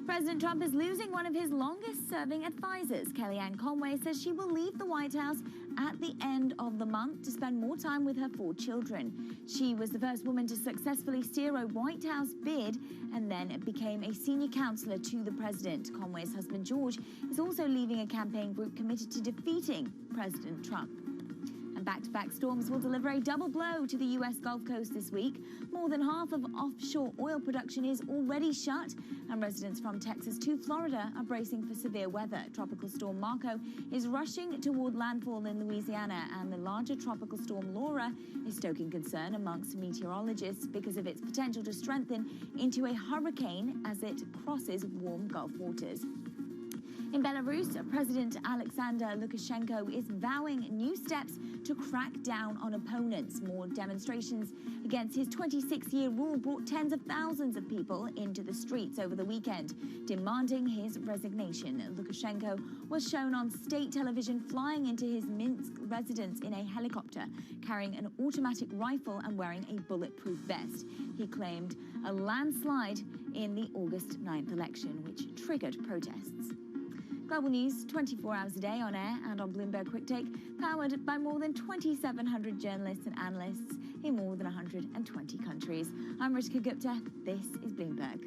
President Trump is losing one of his longest-serving advisors. Kellyanne Conway says she will leave the White House at the end of the month to spend more time with her 4 children. She was the first woman to successfully steer a White House bid and then became a senior counselor to the president. Conway's husband, George, is also leaving a campaign group committed to defeating President Trump. And back-to-back storms will deliver a double blow to the U.S. Gulf Coast this week. More than half of offshore oil production is already shut, and residents from Texas to Florida are bracing for severe weather. Tropical storm Marco is rushing toward landfall in Louisiana, and the larger tropical storm Laura is stoking concern amongst meteorologists because of its potential to strengthen into a hurricane as it crosses warm Gulf waters. In Belarus, President Alexander Lukashenko is vowing new steps to crack down on opponents. More demonstrations against his 26-year rule brought tens of thousands of people into the streets over the weekend, demanding his resignation. Lukashenko was shown on state television flying into his Minsk residence in a helicopter, carrying an automatic rifle and wearing a bulletproof vest. He claimed a landslide in the August 9th election, which triggered protests. Global news 24 hours a day on air and on Bloomberg Quick Take, powered by more than 2,700 journalists and analysts in more than 120 countries. I'm Ritika Gupta. This is Bloomberg.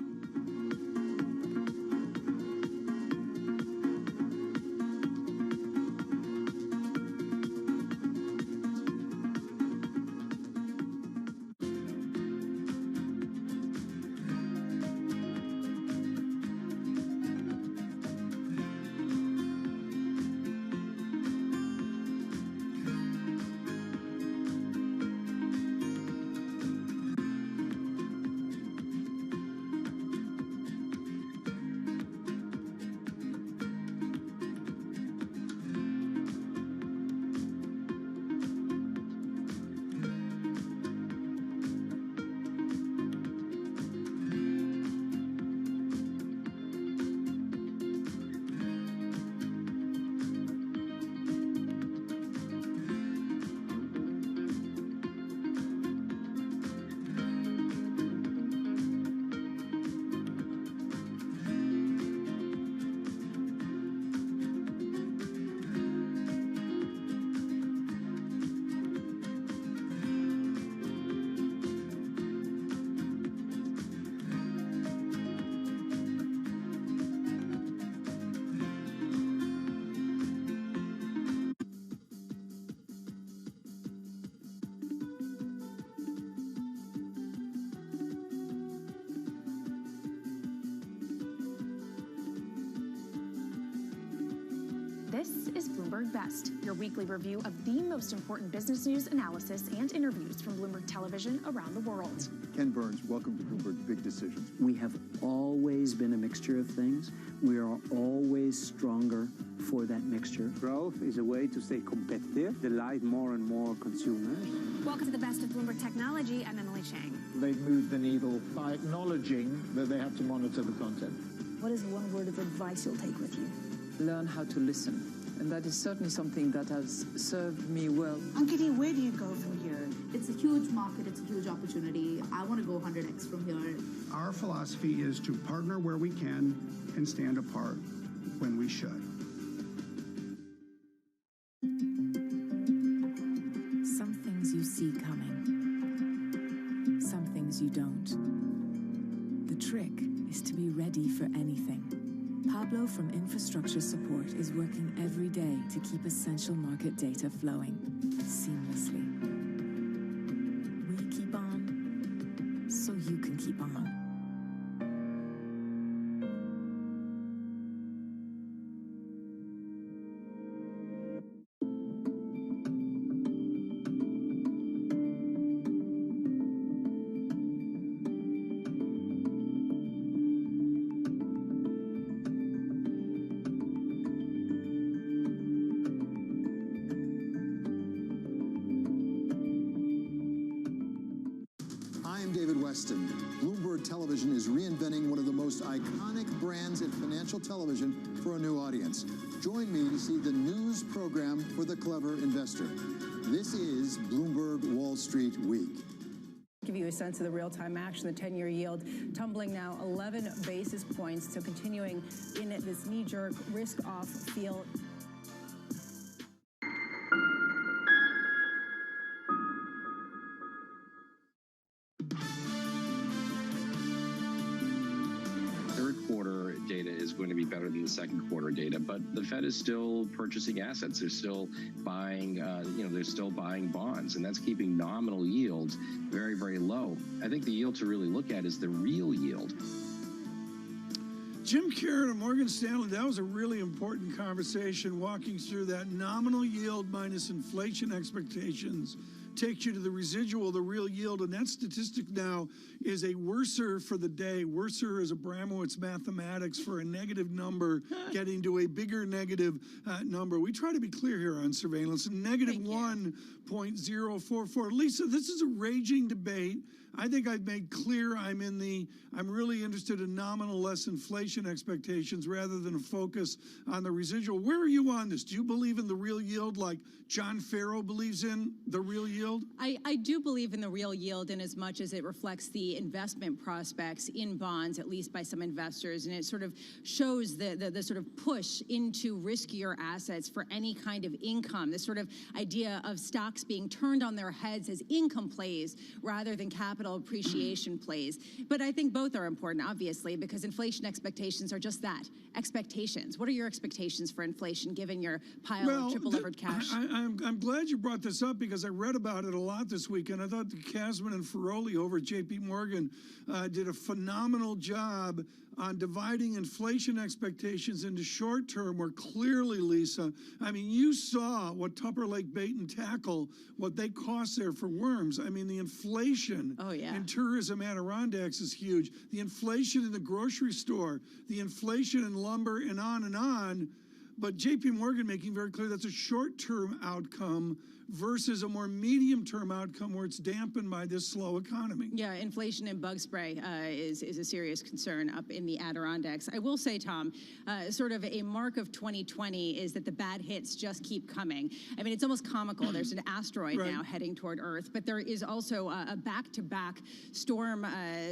This is Bloomberg Best, your weekly review of the most important business news, analysis, and interviews from Bloomberg Television around the world. Ken Burns, welcome to Bloomberg Big Decisions. We have always been a mixture of things. We are always stronger for that mixture. Growth is a way to stay competitive, delight more and more consumers. Welcome to the Best of Bloomberg Technology. I'm Emily Chang. They've moved the needle by acknowledging that they have to monitor the content. What is one word of advice you'll take with you? Learn how to listen. And that is certainly something that has served me well. Ankiti, where do you go from here? It's a huge market. It's a huge opportunity. I want to go 100x from here. Our philosophy is to partner where we can and stand apart when we should. Some things you see coming. Some things you don't. The trick is to be ready for anything. Pablo from Infrastructure Support is working every day to keep essential market data flowing seamlessly. We keep on, so you can keep on. Bloomberg Television is reinventing one of the most iconic brands in financial television for a new audience. Join me to see the news program for the clever investor. This is Bloomberg Wall Street Week. Give you a sense of the real-time action, the 10-year yield tumbling now 11 basis points, so continuing in this knee-jerk risk-off feel. going to be better than the second quarter data, but the Fed is still purchasing assets. They're still buying, they're still buying bonds, and that's keeping nominal yields very, very low. I think the yield to really look at is the real yield. Jim Karen of Morgan Stanley, that was a really important conversation, walking through that nominal yield minus inflation expectations takes you to the residual, the real yield, and that statistic now is a worser for the day. Worser is Abramowitz mathematics for a negative number getting to a bigger negative number. We try to be clear here on surveillance. Negative 1.044. Lisa, this is a raging debate. I think I've made clear I'm really interested in nominal less inflation expectations rather than a focus on the residual. Where are you on this? Do you believe in the real yield like John Farrow believes in the real yield? I do believe in the real yield in as much as it reflects the investment prospects in bonds, at least by some investors, and it sort of shows the sort of push into riskier assets for any kind of income, this sort of idea of stocks being turned on their heads as income plays rather than capital appreciation plays. But I think both are important, obviously, because inflation expectations are just that, expectations. What are your expectations for inflation given your pile of triple levered cash? I'm glad you brought this up because I read about it a lot this week, and I thought the Kasman and Ferroli over at JP Morgan did a phenomenal job on dividing inflation expectations into short term, where clearly, Lisa, I mean, you saw what Tupper Lake Bait and Tackle, what they cost there for worms. I mean, the inflation in tourism Adirondacks is huge. The inflation in the grocery store, the inflation in lumber, and on and on. But JP Morgan making very clear that's a short-term outcome versus a more medium-term outcome where it's dampened by this slow economy. Yeah, inflation and bug spray is a serious concern up in the Adirondacks. I will say, Tom, sort of a mark of 2020 is that the bad hits just keep coming. I mean, it's almost comical. There's an asteroid now heading toward Earth, but there is also a back-to-back storm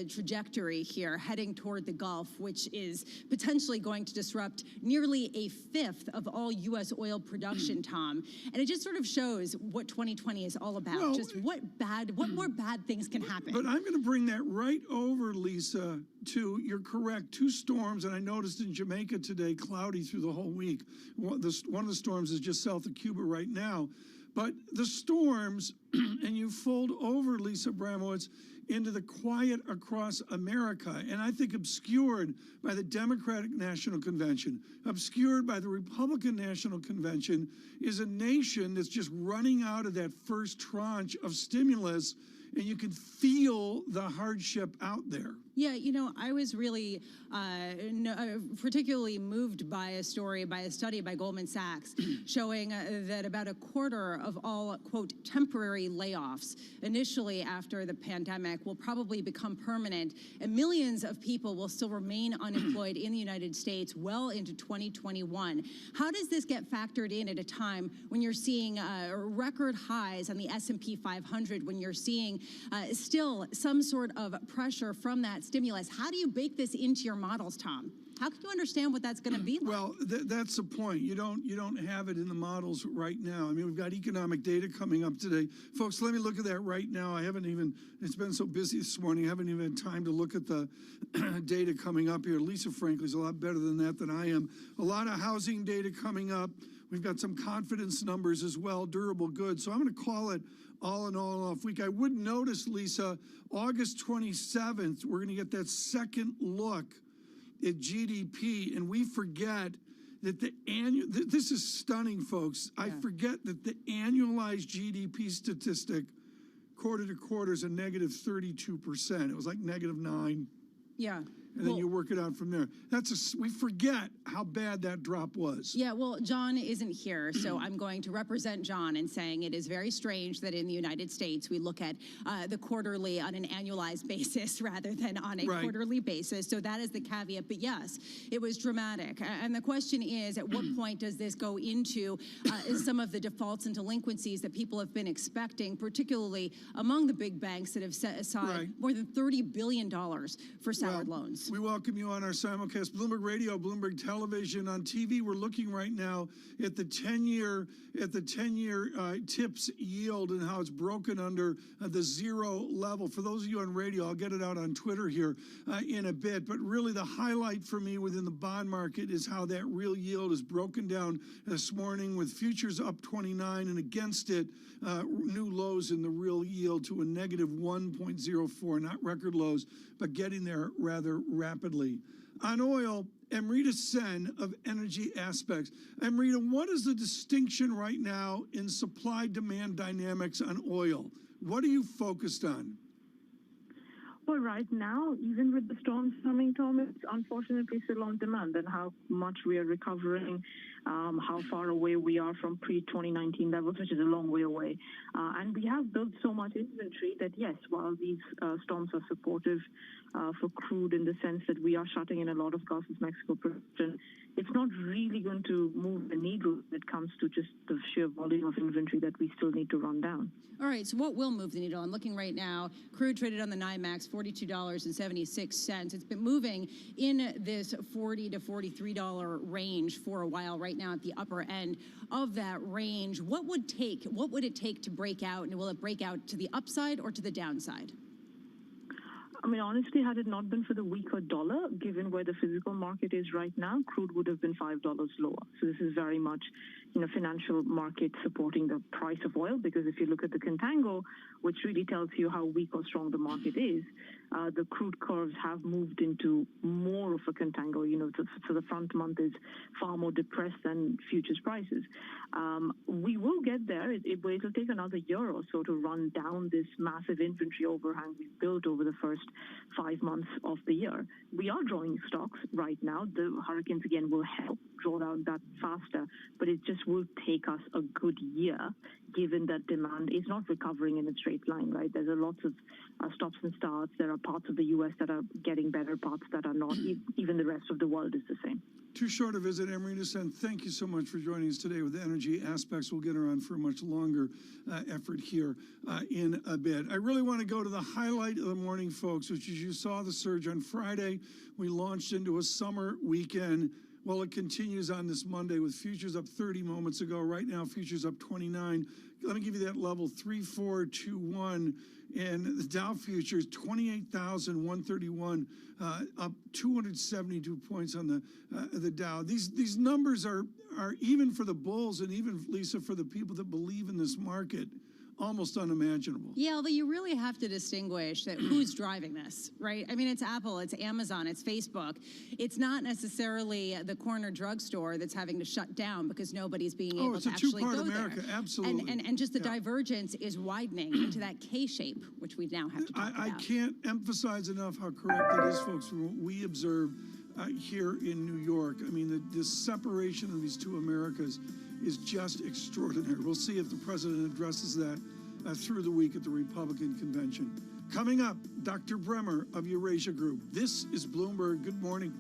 trajectory here heading toward the Gulf, which is potentially going to disrupt nearly a fifth of all U.S. oil production, Tom. And it just sort of shows what 2020 is all about. Well, just what more bad things can happen. But I'm going to bring that right over, Lisa, to, you're correct, two storms, and I noticed in Jamaica today, cloudy through the whole week. One of the storms is just south of Cuba right now. But the storms, and you fold over, Lisa Abramowitz, into the quiet across America, and I think obscured by the Democratic National Convention, obscured by the Republican National Convention, is a nation that's just running out of that first tranche of stimulus, and you can feel the hardship out there. Yeah, you know, I was really particularly moved by a study by Goldman Sachs showing that about a quarter of all, quote, temporary layoffs initially after the pandemic will probably become permanent, and millions of people will still remain unemployed in the United States well into 2021. How does this get factored in at a time when you're seeing record highs on the S&P 500, when you're seeing still some sort of pressure from that stimulus? How do you bake this into your models, Tom? How can you understand what that's going to be like? Well, that's the point. You don't have it in the models right now. I mean, we've got economic data coming up today. Folks, let me look at that right now. It's been so busy this morning, I haven't even had time to look at the data coming up here. Lisa, frankly, is a lot better than that than I am. A lot of housing data coming up. We've got some confidence numbers as well, durable goods. So I'm going to call it all in all off week. I would notice, Lisa, August 27th, we're going to get that second look at GDP, and we forget that this is stunning, folks. Yeah. I forget that the annualized GDP statistic quarter to quarter is a negative 32%. It was like negative 9. Yeah. And then you work it out from there. We forget how bad that drop was. Yeah, well, John isn't here, so I'm going to represent John in saying it is very strange that in the United States we look at the quarterly on an annualized basis rather than on a quarterly basis. So that is the caveat. But yes, it was dramatic. And the question is, at what point does this go into some of the defaults and delinquencies that people have been expecting, particularly among the big banks that have set aside more than $30 billion for soured loans? news. We welcome you on our simulcast, Bloomberg Radio, Bloomberg Television. On TV, we're looking right now at the 10-year TIPS yield and how it's broken under the zero level. For those of you on radio, I'll get it out on Twitter here in a bit. But really, the highlight for me within the bond market is how that real yield is broken down this morning, with futures up 29 and against it, new lows in the real yield to a negative 1.04, not record lows, but getting there rather rapidly. On oil, Amrita Sen of Energy Aspects. Amrita, what is the distinction right now in supply-demand dynamics on oil? What are you focused on? Well, right now, even with the storms coming, Tom, it's unfortunately still on demand, and how much we are recovering, how far away we are from pre-2019 levels, which is a long way away. And we have built so much inventory that, yes, while these storms are supportive for crude in the sense that we are shutting in a lot of Gulf of Mexico production, it's not really going to move the needle when it comes to just the sheer volume of inventory that we still need to run down. All right, so what will move the needle? I'm looking right now. Crude traded on the NYMEX, $42.76. It's been moving in this $40 to $43 range for a while. Right now, at the upper end of that range, what would it take to break out, and will it break out to the upside or to the downside? I mean, honestly, had it not been for the weaker dollar, given where the physical market is right now, crude would have been $5 lower. So this is very much, financial market supporting the price of oil, because if you look at the contango, which really tells you how weak or strong the market is, the crude curves have moved into more of a contango. So the front month is far more depressed than futures prices. We will get there. It'll take another year or so to run down this massive inventory overhang we've built over the first 5 months of the year. We are drawing stocks right now. The hurricanes, again, will help draw down that faster, but it just will take us a good year, given that demand is not recovering in a straight line, right? There's a lot of stops and starts. There are parts of the U.S. that are getting better, parts that are not. Even the rest of the world is the same. Too short a visit, Amrita Sen. Thank you so much for joining us today with Energy Aspects. We'll get her on for a much longer effort here in a bit. I really want to go to the highlight of the morning, folks, which is you saw the surge on Friday. We launched into a summer weekend. Well, it continues on this Monday with futures up 30 moments ago. Right now, futures up 29. Let me give you that level, 3421. And the Dow futures, 28,131, up 272 points on the Dow. These numbers are even for the bulls and even, Lisa, for the people that believe in this market, almost unimaginable. Yeah, although you really have to distinguish that who's driving this, right? I mean, it's Apple, it's Amazon, it's Facebook. It's not necessarily the corner drugstore that's having to shut down because nobody's being able to actually go there. It's a two-part America, absolutely. And just the divergence is widening into that K-shape, which we now have to talk about. I can't emphasize enough how correct it is, folks, from what we observe here in New York. I mean, the separation of these two Americas is just extraordinary. We'll see if the president addresses that through the week at the Republican convention. Coming up, Dr. Bremer of Eurasia Group. This is Bloomberg. Good morning.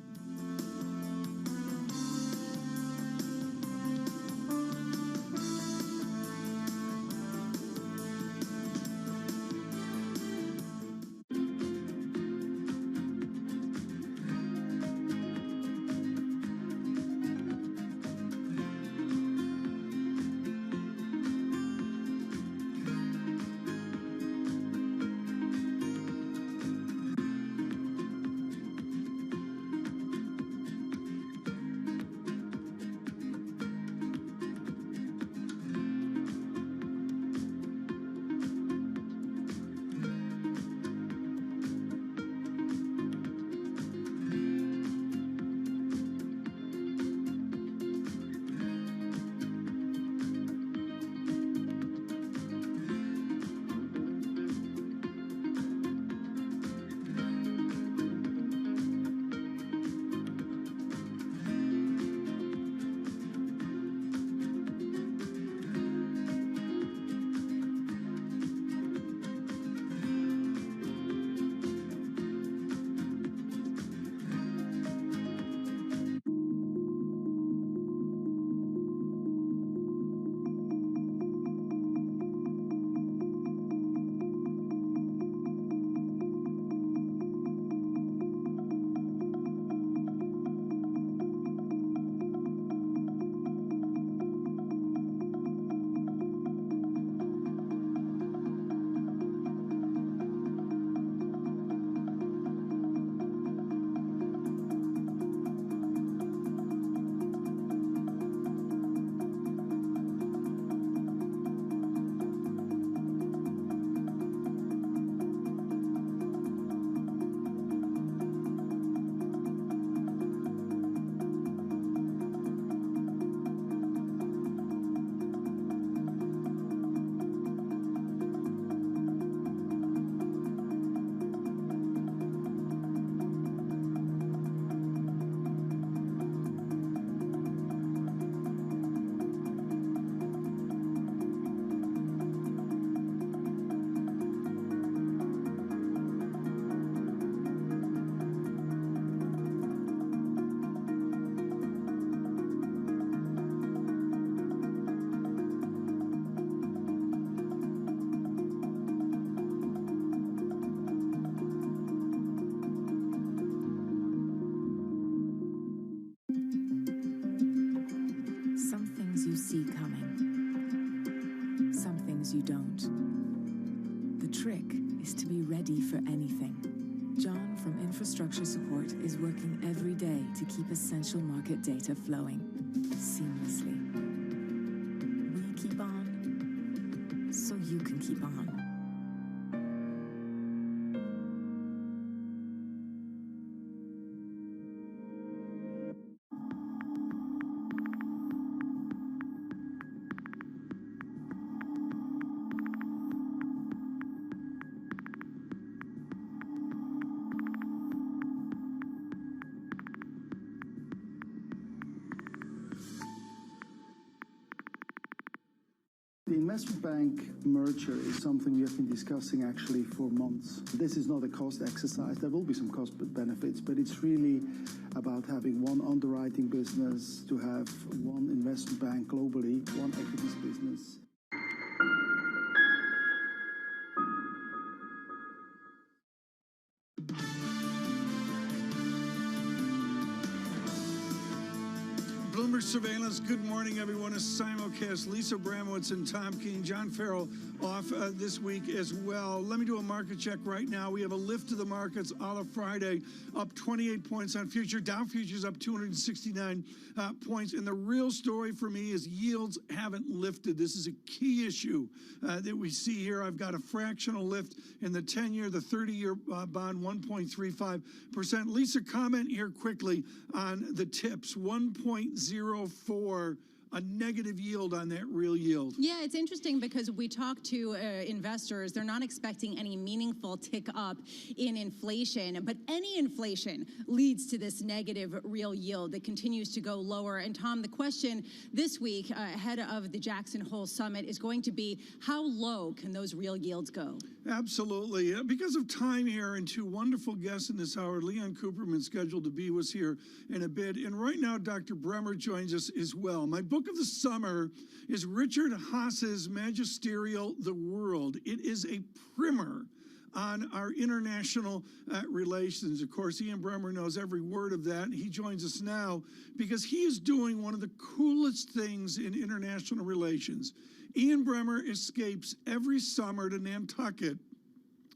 ready for anything. John from Infrastructure Support is working every day to keep essential market data flowing seamlessly. We keep on, so you can keep on. The investment bank merger is something we have been discussing actually for months. This is not a cost exercise. There will be some cost benefits, but it's really about having one underwriting business, to have one investment bank globally, one equities business. Bloomberg Surveillance, good morning, everyone. It's simulcast. Lisa Bramowitz and Tom Keene. John Farrell off this week as well. Let me do a market check right now. We have a lift to the markets a la Friday, up 28 points on future. Dow futures up 269 points. And the real story for me is yields haven't lifted. This is a key issue that we see here. I've got a fractional lift in the 10-year, the 30-year bond, 1.35%. Lisa, comment here quickly on the tips. 1.04, a negative yield on that real yield. Yeah, it's interesting because we talk to investors, they're not expecting any meaningful tick up in inflation, but any inflation leads to this negative real yield that continues to go lower. And Tom, the question this week ahead of the Jackson Hole Summit is going to be, how low can those real yields go? Absolutely. Because of time here and two wonderful guests in this hour, Leon Cooperman scheduled to be with us here in a bit. And right now, Dr. Bremer joins us as well. My book of the summer is Richard Haas's Magisterial The World. It is a primer on our international relations. Of course, Ian Bremer knows every word of that. He joins us now because he is doing one of the coolest things in international relations. Ian Bremer escapes every summer to Nantucket,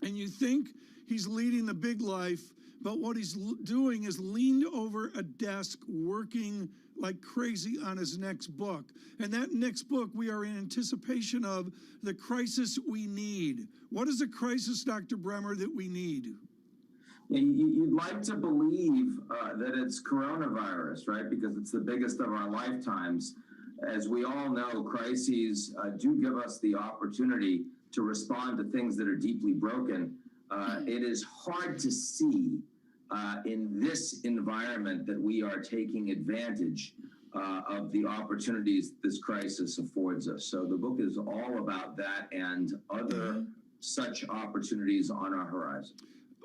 and you think he's leading the big life, but what he's doing is leaned over a desk working like crazy on his next book. And that next book, we are in anticipation of The Crisis We Need. What is the crisis, Dr. Bremer, that we need? You'd like to believe that it's coronavirus, right? Because it's the biggest of our lifetimes. As we all know, crises do give us the opportunity to respond to things that are deeply broken. It is hard to see in this environment that we are taking advantage of the opportunities this crisis affords us. So the book is all about that and other such opportunities on our horizon.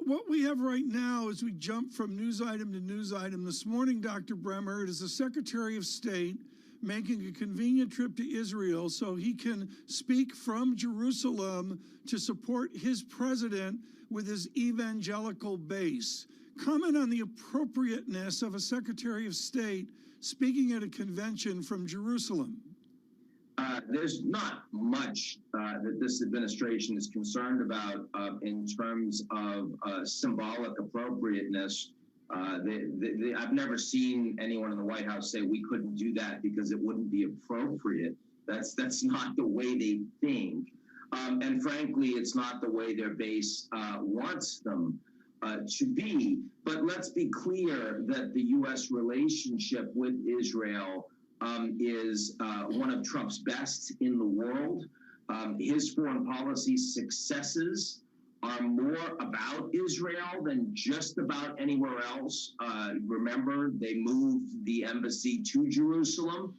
What we have right now is we jump from news item to news item. This morning, Dr. Bremer, it is the Secretary of State making a convenient trip to Israel so he can speak from Jerusalem to support his president with his evangelical base. Comment on the appropriateness of a Secretary of State speaking at a convention from Jerusalem. There's not much that this administration is concerned about in terms of symbolic appropriateness. I've never seen anyone in the White House say we couldn't do that because it wouldn't be appropriate. That's not the way they think. And frankly, it's not the way their base wants them to be. But let's be clear that the U.S. relationship with Israel is one of Trump's best in the world. His foreign policy successes are more about Israel than just about anywhere else. Remember, they moved the embassy to Jerusalem,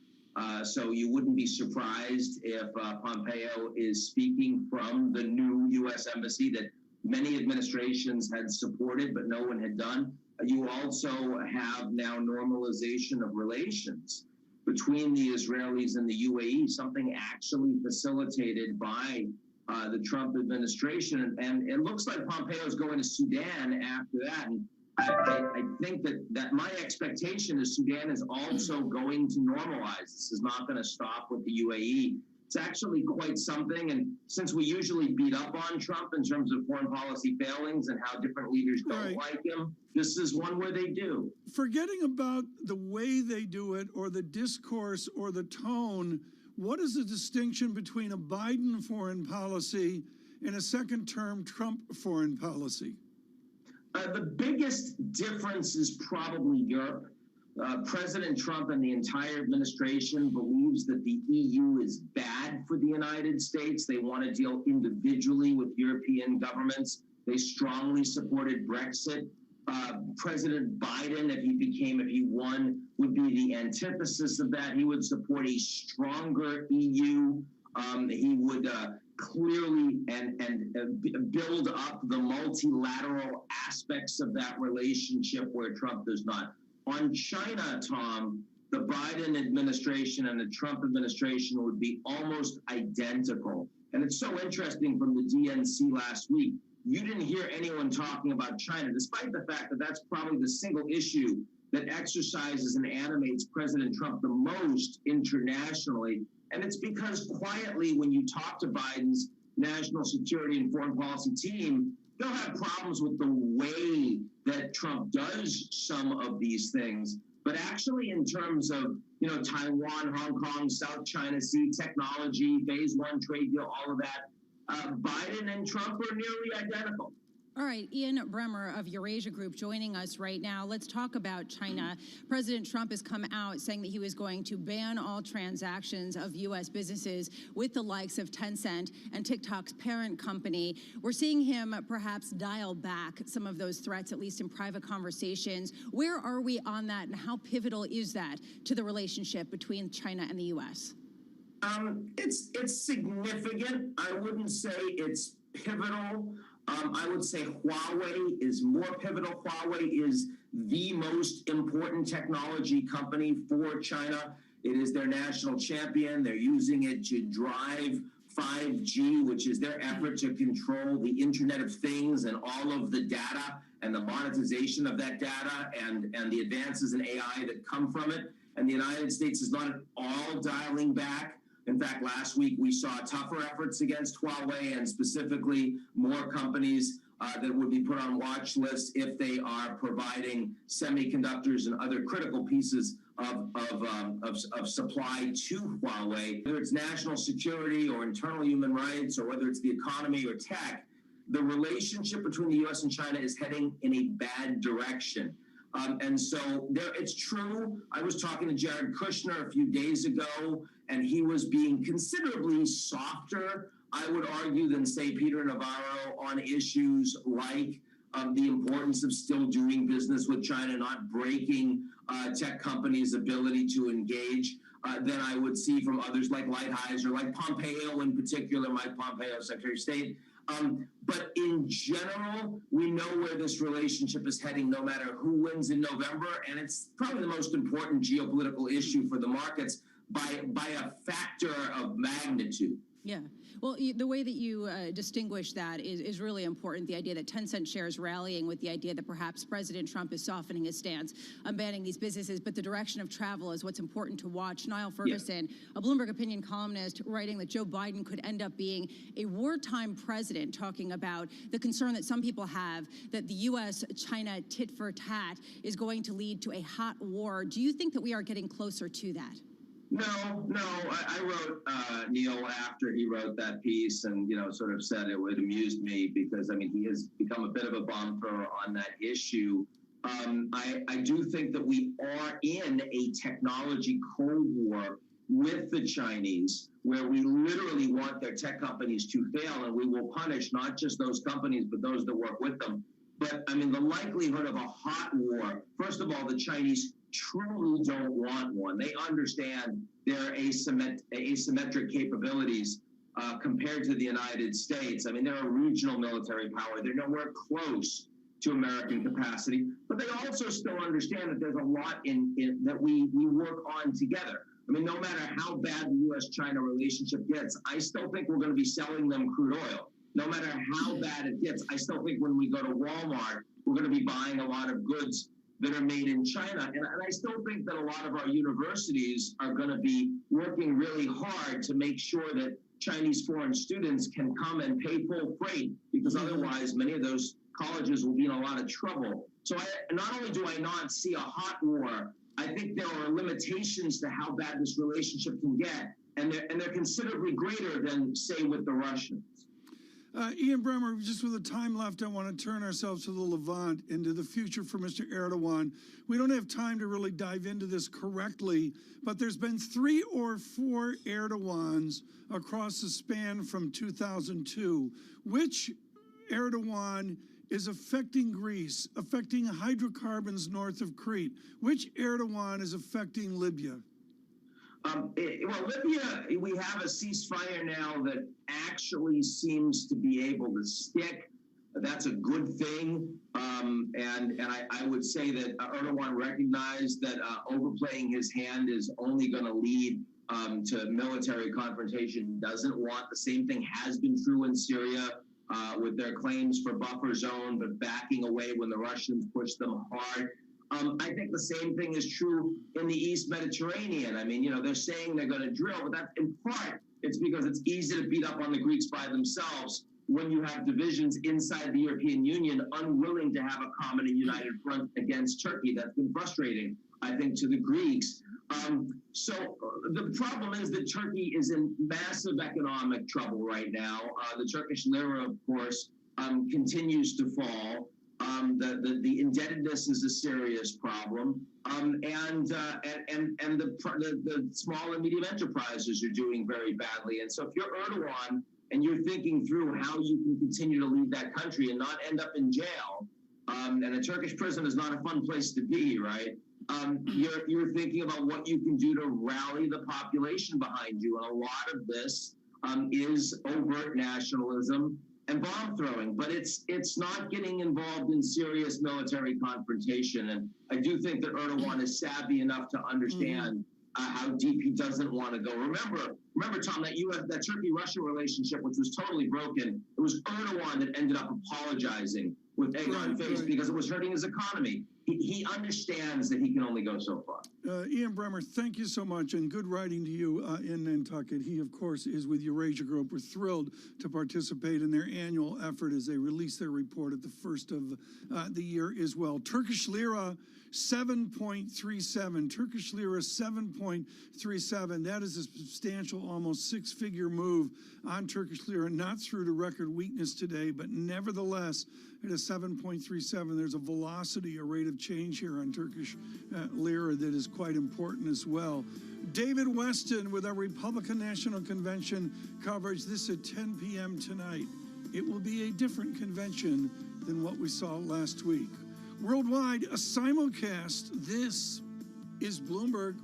so you wouldn't be surprised if Pompeo is speaking from the new U.S. embassy that many administrations had supported, but no one had done. You also have now normalization of relations between the Israelis and the UAE, something actually facilitated by the Trump administration. And it looks like Pompeo is going to Sudan after that. And I think that my expectation is Sudan is also going to normalize. This is not going to stop with the UAE. It's actually quite something. And since we usually beat up on Trump in terms of foreign policy failings and how different leaders don't like him, this is one where they do. Forgetting about the way they do it or the discourse or the tone, what is the distinction between a Biden foreign policy and a second-term Trump foreign policy? The biggest difference is probably Europe. President Trump and the entire administration believes that the EU is bad for the United States. They want to deal individually with European governments. They strongly supported Brexit. President Biden, if he won, would be the antithesis of that. He would support a stronger EU. He would clearly and build up the multilateral aspects of that relationship where Trump does not. On China, Tom, the Biden administration and the Trump administration would be almost identical. And it's so interesting from the DNC last week. You didn't hear anyone talking about China, despite the fact that that's probably the single issue that exercises and animates President Trump the most internationally. And it's because quietly, when you talk to Biden's national security and foreign policy team, they'll have problems with the way that Trump does some of these things. But actually, in terms of, Taiwan, Hong Kong, South China Sea, technology, phase one trade deal, all of that, Biden and Trump are nearly identical. All right, Ian Bremmer of Eurasia Group joining us right now. Let's talk about China. President Trump has come out saying that he was going to ban all transactions of U.S. businesses with the likes of Tencent and TikTok's parent company. We're seeing him perhaps dial back some of those threats, at least in private conversations. Where are we on that, and how pivotal is that to the relationship between China and the U.S.? It's significant. I wouldn't say it's pivotal. I would say Huawei is more pivotal. Huawei is the most important technology company for China. It is their national champion. They're using it to drive 5G, which is their effort to control the Internet of Things and all of the data and the monetization of that data and the advances in AI that come from it. And the United States is not at all dialing back. In fact, last week we saw tougher efforts against Huawei and specifically more companies that would be put on watch lists if they are providing semiconductors and other critical pieces of supply to Huawei. Whether it's national security or internal human rights or whether it's the economy or tech, the relationship between the U.S. and China is heading in a bad direction. And so it's true. I was talking to Jared Kushner a few days ago, and he was being considerably softer, I would argue, than, say, Peter Navarro on issues like the importance of still doing business with China, not breaking tech companies' ability to engage, than I would see from others like Lighthizer, like Pompeo in particular, Mike Pompeo, Secretary of State. But in general, we know where this relationship is heading no matter who wins in November, and it's probably the most important geopolitical issue for the markets by a factor of magnitude. Yeah. Well, the way that you distinguish that is really important. The idea that Tencent shares rallying with the idea that perhaps President Trump is softening his stance on banning these businesses, but the direction of travel is what's important to watch. Niall Ferguson, a Bloomberg opinion columnist, writing that Joe Biden could end up being a wartime president, talking about the concern that some people have that the U.S.-China tit-for-tat is going to lead to a hot war. Do you think that we are getting closer to that? No. I wrote Neil after he wrote that piece and, sort of said it amused me because, he has become a bit of a bumper on that issue. I do think that we are in a technology Cold War with the Chinese where we literally want their tech companies to fail, and we will punish not just those companies, but those that work with them. But, the likelihood of a hot war, first of all, the Chinese truly don't want one. They understand their asymmetric capabilities compared to the United States. They're a regional military power. They're nowhere close to American capacity. But they also still understand that there's a lot in that we work on together. No matter how bad the U.S.-China relationship gets, I still think we're going to be selling them crude oil. No matter how bad it gets, I still think when we go to Walmart, we're going to be buying a lot of goods that are made in China. And I still think that a lot of our universities are going to be working really hard to make sure that Chinese foreign students can come and pay full freight, because otherwise many of those colleges will be in a lot of trouble. So not only do I not see a hot war, I think there are limitations to how bad this relationship can get, and they're considerably greater than, say, with the Russians. Ian Bremmer, just with the time left, I want to turn ourselves to the Levant, into the future for Mr. Erdogan. We don't have time to really dive into this correctly, but there's been 3 or 4 Erdogans across the span from 2002. Which Erdogan is affecting Greece, affecting hydrocarbons north of Crete? Which Erdogan is affecting Libya? Well, Libya, we have a ceasefire now that actually seems to be able to stick. That's a good thing. And I would say that Erdogan recognized that overplaying his hand is only going to lead to military confrontation. He doesn't want. The same thing has been true in Syria with their claims for buffer zone, but backing away when the Russians push them hard. I think the same thing is true in the East Mediterranean. I mean, they're saying they're going to drill, but that's in part, it's because it's easy to beat up on the Greeks by themselves when you have divisions inside the European Union unwilling to have a common and united front against Turkey. That's been frustrating, I think, to the Greeks. So the problem is that Turkey is in massive economic trouble right now. The Turkish lira, of course, continues to fall. The indebtedness is a serious problem, and the small and medium enterprises are doing very badly. And so if you're Erdogan and you're thinking through how you can continue to lead that country and not end up in jail, and a Turkish prison is not a fun place to be, right? You're thinking about what you can do to rally the population behind you, and a lot of this is overt nationalism and bomb throwing, but it's not getting involved in serious military confrontation. And I do think that Erdogan is savvy enough to understand how deep he doesn't want to go. Remember, Tom, that Turkey-Russia relationship, which was totally broken, it was Erdogan that ended up apologizing with egg on face because it was hurting his economy. He understands that he can only go so far. Ian Bremmer, thank you so much, and good writing to you in Nantucket. He, of course, is with Eurasia Group. We're thrilled to participate in their annual effort as they release their report at the first of the year as well. Turkish lira, 7.37. Turkish lira, 7.37. That is a substantial, almost 6-figure move on Turkish lira, not through to record weakness today, but nevertheless, at a 7.37, there's a velocity, a rate of change here on Turkish lira that is quite important as well. David Weston with our Republican National Convention coverage. This at 10 p.m. tonight. It will be a different convention than what we saw last week. Worldwide, a simulcast. This is Bloomberg.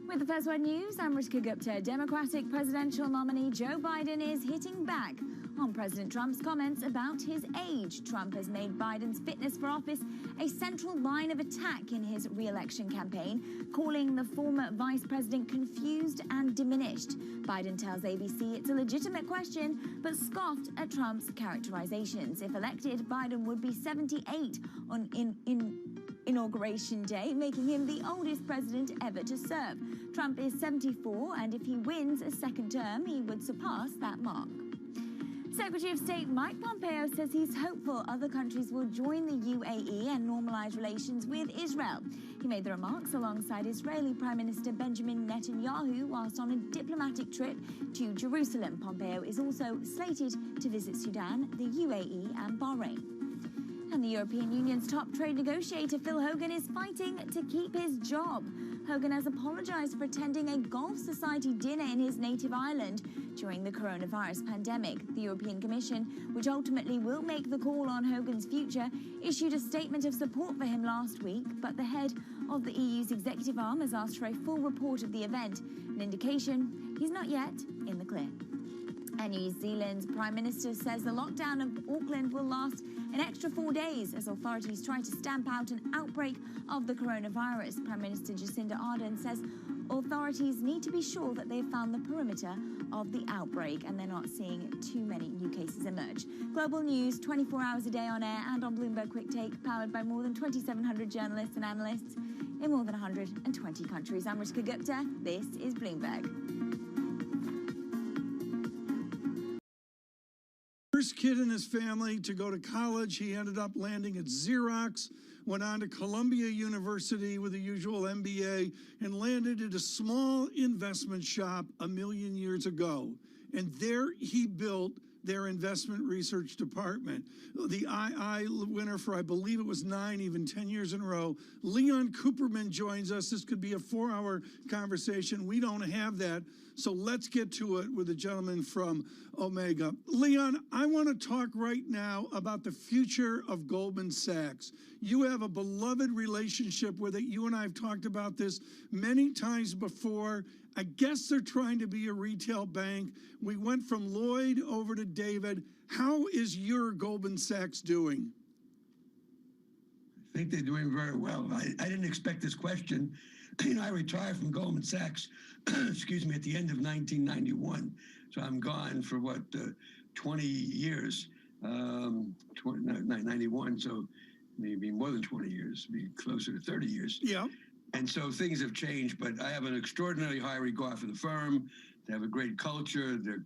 With the First Word News, I'm Rishka Gupta. Democratic presidential nominee Joe Biden is hitting back on President Trump's comments about his age. Trump has made Biden's fitness for office a central line of attack in his re-election campaign, calling the former vice president confused and diminished. Biden tells ABC it's a legitimate question, but scoffed at Trump's characterizations. If elected, Biden would be 78 on Inauguration Day, making him the oldest president ever to serve. Trump is 74, and if he wins a second term, he would surpass that mark. Secretary of State Mike Pompeo says he's hopeful other countries will join the UAE and normalize relations with Israel. He made the remarks alongside Israeli Prime Minister Benjamin Netanyahu whilst on a diplomatic trip to Jerusalem. Pompeo is also slated to visit Sudan, the UAE, and Bahrain. And the European Union's top trade negotiator, Phil Hogan, is fighting to keep his job. Hogan has apologized for attending a Gulf Society dinner in his native island during the coronavirus pandemic. The European Commission, which ultimately will make the call on Hogan's future, issued a statement of support for him last week, but the head of the EU's executive arm has asked for a full report of the event, an indication he's not yet in the clear. And New Zealand's Prime Minister says the lockdown of Auckland will last an extra 4 days as authorities try to stamp out an outbreak of the coronavirus. Prime Minister Jacinda Ardern says Authorities need to be sure that they've found the perimeter of the outbreak and they're not seeing too many new cases emerge. Global news 24 hours a day on air and on Bloomberg Quick Take, powered by more than 2,700 journalists and analysts in more than 120 countries. I'm Ritika Gupta. This is Bloomberg. First kid in his family to go to college. He ended up landing at Xerox, went on to Columbia University with the usual MBA, and landed at a small investment shop a million years ago. And there he built their investment research department. The II winner for, I believe it was 9, even 10 years in a row. Leon Cooperman joins us. This could be a 4-hour conversation. We don't have that. So let's get to it with the gentleman from Omega. Leon, I want to talk right now about the future of Goldman Sachs. You have a beloved relationship with it. You and I have talked about this many times before. I guess they're trying to be a retail bank. We went from Lloyd over to David. How is your Goldman Sachs doing? I think they're doing very well. I didn't expect this question. You know, I retired from Goldman Sachs, excuse me, at the end of 1991. So I'm gone for, 20 years, 91, so maybe more than 20 years, maybe closer to 30 years. Yeah. And so things have changed, but I have an extraordinarily high regard for the firm. They have a great culture. They're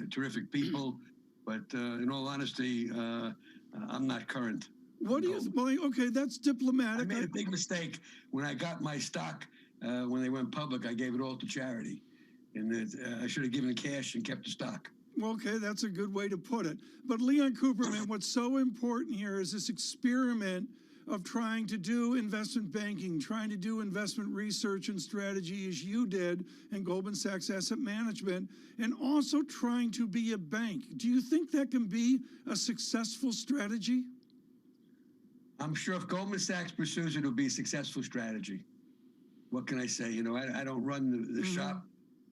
terrific people. But in all honesty, I'm not current. What do you, well, okay, that's diplomatic. I made a big mistake when I got my stock. When they went public, I gave it all to charity. And I should have given cash and kept the stock. Okay, that's a good way to put it. But Leon Cooperman, what's so important here is this experiment of trying to do investment banking, trying to do investment research and strategy as you did in Goldman Sachs Asset Management, and also trying to be a bank. Do you think that can be a successful strategy? I'm sure if Goldman Sachs pursues it, it'll be a successful strategy. What can I say? You know, I don't run the shop.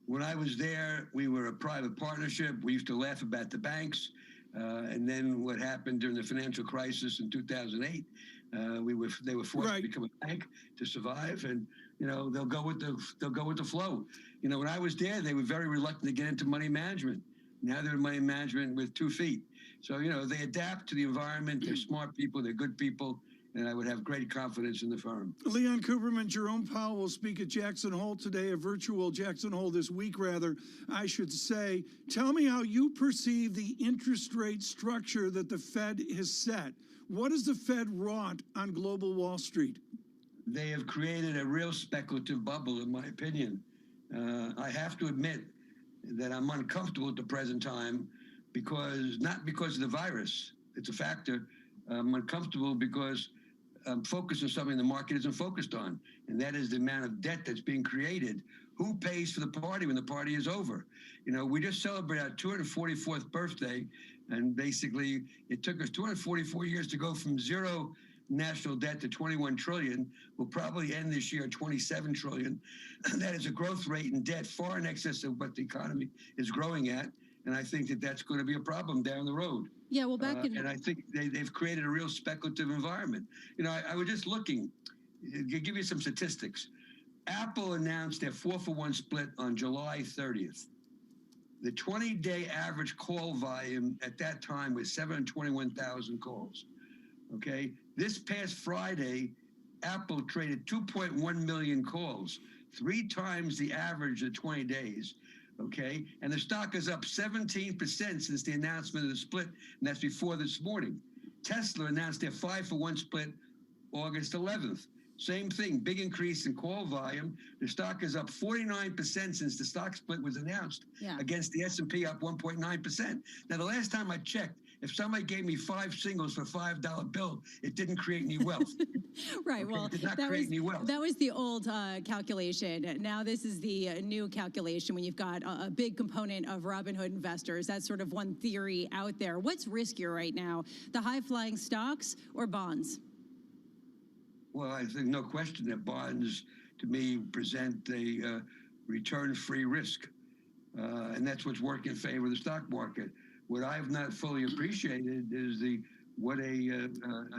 When I was there, we were a private partnership. We used to laugh about the banks. And then what happened during the financial crisis in 2008, they were forced to become a bank to survive. And, you know, they'll go with the flow. You know, when I was there, they were very reluctant to get into money management. Now they're in money management with 2 feet. So, you know, they adapt to the environment. They're smart people. They're good people. And I would have great confidence in the firm. Leon Cooperman, Jerome Powell will speak at Jackson Hole today, a virtual Jackson Hole this week, rather, I should say. Tell me how you perceive the interest rate structure that the Fed has set. What has the Fed wrought on global Wall Street? They have created a real speculative bubble, in my opinion. I have to admit that I'm uncomfortable at the present time not because of the virus. It's a factor. I'm uncomfortable because I'm focused on something the market isn't focused on, and that is the amount of debt that's being created. Who pays for the party when the party is over? You know, we just celebrated our 244th birthday, and basically it took us 244 years to go from zero national debt to 21 trillion. We'll probably end this year at 27 trillion. That is a growth rate in debt far in excess of what the economy is growing at, and I think that that's going to be a problem down the road. Yeah, well, and I think they've created a real speculative environment. You know, I was just looking, to give you some statistics. Apple announced their 4-for-1 split on July 30th. The 20-day average call volume at that time was 721,000 calls. Okay, this past Friday, Apple traded 2.1 million calls, 3 times the average of 20 days. Okay, and the stock is up 17% since the announcement of the split, and that's before this morning. Tesla announced their 5-for-1 split August 11th. Same thing, big increase in call volume. The stock is up 49% since the stock split was announced, against the S&P up 1.9%. Now, the last time I checked, if somebody gave me 5 singles for a $5 bill, it didn't create any wealth. Right. Okay? Well, it did not create any wealth. That was the old calculation. Now this is the new calculation when you've got a big component of Robinhood investors. That's sort of one theory out there. What's riskier right now, the high-flying stocks or bonds? Well, I think no question that bonds, to me, present a return-free risk. And that's what's working in favor of the stock market. What I've not fully appreciated is what a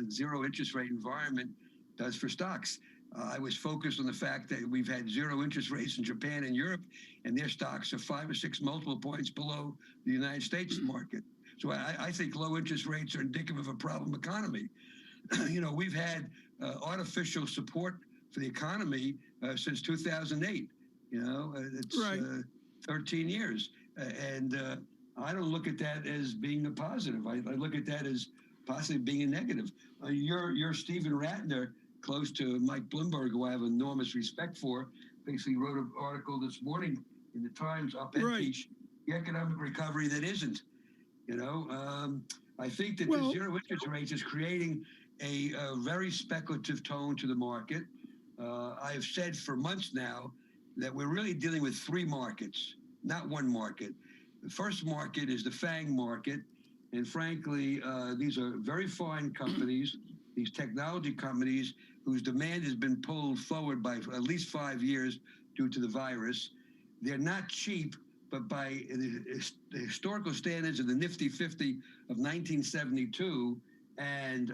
zero interest rate environment does for stocks. I was focused on the fact that we've had zero interest rates in Japan and Europe, and their stocks are 5 or 6 multiple points below the United States market. So I think low interest rates are indicative of a problem economy. We've had artificial support for the economy since 2008. It's right. 13 years. And I don't look at that as being a positive. I look at that as possibly being a negative. You're Stephen Ratner, close to Mike Bloomberg, who I have enormous respect for, basically wrote an article this morning in the Times op-ed piece, the economic recovery that isn't. I think that the zero interest rates is creating a very speculative tone to the market. I've said for months now that we're really dealing with 3 markets, not one market. The first market is the FANG market. And frankly, these are very fine companies, these technology companies whose demand has been pulled forward by at least 5 years due to the virus. They're not cheap, but by the historical standards of the Nifty 50 of 1972 and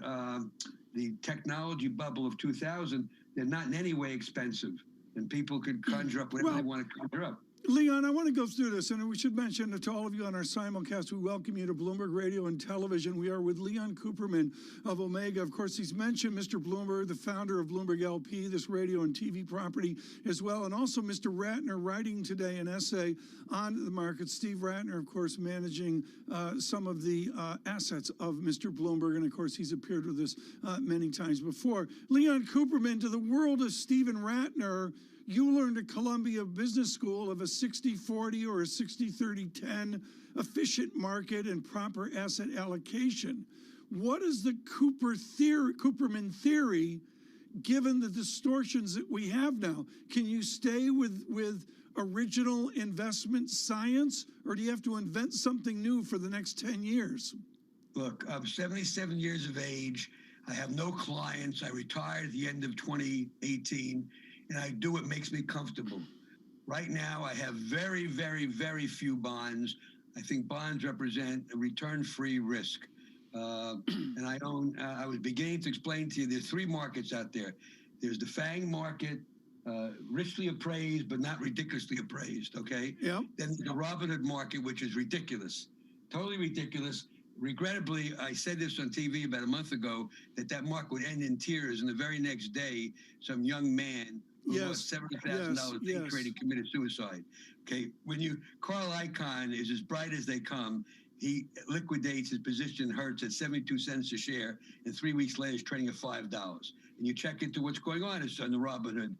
the technology bubble of 2000, they're not in any way expensive. And people could conjure up whatever they want to conjure up. Leon, I want to go through this, and we should mention to all of you on our simulcast, we welcome you to Bloomberg Radio and Television. We are with Leon Cooperman of Omega. Of course, he's mentioned Mr. Bloomberg, the founder of Bloomberg LP, this radio and TV property as well, and also Mr. Ratner writing today an essay on the market. Steve Ratner, of course, managing some of the assets of Mr. Bloomberg, and of course, he's appeared with us many times before. Leon Cooperman, to the world of Stephen Ratner, you learned at Columbia Business School of a 60-40 or a 60-30-10 efficient market and proper asset allocation. What is the Cooperman theory, given the distortions that we have now? Can you stay with original investment science, or do you have to invent something new for the next 10 years? Look, I'm 77 years of age. I have no clients. I retired at the end of 2018. And I do what makes me comfortable. Right now, I have very, very, very few bonds. I think bonds represent a return-free risk. And I was beginning to explain to you, there's 3 markets out there. There's the FANG market, richly appraised, but not ridiculously appraised, okay? Yeah. Then the Robinhood market, which is ridiculous, totally ridiculous. Regrettably, I said this on TV about a month ago, that market would end in tears, and the very next day, some young man who lost $70,000 day trading committed suicide. Okay, Carl Icahn is as bright as they come. He liquidates his position in Hertz at 72 cents a share, and 3 weeks later, is trading at $5. And you check into what's going on, it's on the Robinhood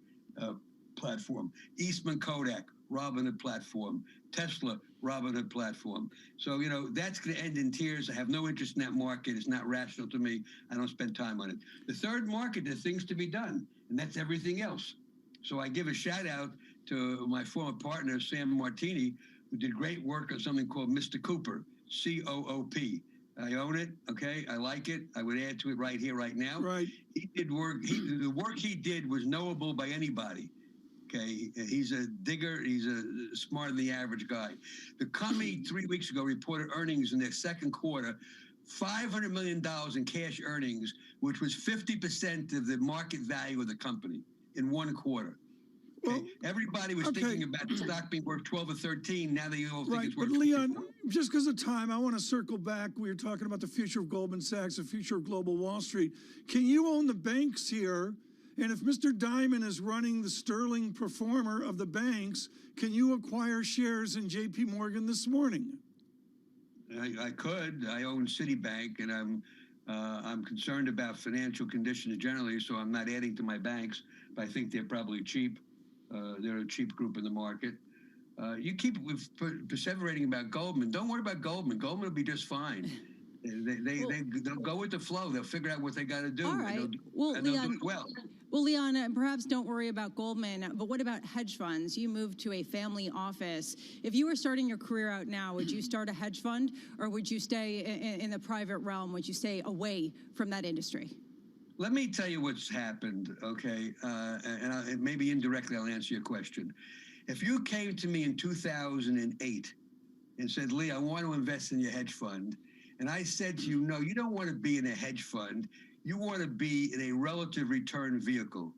platform. Eastman Kodak, Robinhood platform. Tesla, Robinhood platform. So, that's going to end in tears. I have no interest in that market. It's not rational to me. I don't spend time on it. The third market, there's things to be done, and that's everything else. So I give a shout out to my former partner, Sam Martini, who did great work on something called Mr. Cooper, COOP. I own it, okay? I like it. I would add to it right here, right now. Right. He did work. The work he did was knowable by anybody. Okay, he's a digger. He's smarter than the average guy. The company 3 weeks ago reported earnings in their second quarter, $500 million in cash earnings, which was 50% of the market value of the company in 1 quarter. Okay? Well, everybody was thinking about the stock being worth 12 or 13. Now they all think it's worth. But Leon, just because of time, I want to circle back. We were talking about the future of Goldman Sachs, the future of global Wall Street. Can you own the banks here? And if Mr. Diamond is running the sterling performer of the banks, can you acquire shares in JP Morgan this morning? I could. I own Citibank, and I'm concerned about financial conditions generally, so I'm not adding to my banks, but I think they're probably cheap. They're a cheap group in the market. You keep perseverating about Goldman. Don't worry about Goldman. Goldman will be just fine. They'll go with the flow. They'll figure out what they got to do. All right. They'll do it well. Well, Leon, perhaps don't worry about Goldman, but what about hedge funds? You moved to a family office. If you were starting your career out now, would you start a hedge fund, or would you stay in the private realm? Would you stay away from that industry? Let me tell you what's happened, okay? And maybe indirectly I'll answer your question. If you came to me in 2008 and said, Lee, I want to invest in your hedge fund, and I said to you, no, you don't want to be in a hedge fund. You want to be in a relative return vehicle.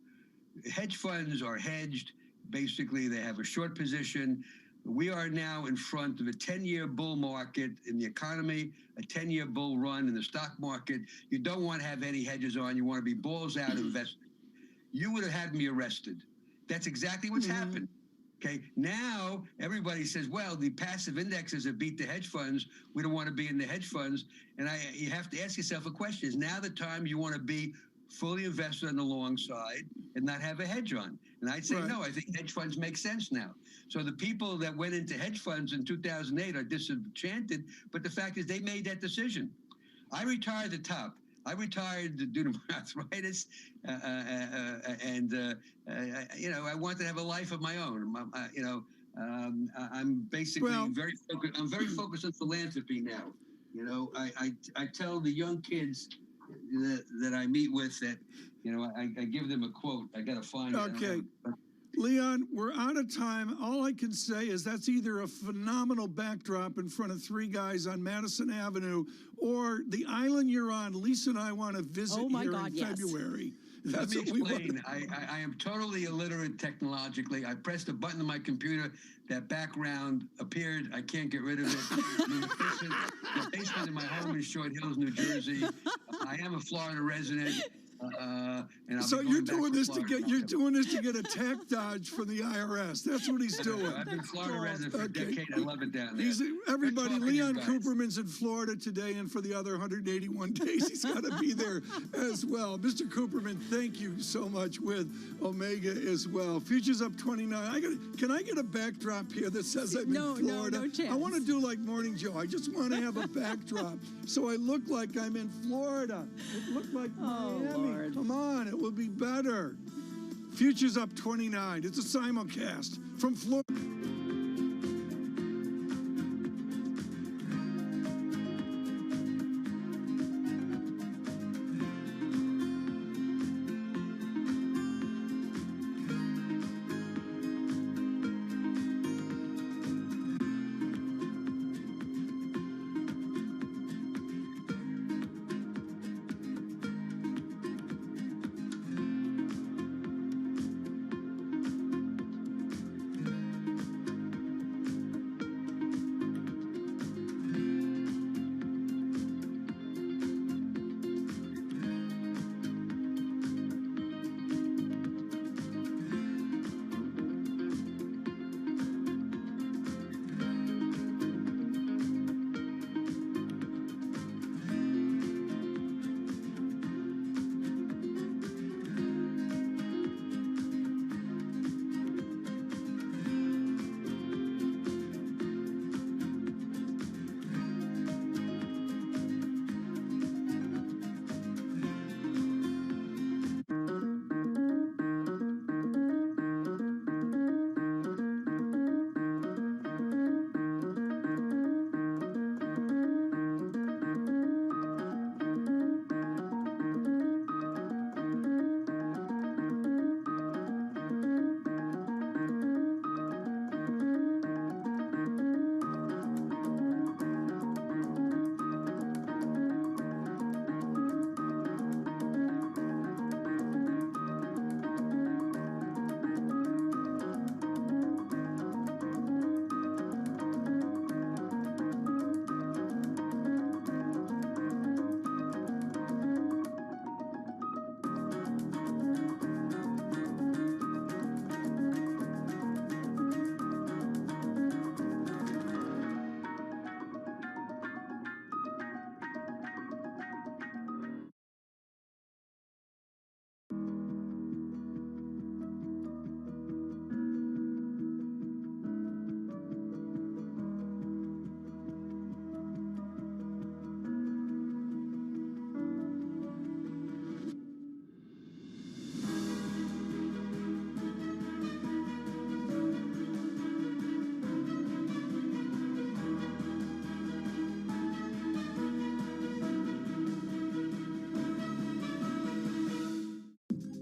hedge funds are hedged. Basically, they have a short position. We are now in front of a 10-year bull market in the economy, a 10-year bull run in the stock market. You don't want to have any hedges on. You want to be balls out investing. You would have had me arrested. That's exactly what's happened. Okay, now everybody says, well, the passive indexes have beat the hedge funds. We don't want to be in the hedge funds. And you have to ask yourself a question. Is now the time you want to be fully invested on the long side and not have a hedge on? And I'd say, no, I think hedge funds make sense now. So the people that went into hedge funds in 2008 are disenchanted, but the fact is they made that decision. I retired at the top. I retired due to arthritis, and I wanted to have a life of my own. I'm basically very focused. I'm very focused on philanthropy now. I tell the young kids that I meet with that, I give them a quote. I got to find it. Okay. Leon, we're out of time. All I can say is that's either a phenomenal backdrop in front of three guys on Madison Avenue, or the island you're on. Lisa and I want to visit in February. Let me explain. I am totally illiterate technologically. I pressed a button on my computer. That background appeared. I can't get rid of it. The basement in my home in Short Hills, New Jersey. I am a Florida resident. So you're doing this to get a tax dodge from the IRS. That's what he's doing. I've been Florida resident for a decade. I love it down there. Everybody, Leon Cooperman's in Florida today, and for the other 181 days, he's got to be there as well. Mr. Cooperman, thank you so much with Omega as well. Futures up 29. Can I get a backdrop here that says I'm in Florida? No chance. I want to do like Morning Joe. I just want to have a backdrop so I look like I'm in Florida. It looked like Miami. Come on, it will be better. Futures up 29. It's a simulcast from Florida.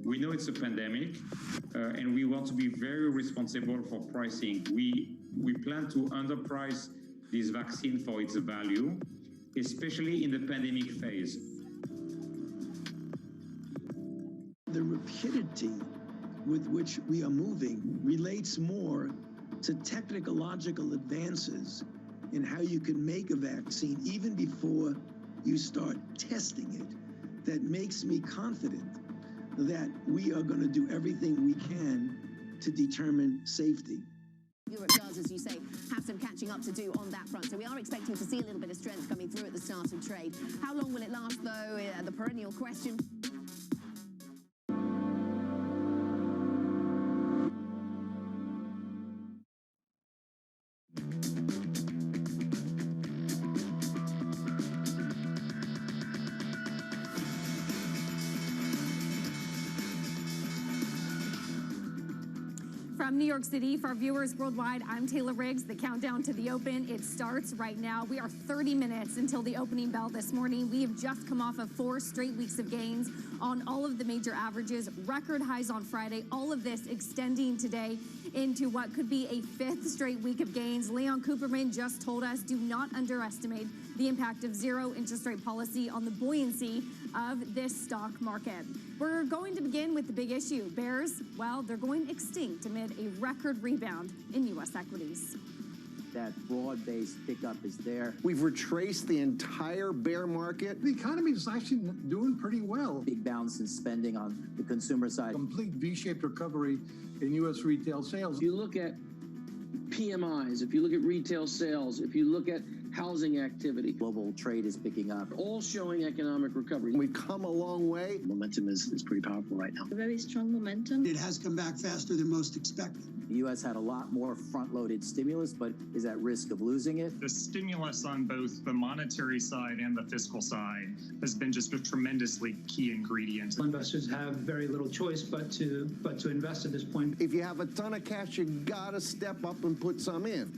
We know it's a pandemic, and we want to be very responsible for pricing. We plan to underprice this vaccine for its value, especially in the pandemic phase. The rapidity with which we are moving relates more to technological advances in how you can make a vaccine even before you start testing it, that makes me confident that we are going to do everything we can to determine safety. Europe does, as you say, have some catching up to do on that front. So we are expecting to see a little bit of strength coming through at the start of trade. How long will it last, though? The perennial question. From New York City, for our viewers worldwide, I'm Taylor Riggs. The countdown to the open, it starts right now. We are 30 minutes until the opening bell this morning. We have just come off of 4 straight weeks of gains on all of the major averages, record highs on Friday, all of this extending today into what could be a 5th straight week of gains. Leon Cooperman just told us, do not underestimate the impact of zero interest rate policy on the buoyancy of this stock market. We're going to begin with the big issue. Bears, well, they're going extinct amid a record rebound in U.S. equities. That broad-based pickup is there. We've retraced the entire bear market. The economy is actually doing pretty well. Big bounce in spending on the consumer side. Complete V-shaped recovery in U.S. retail sales. If you look at PMIs, if you look at retail sales, if you look at housing activity. Global trade is picking up. All showing economic recovery. We've come a long way. Momentum is pretty powerful right now. Very strong momentum. It has come back faster than most expected. The U.S. had a lot more front-loaded stimulus, but is at risk of losing it. The stimulus on both the monetary side and the fiscal side has been just a tremendously key ingredient. Investors have very little choice but to invest at this point. If you have a ton of cash, you gotta step up and put some in.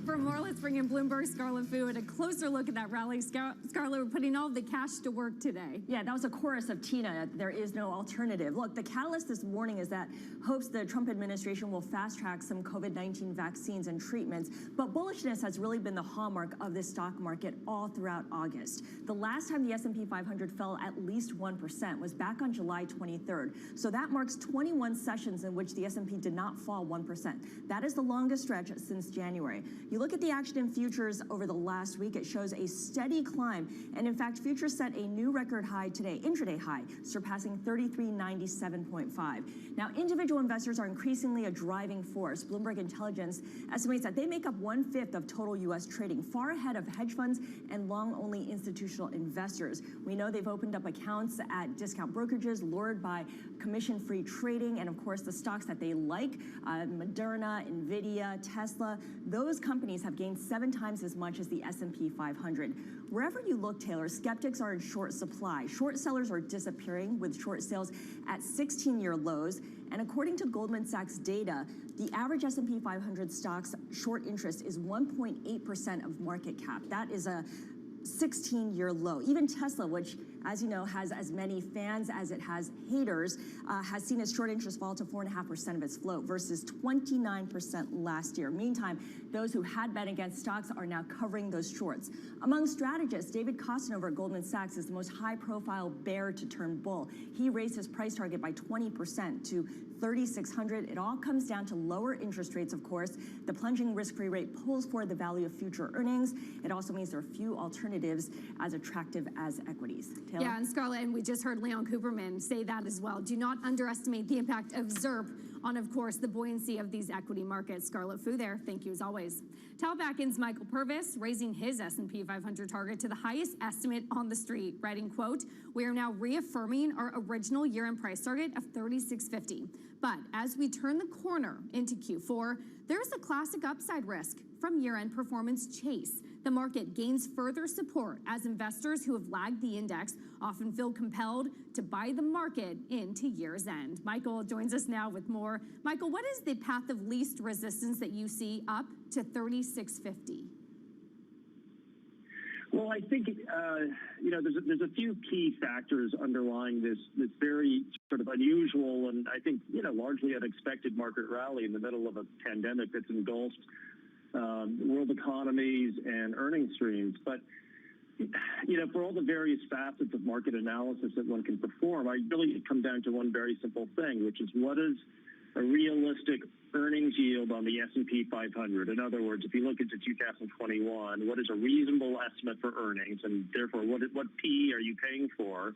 For more, let's bring in Bloomberg's Scarlet Fu and a closer look at that rally. Scarlet, we're putting all the cash to work today. Yeah, that was a chorus of Tina. There is no alternative. Look, the catalyst this morning is that hopes the Trump administration will fast-track some COVID-19 vaccines and treatments, but bullishness has really been the hallmark of this stock market all throughout August. The last time the S&P 500 fell at least 1% was back on July 23rd. So that marks 21 sessions in which the S&P did not fall 1%. That is the longest stretch since January. You look at the action in futures over the last week, it shows a steady climb. And in fact, futures set a new record high today, intraday high, surpassing 3397.5. Now, individual investors are increasingly a driving force. Bloomberg Intelligence estimates that they make up 1/5 of total U.S. trading, far ahead of hedge funds and long-only institutional investors. We know they've opened up accounts at discount brokerages, lured by commission-free trading, and of course, the stocks that they like, Moderna, Nvidia, Tesla, those companies have gained 7 times as much as the S&P 500. Wherever you look, Taylor, skeptics are in short supply. Short sellers are disappearing with short sales at 16-year lows. And according to Goldman Sachs data, the average S&P 500 stocks short interest is 1.8% of market cap. That is a 16-year low. Even Tesla, which, as you know, has as many fans as it has haters, has seen its short interest fall to 4.5% of its float versus 29% last year. Meantime, those who had bet against stocks are now covering those shorts. Among strategists, David Kostin over at Goldman Sachs is the most high-profile bear to turn bull. He raised his price target by 20% to 3,600. It all comes down to lower interest rates, of course. The plunging risk-free rate pulls forward the value of future earnings. It also means there are few alternatives as attractive as equities. Taylor? Yeah, and Scarlett, and we just heard Leon Cooperman say that as well. Do not underestimate the impact of ZERP on, of course, the buoyancy of these equity markets. Scarlett Fu there. Thank you as always. Talbackin's Michael Purvis raising his S&P 500 target to the highest estimate on the street, writing, quote, "We are now reaffirming our original year-end price target of $36.50. But as we turn the corner into Q4, there's a classic upside risk from year-end performance chase. The market gains further support as investors who have lagged the index often feel compelled to buy the market into year's end." Michael joins us now with more. Michael, what is the path of least resistance that you see up to $36.50? Well, I think there's a few key factors underlying this very sort of unusual and I think largely unexpected market rally in the middle of a pandemic that's engulfed world economies and earnings streams. But for all the various facets of market analysis that one can perform, I really come down to one very simple thing, which is what is a realistic earnings yield on the S&P 500? In other words, if you look into 2021, what is a reasonable estimate for earnings, and therefore what PE are you paying for?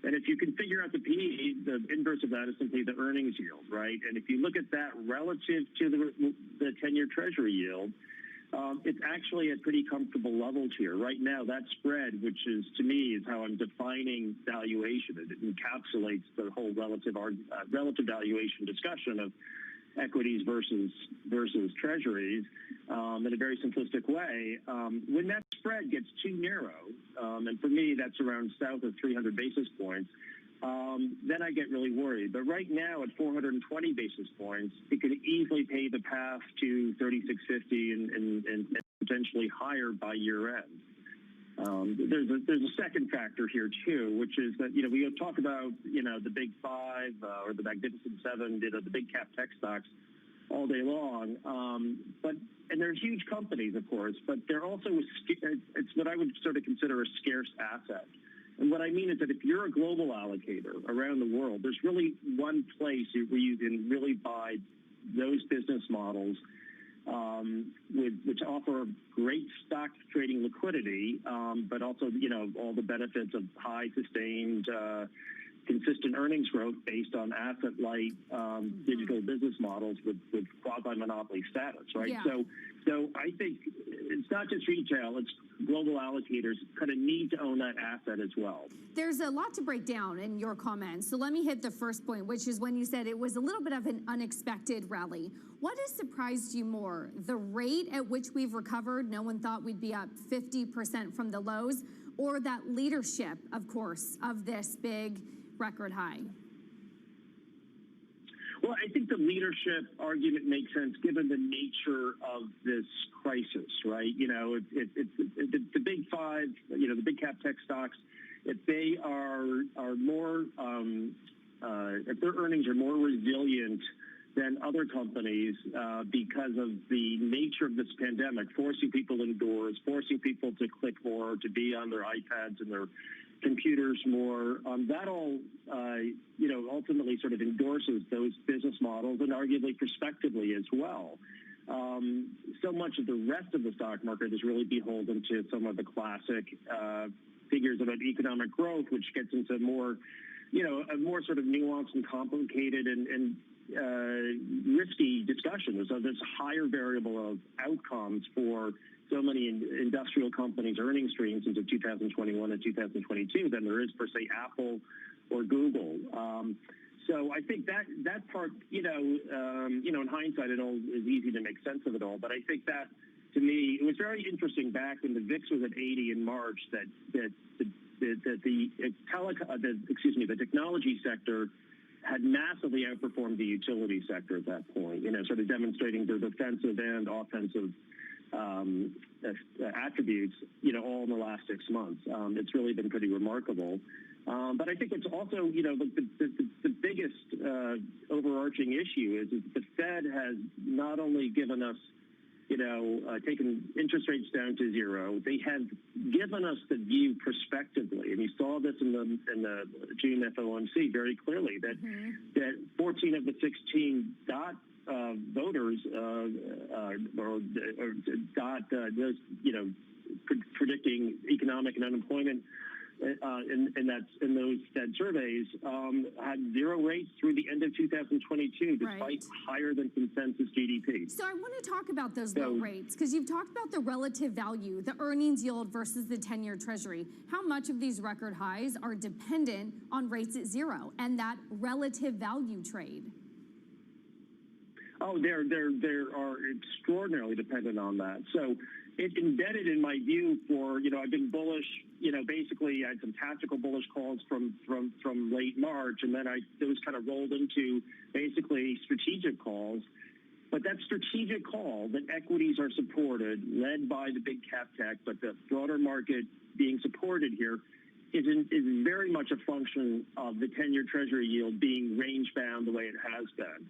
And if you can figure out the PE, the inverse of that is simply the earnings yield, right? And if you look at that relative to the 10-year Treasury yield, it's actually at pretty comfortable levels here. Right now, that spread, which is, to me, is how I'm defining valuation. It encapsulates the whole relative valuation discussion of equities versus treasuries in a very simplistic way. When that spread gets too narrow, and for me, that's around south of 300 basis points, then I get really worried. But right now, at 420 basis points, it could easily pave the path to 3650 and potentially higher by year end. There's a second factor here too, which is that we talk about the big five or the magnificent seven, the big cap tech stocks all day long, and they're huge companies, of course, but they're also it's what I would sort of consider a scarce asset. And what I mean is that if you're a global allocator around the world, there's really one place where you can really buy those business models which offer great stock trading liquidity, but also all the benefits of high sustained consistent earnings growth based on asset-light digital business models with quasi-monopoly status, right? Yeah. So I think it's not just retail, it's global allocators kind of need to own that asset as well. There's a lot to break down in your comments. So let me hit the first point, which is when you said it was a little bit of an unexpected rally. What has surprised you more? The rate at which we've recovered, no one thought we'd be up 50% from the lows, or that leadership, of course, of this big record high? Well, I think the leadership argument makes sense given the nature of this crisis, right? It's the big five, the big cap tech stocks, if they are more, if their earnings are more resilient than other companies because of the nature of this pandemic, forcing people indoors, forcing people to click more, to be on their iPads and their computers more, that all, ultimately sort of endorses those business models and arguably prospectively as well. So much of the rest of the stock market is really beholden to some of the classic figures about economic growth, which gets into more, a more sort of nuanced and complicated and risky discussion. So there's a higher variable of outcomes for so many industrial companies' earnings streams into 2021 and 2022 than there is for, say, Apple or Google. So I think that part, in hindsight, it all is easy to make sense of it all. But I think that, to me, it was very interesting back when the VIX was at 80 in March that the technology sector had massively outperformed the utility sector at that point, sort of demonstrating their defensive and offensive attributes, all in the last 6 months. It's really been pretty remarkable. But I think it's also, the biggest overarching issue is the Fed has not only given us, taken interest rates down to zero, they have given us the view prospectively, and you saw this in the June FOMC very clearly, that 14 of the 16 voters predicting economic and unemployment in those Fed surveys had zero rates through the end of 2022, despite higher than consensus GDP. So I want to talk about those low rates, because you've talked about the relative value, the earnings yield versus the 10-year Treasury. How much of these record highs are dependent on rates at zero and that relative value trade? Oh, they are extraordinarily dependent on that. So it's embedded in my view for, I've been bullish, basically I had some tactical bullish calls from late March, and then those kind of rolled into basically strategic calls. But that strategic call that equities are supported, led by the big cap tech, but the broader market being supported here, is very much a function of the 10-year Treasury yield being range bound the way it has been.